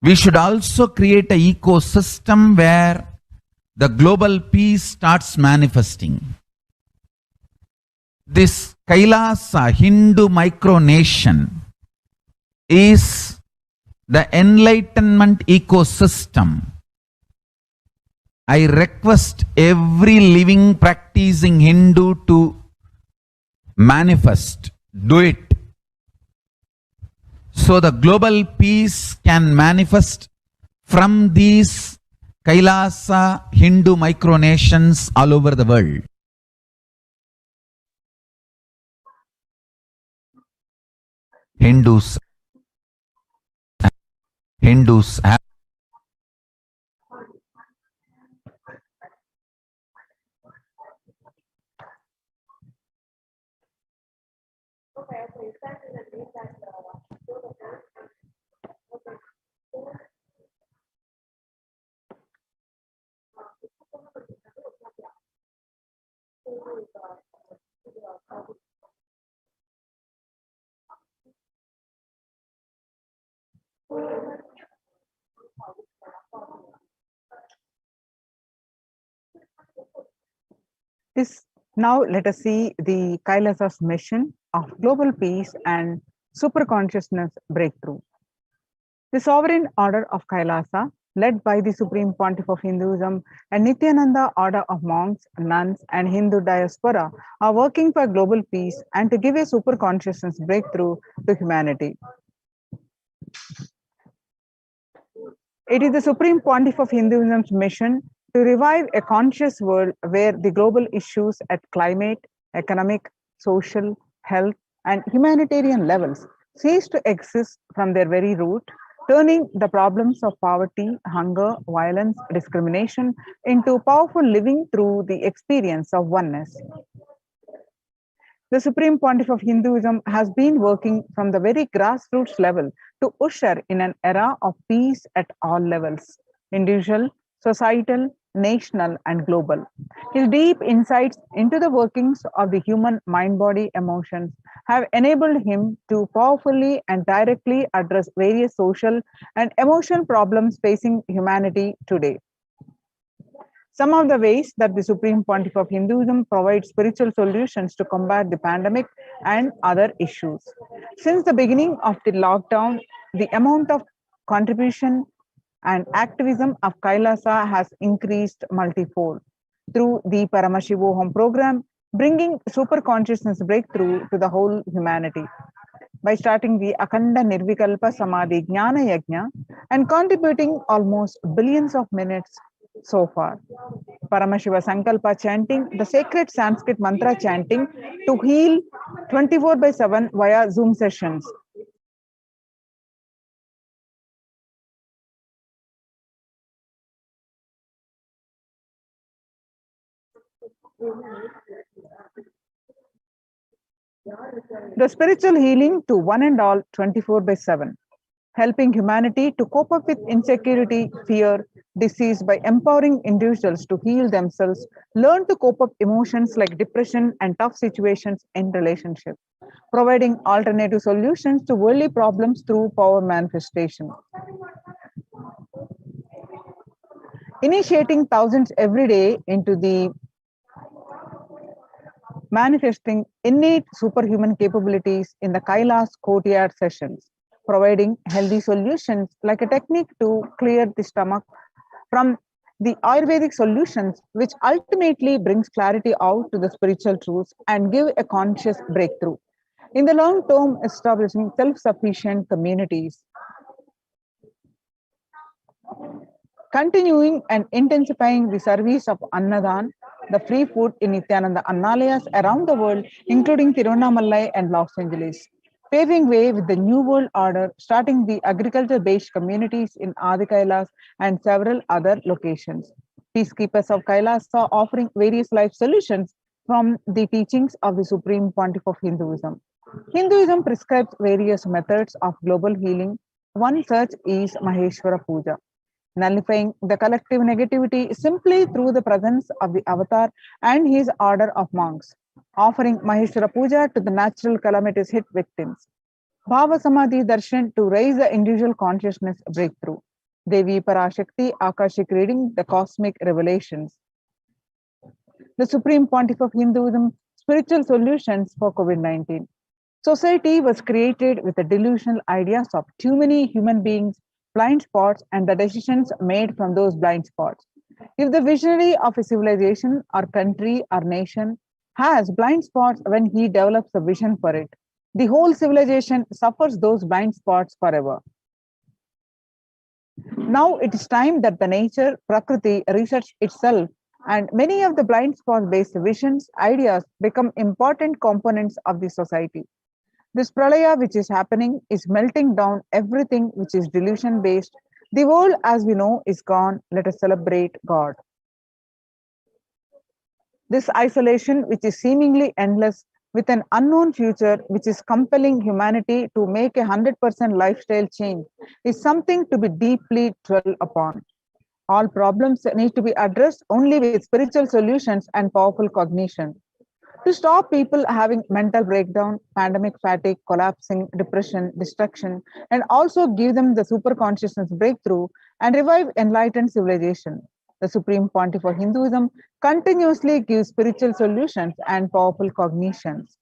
we should also create an ecosystem where the global peace starts manifesting. This Kailasa Hindu micronation is the enlightenment ecosystem. I request every living practicing Hindu to manifest, do it. So the global peace can manifest from these Kailasa Hindu micronations all over the world. Hindus have Now let us see the Kailasa's mission of global peace and super consciousness breakthrough. The sovereign order of Kailasa, led by the Supreme Pontiff of Hinduism and Nithyananda order of monks, nuns, and Hindu diaspora, are working for global peace and to give a super consciousness breakthrough to humanity. It is the Supreme Pontiff of Hinduism's mission to revive a conscious world where the global issues at climate, economic, social, health, and humanitarian levels cease to exist from their very root, turning the problems of poverty, hunger, violence, discrimination into powerful living through the experience of oneness. The Supreme Pontiff of Hinduism has been working from the very grassroots level to usher in an era of peace at all levels, individual, societal, national, and global. His deep insights into the workings of the human mind, body, emotions have enabled him to powerfully and directly address various social and emotional problems facing humanity today. Some of the ways that the Supreme Pontiff of Hinduism provides spiritual solutions to combat the pandemic and other issues. Since the beginning of the lockdown, the amount of contribution and activism of Kailasa has increased multifold through the Paramashivoham program, bringing super consciousness breakthrough to the whole humanity. By starting the Akhanda Nirvikalpa Samadhi Jnana Yajna and contributing almost billions of minutes so far. Paramashiva Sankalpa chanting, the sacred Sanskrit mantra chanting to heal 24/7 via Zoom sessions. The spiritual healing to one and all 24/7. Helping humanity to cope up with insecurity, fear, disease by empowering individuals to heal themselves, learn to cope up emotions like depression and tough situations in relationships, providing alternative solutions to worldly problems through power manifestation. Initiating thousands every day into the manifesting innate superhuman capabilities in the Kailas courtyard sessions, providing healthy solutions like a technique to clear the stomach from the Ayurvedic solutions, which ultimately brings clarity out to the spiritual truths and give a conscious breakthrough. In the long term, establishing self-sufficient communities. Continuing and intensifying the service of Annadan, the free food in Nithyananda Annalayas around the world, including Tiruvannamalai and Los Angeles. Paving way with the New World Order, starting the agriculture-based communities in Adi Kailas and several other locations. Peacekeepers of Kailas are offering various life solutions from the teachings of the Supreme Pontiff of Hinduism. Hinduism prescribes various methods of global healing. One such is Maheshwara Puja, nullifying the collective negativity simply through the presence of the avatar and his order of monks, offering Maheshwara Puja to the natural calamities hit victims. Bhava Samadhi Darshan to raise the individual consciousness breakthrough. Devi Parashakti Akashic reading the cosmic revelations. The Supreme Pontiff of Hinduism, spiritual solutions for COVID-19. Society was created with the delusional ideas of too many human beings, blind spots, and the decisions made from those blind spots. If the visionary of a civilization or country or nation has blind spots when he develops a vision for it, the whole civilization suffers those blind spots forever. Now it is time that the nature, Prakriti, resets itself, and many of the blind spot based visions, ideas become important components of the society. This pralaya which is happening is melting down everything which is delusion based. The world as we know is gone. Let us celebrate God. This isolation which is seemingly endless with an unknown future which is compelling humanity to make a 100% lifestyle change is something to be deeply dwelt upon. All problems need to be addressed only with spiritual solutions and powerful cognition. To stop people having mental breakdown, pandemic fatigue, collapsing, depression, destruction, and also give them the super consciousness breakthrough and revive enlightened civilization. The Supreme Pontiff of Hinduism continuously gives spiritual solutions and powerful cognitions.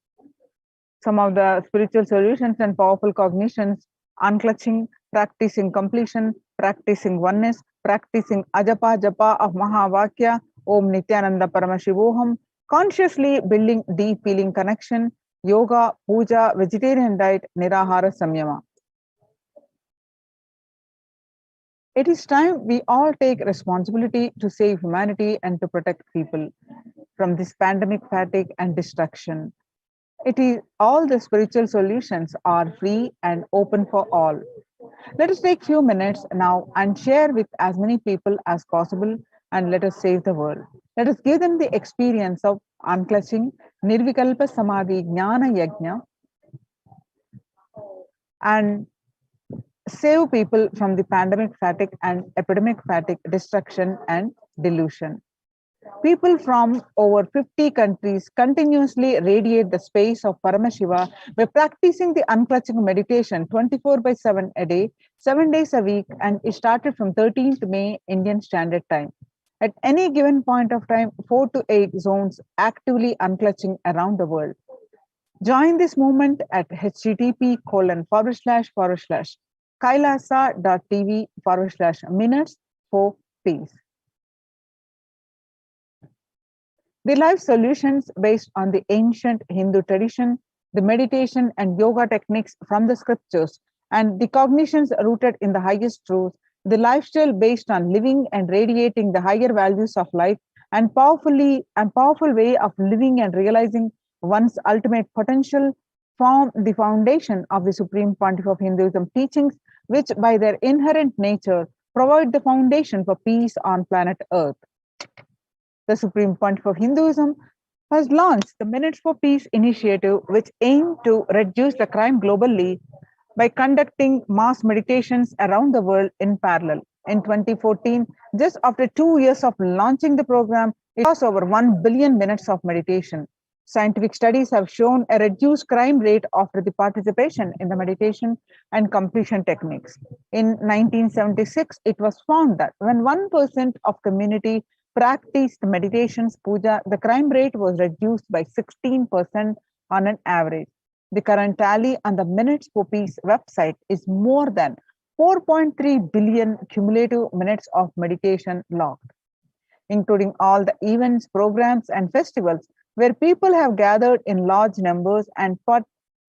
Some of the spiritual solutions and powerful cognitions: unclutching, practicing completion, practicing oneness, practicing ajapa japa of Mahavakya, Om Nithyananda Paramashivoham, consciously building deep feeling connection, yoga, puja, vegetarian diet, nirahara samyama. It is time we all take responsibility to save humanity and to protect people from this pandemic fatigue and destruction. It is all the spiritual solutions are free and open for all. Let us take few minutes now and share with as many people as possible, and let us save the world. Let us give them the experience of unclutching, Nirvikalpa Samadhi Jnana Yajna, and save people from the pandemic fatigue and epidemic fatigue, destruction and delusion. People from over 50 countries continuously radiate the space of Paramashiva by practicing the unclutching meditation 24/7 a day, 7 days a week, and it started from 13th May Indian Standard Time. At any given point of time, 4 to 8 zones actively unclutching around the world. Join this movement at http://kailasa.tv/minutes for peace. The life solutions based on the ancient Hindu tradition, the meditation and yoga techniques from the scriptures, and the cognitions rooted in the highest truth, the lifestyle based on living and radiating the higher values of life, and powerful way of living and realizing one's ultimate potential form the foundation of the Supreme Pontiff of Hinduism teachings, which by their inherent nature provide the foundation for peace on planet Earth. The Supreme Pontiff of Hinduism has launched the Minutes for Peace initiative, which aimed to reduce the crime globally by conducting mass meditations around the world in parallel. In 2014, just after 2 years of launching the program, it was over 1 billion minutes of meditation. Scientific studies have shown a reduced crime rate after the participation in the meditation and completion techniques. In 1976, it was found that when 1% of community practiced meditations, puja, the crime rate was reduced by 16% on an average. The current tally on the Minutes for Peace website is more than 4.3 billion cumulative minutes of meditation logged, including all the events, programs, and festivals where people have gathered in large numbers and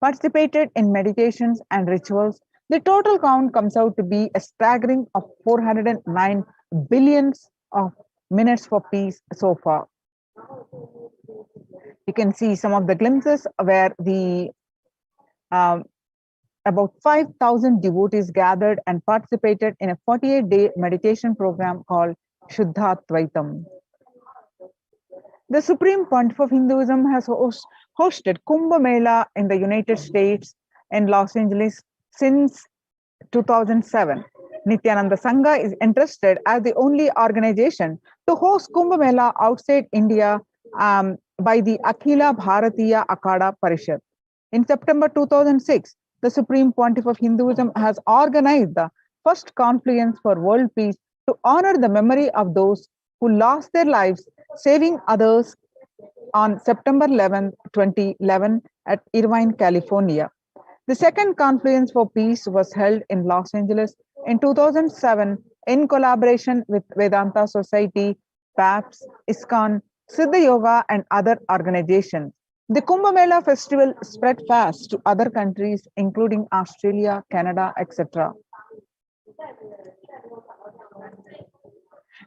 participated in meditations and rituals. The total count comes out to be a staggering of 409 billions of minutes for peace so far. You can see some of the glimpses where the about 5,000 devotees gathered and participated in a 48-day meditation program called Shuddhatvaitam. The Supreme Pontiff of Hinduism has hosted Kumbh Mela in the United States in Los Angeles since 2007. Nithyananda Sangha is interested as the only organization to host Kumbh Mela outside India by the Akhila Bharatiya Akada Parishad. In September 2006, the Supreme Pontiff of Hinduism has organized the first confluence for world peace to honor the memory of those who lost their lives saving others on September 11, 2011 at Irvine, California. The second Confluence for Peace was held in Los Angeles in 2007 in collaboration with Vedanta Society, PAPS, ISKCON, Siddha Yoga, and other organizations. The Kumbh Mela festival spread fast to other countries, including Australia, Canada, etc.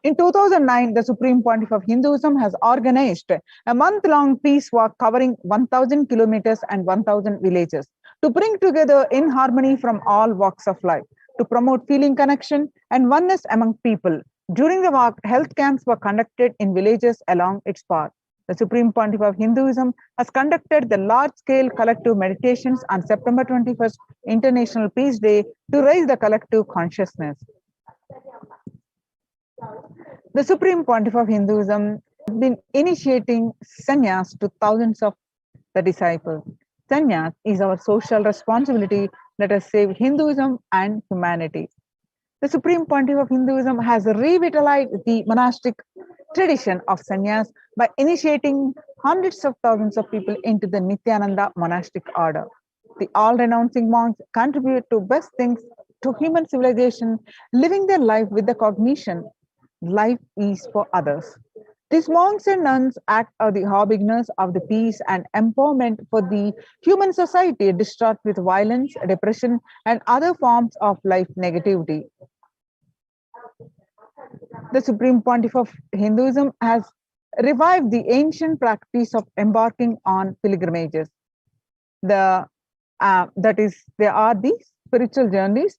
In 2009, the Supreme Pontiff of Hinduism has organized a month-long peace walk covering 1,000 kilometers and 1,000 villages to bring together in harmony from all walks of life, to promote feeling connection and oneness among people. During the walk, health camps were conducted in villages along its path. The Supreme Pontiff of Hinduism has conducted the large-scale collective meditations on September 21st, International Peace Day, to raise the collective consciousness. The Supreme Pontiff of Hinduism has been initiating sannyas to thousands of the disciples. Sannyas is our social responsibility. Let us save Hinduism and humanity. The Supreme Pontiff of Hinduism has revitalized the monastic tradition of sannyas by initiating hundreds of thousands of people into the Nithyananda monastic order. The all-renouncing monks contribute to best things to human civilization, living their life with the cognition life is for others. These monks and nuns act as the harbingers of the peace and empowerment for the human society distraught with violence, depression, and other forms of life negativity. The Supreme Pontiff of Hinduism has revived the ancient practice of embarking on pilgrimages. There are the spiritual journeys,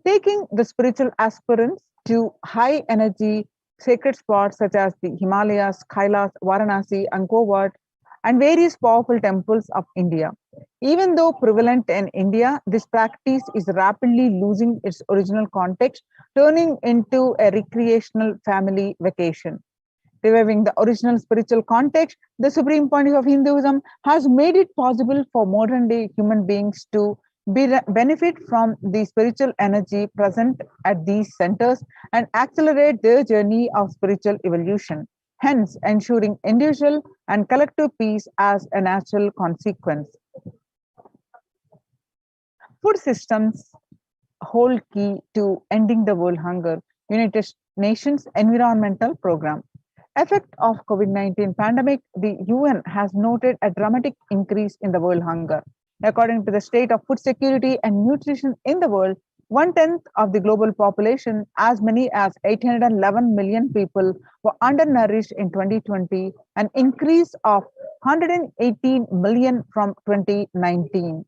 taking the spiritual aspirants to high energy sacred spots such as the Himalayas, Kailas, Varanasi, Angkor and various powerful temples of India. Even though prevalent in India, this practice is rapidly losing its original context, turning into a recreational family vacation. Reviving the original spiritual context, the Supreme Pontiff of Hinduism has made it possible for modern day human beings to benefit from the spiritual energy present at these centers and accelerate their journey of spiritual evolution, hence ensuring individual and collective peace as a natural consequence. Food systems hold key to ending the world hunger, United Nations Environmental Program. Effect of COVID-19 pandemic, the UN has noted a dramatic increase in the world hunger. According to the state of food security and nutrition in the world, 1/10 of the global population, as many as 811 million people, were undernourished in 2020, an increase of 118 million from 2019.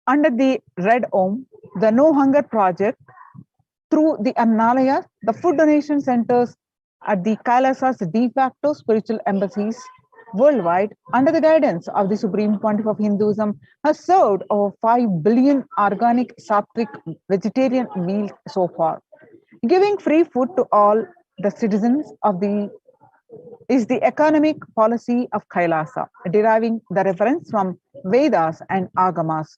Under the Red Home, the No Hunger Project, through the Annalayas, the food donation centers at the Kailasas de facto spiritual embassies worldwide, under the guidance of the Supreme Pontiff of Hinduism, has served over 5 billion organic, sattvic, vegetarian meals so far. Giving free food to all the citizens of the is the economic policy of Kailasa, deriving the reference from Vedas and Agamas.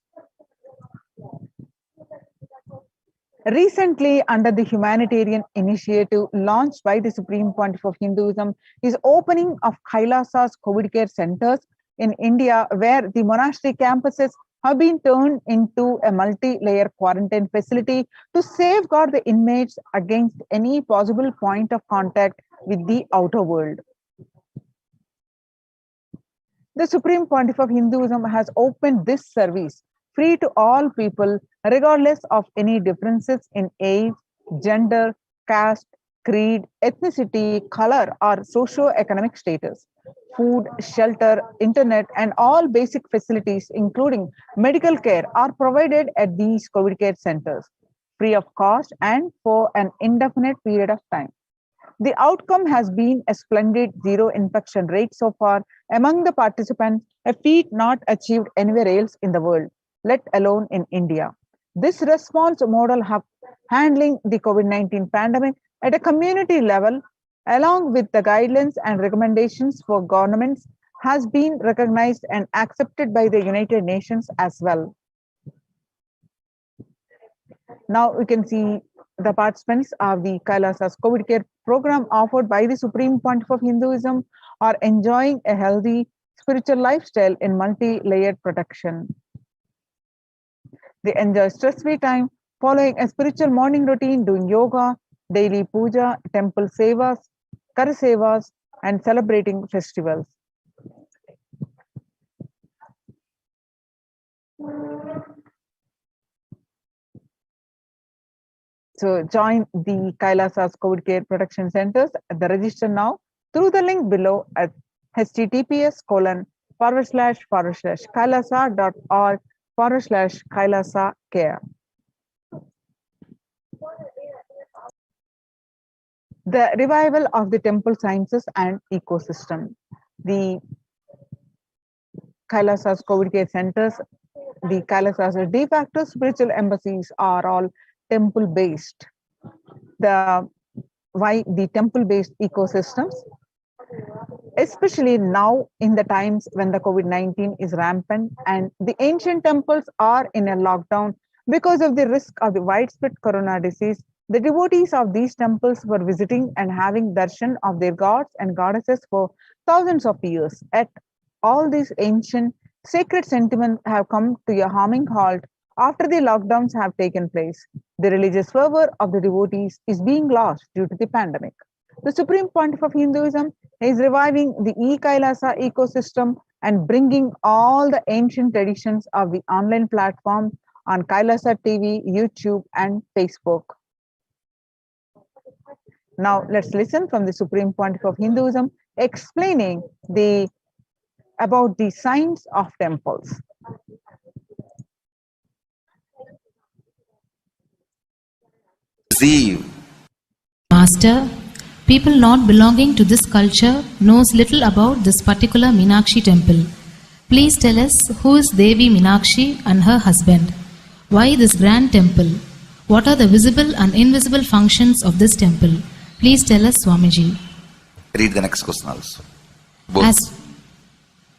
Recently, under the humanitarian initiative launched by the Supreme Pontiff of Hinduism, is opening of Kailasa's COVID care centers in India, where the monastery campuses have been turned into a multi-layer quarantine facility to safeguard the inmates against any possible point of contact with the outer world. The Supreme Pontiff of Hinduism has opened this service free to all people, regardless of any differences in age, gender, caste, creed, ethnicity, color, or socio-economic status. Food, shelter, internet, and all basic facilities, including medical care, are provided at these COVID care centers, free of cost and for an indefinite period of time. The outcome has been a splendid zero infection rate so far among the participants, a feat not achieved anywhere else in the world, let alone in India. This response model of handling the COVID-19 pandemic at a community level, along with the guidelines and recommendations for governments, has been recognized and accepted by the United Nations as well. Now we can see the participants of the Kailasa's COVID care program offered by the Supreme Pontiff of Hinduism are enjoying a healthy spiritual lifestyle in multi-layered protection. They enjoy stress-free time, following a spiritual morning routine, doing yoga, daily puja, temple sevas, kara sevas, and celebrating festivals. So join the Kailasa's COVID care protection centers at the register now through the link below at https://kailasa.org/Kailasa care. The revival of the temple sciences and ecosystem. The Kailasa's COVID care centers, the Kailasa's de facto spiritual embassies are all temple-based. Why the temple-based ecosystems? Especially now in the times when the COVID-19 is rampant and the ancient temples are in a lockdown because of the risk of the widespread corona disease, the devotees of these temples were visiting and having darshan of their gods and goddesses for thousands of years. Yet all these ancient sacred sentiments have come to a harming halt after the lockdowns have taken place. The religious fervor of the devotees is being lost due to the pandemic. The Supreme Pontiff of Hinduism is reviving the e-Kailasa ecosystem and bringing all the ancient traditions of the online platform on Kailasa TV, YouTube, and Facebook. Now let's listen from the Supreme Pontiff of Hinduism explaining about the science of temples. Master, people not belonging to this culture knows little about this particular Meenakshi temple. Please tell us who is Devi Meenakshi and her husband. Why this grand temple? What are the visible and invisible functions of this temple? Please tell us, Swamiji. Read the next question also.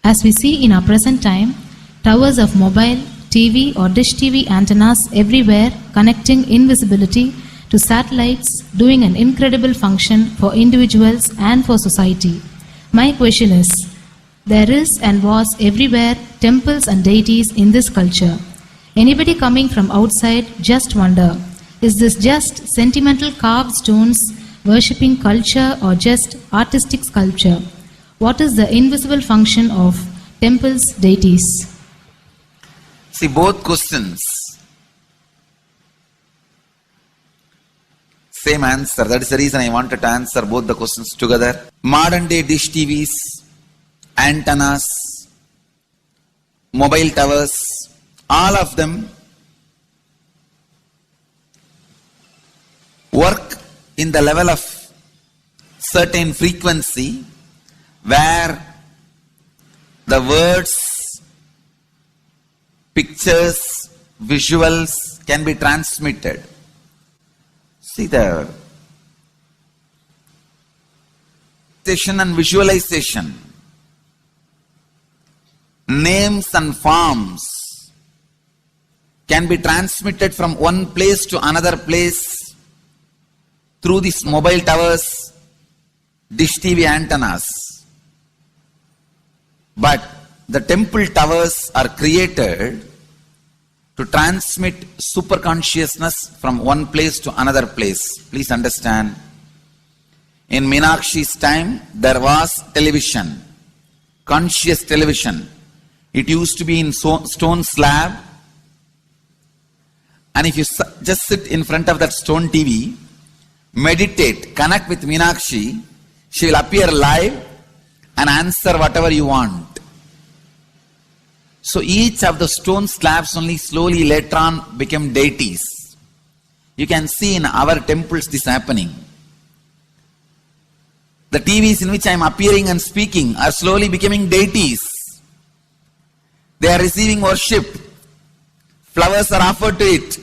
As we see in our present time, towers of mobile, TV or dish TV antennas everywhere connecting invisibility to satellites, doing an incredible function for individuals and for society. My question is, there is and was everywhere temples and deities in this culture. Anybody coming from outside just wonder, is this just sentimental carved stones, worshipping culture or just artistic sculpture? What is the invisible function of temples, deities? See, both questions, same answer. That is the reason I wanted to answer both the questions together. Modern day dish TVs, antennas, mobile towers, all of them work in the level of certain frequency where the words, pictures, visuals can be transmitted. See the station and visualization, names and forms can be transmitted from one place to another place through these mobile towers, dish TV antennas. But the temple towers are created to transmit super consciousness from one place to another place. Please understand, in Meenakshi's time there was television, conscious television. It used to be in stone slab, and if you just sit in front of that stone TV, meditate, connect with Meenakshi, she will appear live and answer whatever you want. So each of the stone slabs only slowly later on became deities. You can see in our temples this happening. The TVs in which I am appearing and speaking are slowly becoming deities. They are receiving worship. Flowers are offered to it.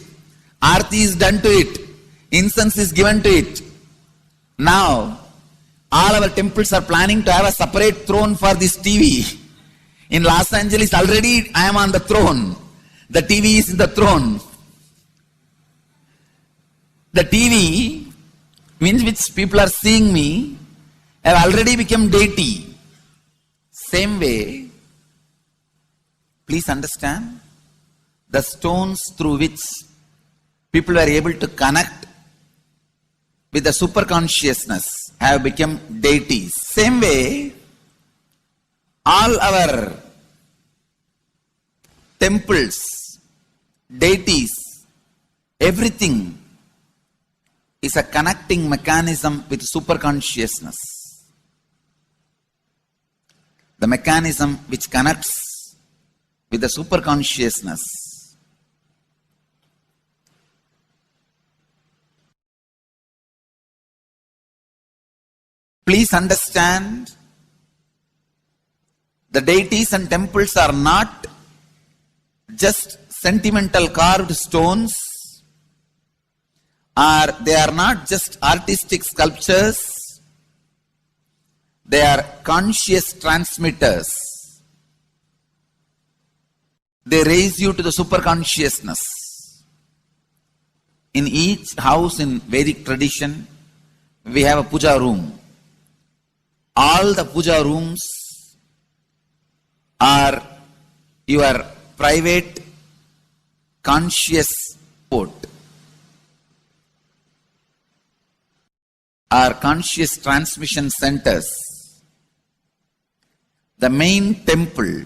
Aarti is done to it. Incense is given to it. Now, all our temples are planning to have a separate throne for this TV. In Los Angeles, already I am on the throne. The TV is in the throne. The TV, in which people are seeing me, have already become deity. Same way, please understand, the stones through which people were able to connect with the super consciousness have become deities. Same way, all our temples, deities, everything is a connecting mechanism with super consciousness. The mechanism which connects with the super consciousness please understand, the deities and temples are not just sentimental carved stones, or they are not just artistic sculptures. They are conscious transmitters. They raise you to the super consciousness. In each house in Vedic tradition, we have a puja room. All the puja rooms are your private conscious port, are conscious transmission centers. The main temple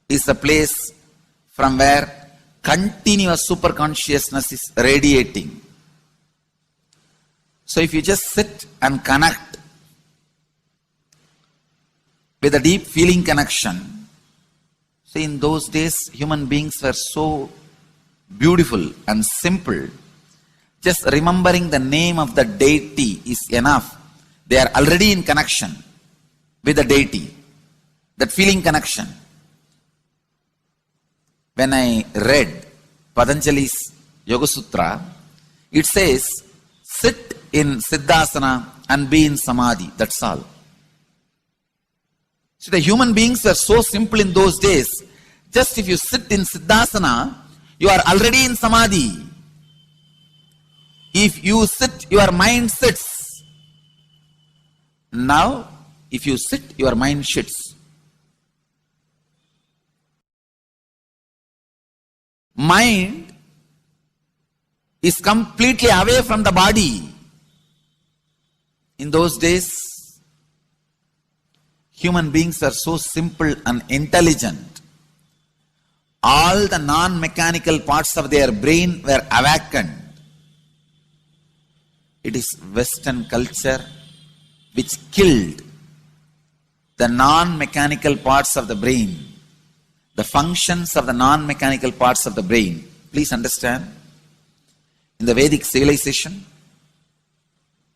is a place from where continuous super consciousness is radiating. So if you just sit and connect with a deep feeling connection, see, in those days human beings were so beautiful and simple. Just remembering the name of the deity is enough. They are already in connection with the deity. That feeling connection. When I read Patanjali's Yoga Sutra, it says, sit in Siddhasana and be in Samadhi. That's all. So the human beings were so simple in those days. Just if you sit in Siddhasana, you are already in Samadhi. If you sit, your mind sits. Now, if you sit, your mind sits. Mind is completely away from the body. In those days, human beings were so simple and intelligent. All the non-mechanical parts of their brain were awakened. It is Western culture which killed the non-mechanical parts of the brain, the functions of the non-mechanical parts of the brain. Please understand, in the Vedic civilization,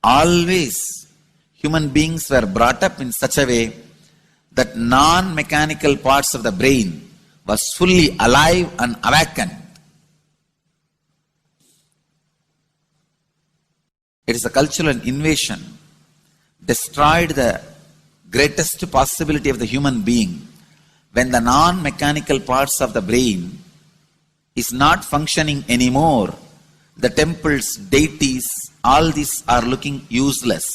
always human beings were brought up in such a way that non-mechanical parts of the brain was fully alive and awakened. It is a cultural invasion, destroyed the greatest possibility of the human being when the non-mechanical parts of the brain is not functioning anymore. The temples, deities, all these are looking useless.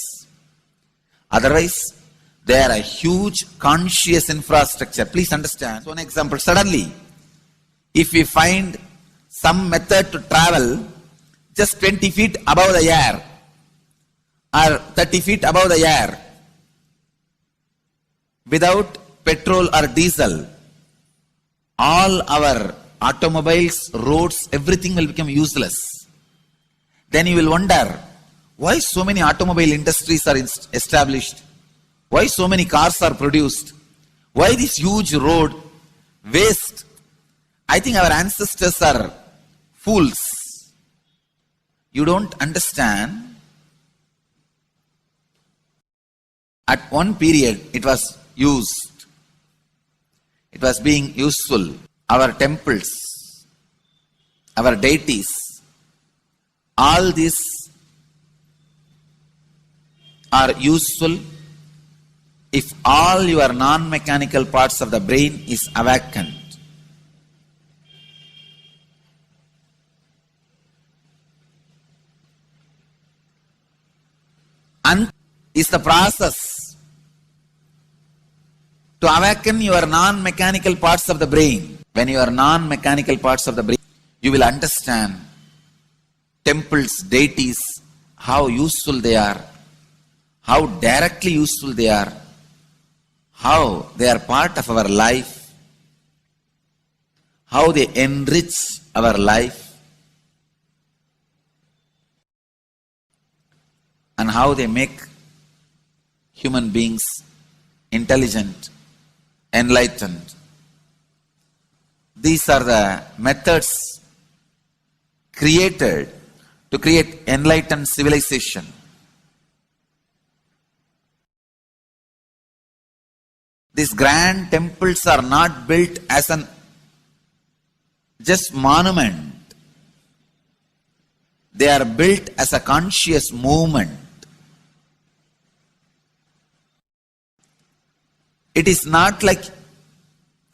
Otherwise, they are a huge conscious infrastructure. Please understand. So, an example, suddenly, if we find some method to travel just 20 feet above the air or 30 feet above the air without petrol or diesel, all our automobiles, roads, everything will become useless. Then you will wonder, why so many automobile industries are established? Why so many cars are produced? Why this huge road waste? I think our ancestors are fools. You don't understand At one period, it was used. It was being useful. Our temples, our deities, all these are useful if all your non-mechanical parts of the brain is awakened. And is the process to awaken your non-mechanical parts of the brain. When your non-mechanical parts of the brain, you will understand temples, deities, how useful they are, how directly useful they are, how they are part of our life, how they enrich our life, and how they make human beings intelligent, enlightened. These are the methods created to create enlightened civilization. These grand temples are not built as an just monument. They are built as a conscious movement. It is not like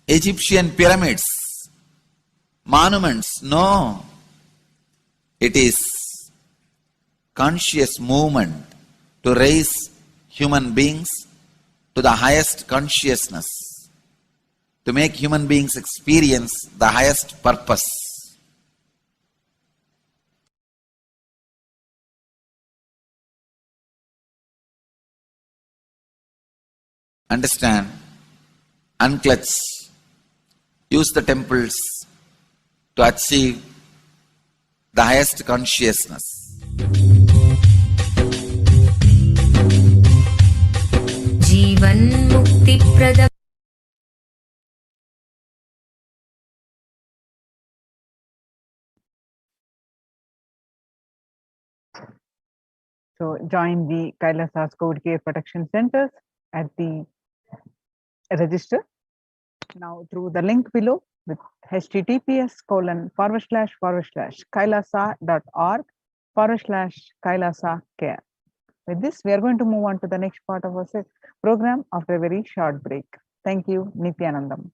Egyptian pyramids, monuments. No. It is conscious movement to raise human beings to the highest consciousness, to make human beings experience the highest purpose. Understand, unclutch, use the temples to achieve the highest consciousness. जीवन मुक्ति प्रद So join the Kailasa's COVID Care Protection Centers at the register now through the link below with https://kailasa.org/kailasa care. With this, we are going to move on to the next part of our program after a very short break. Thank you, Nithyanandam.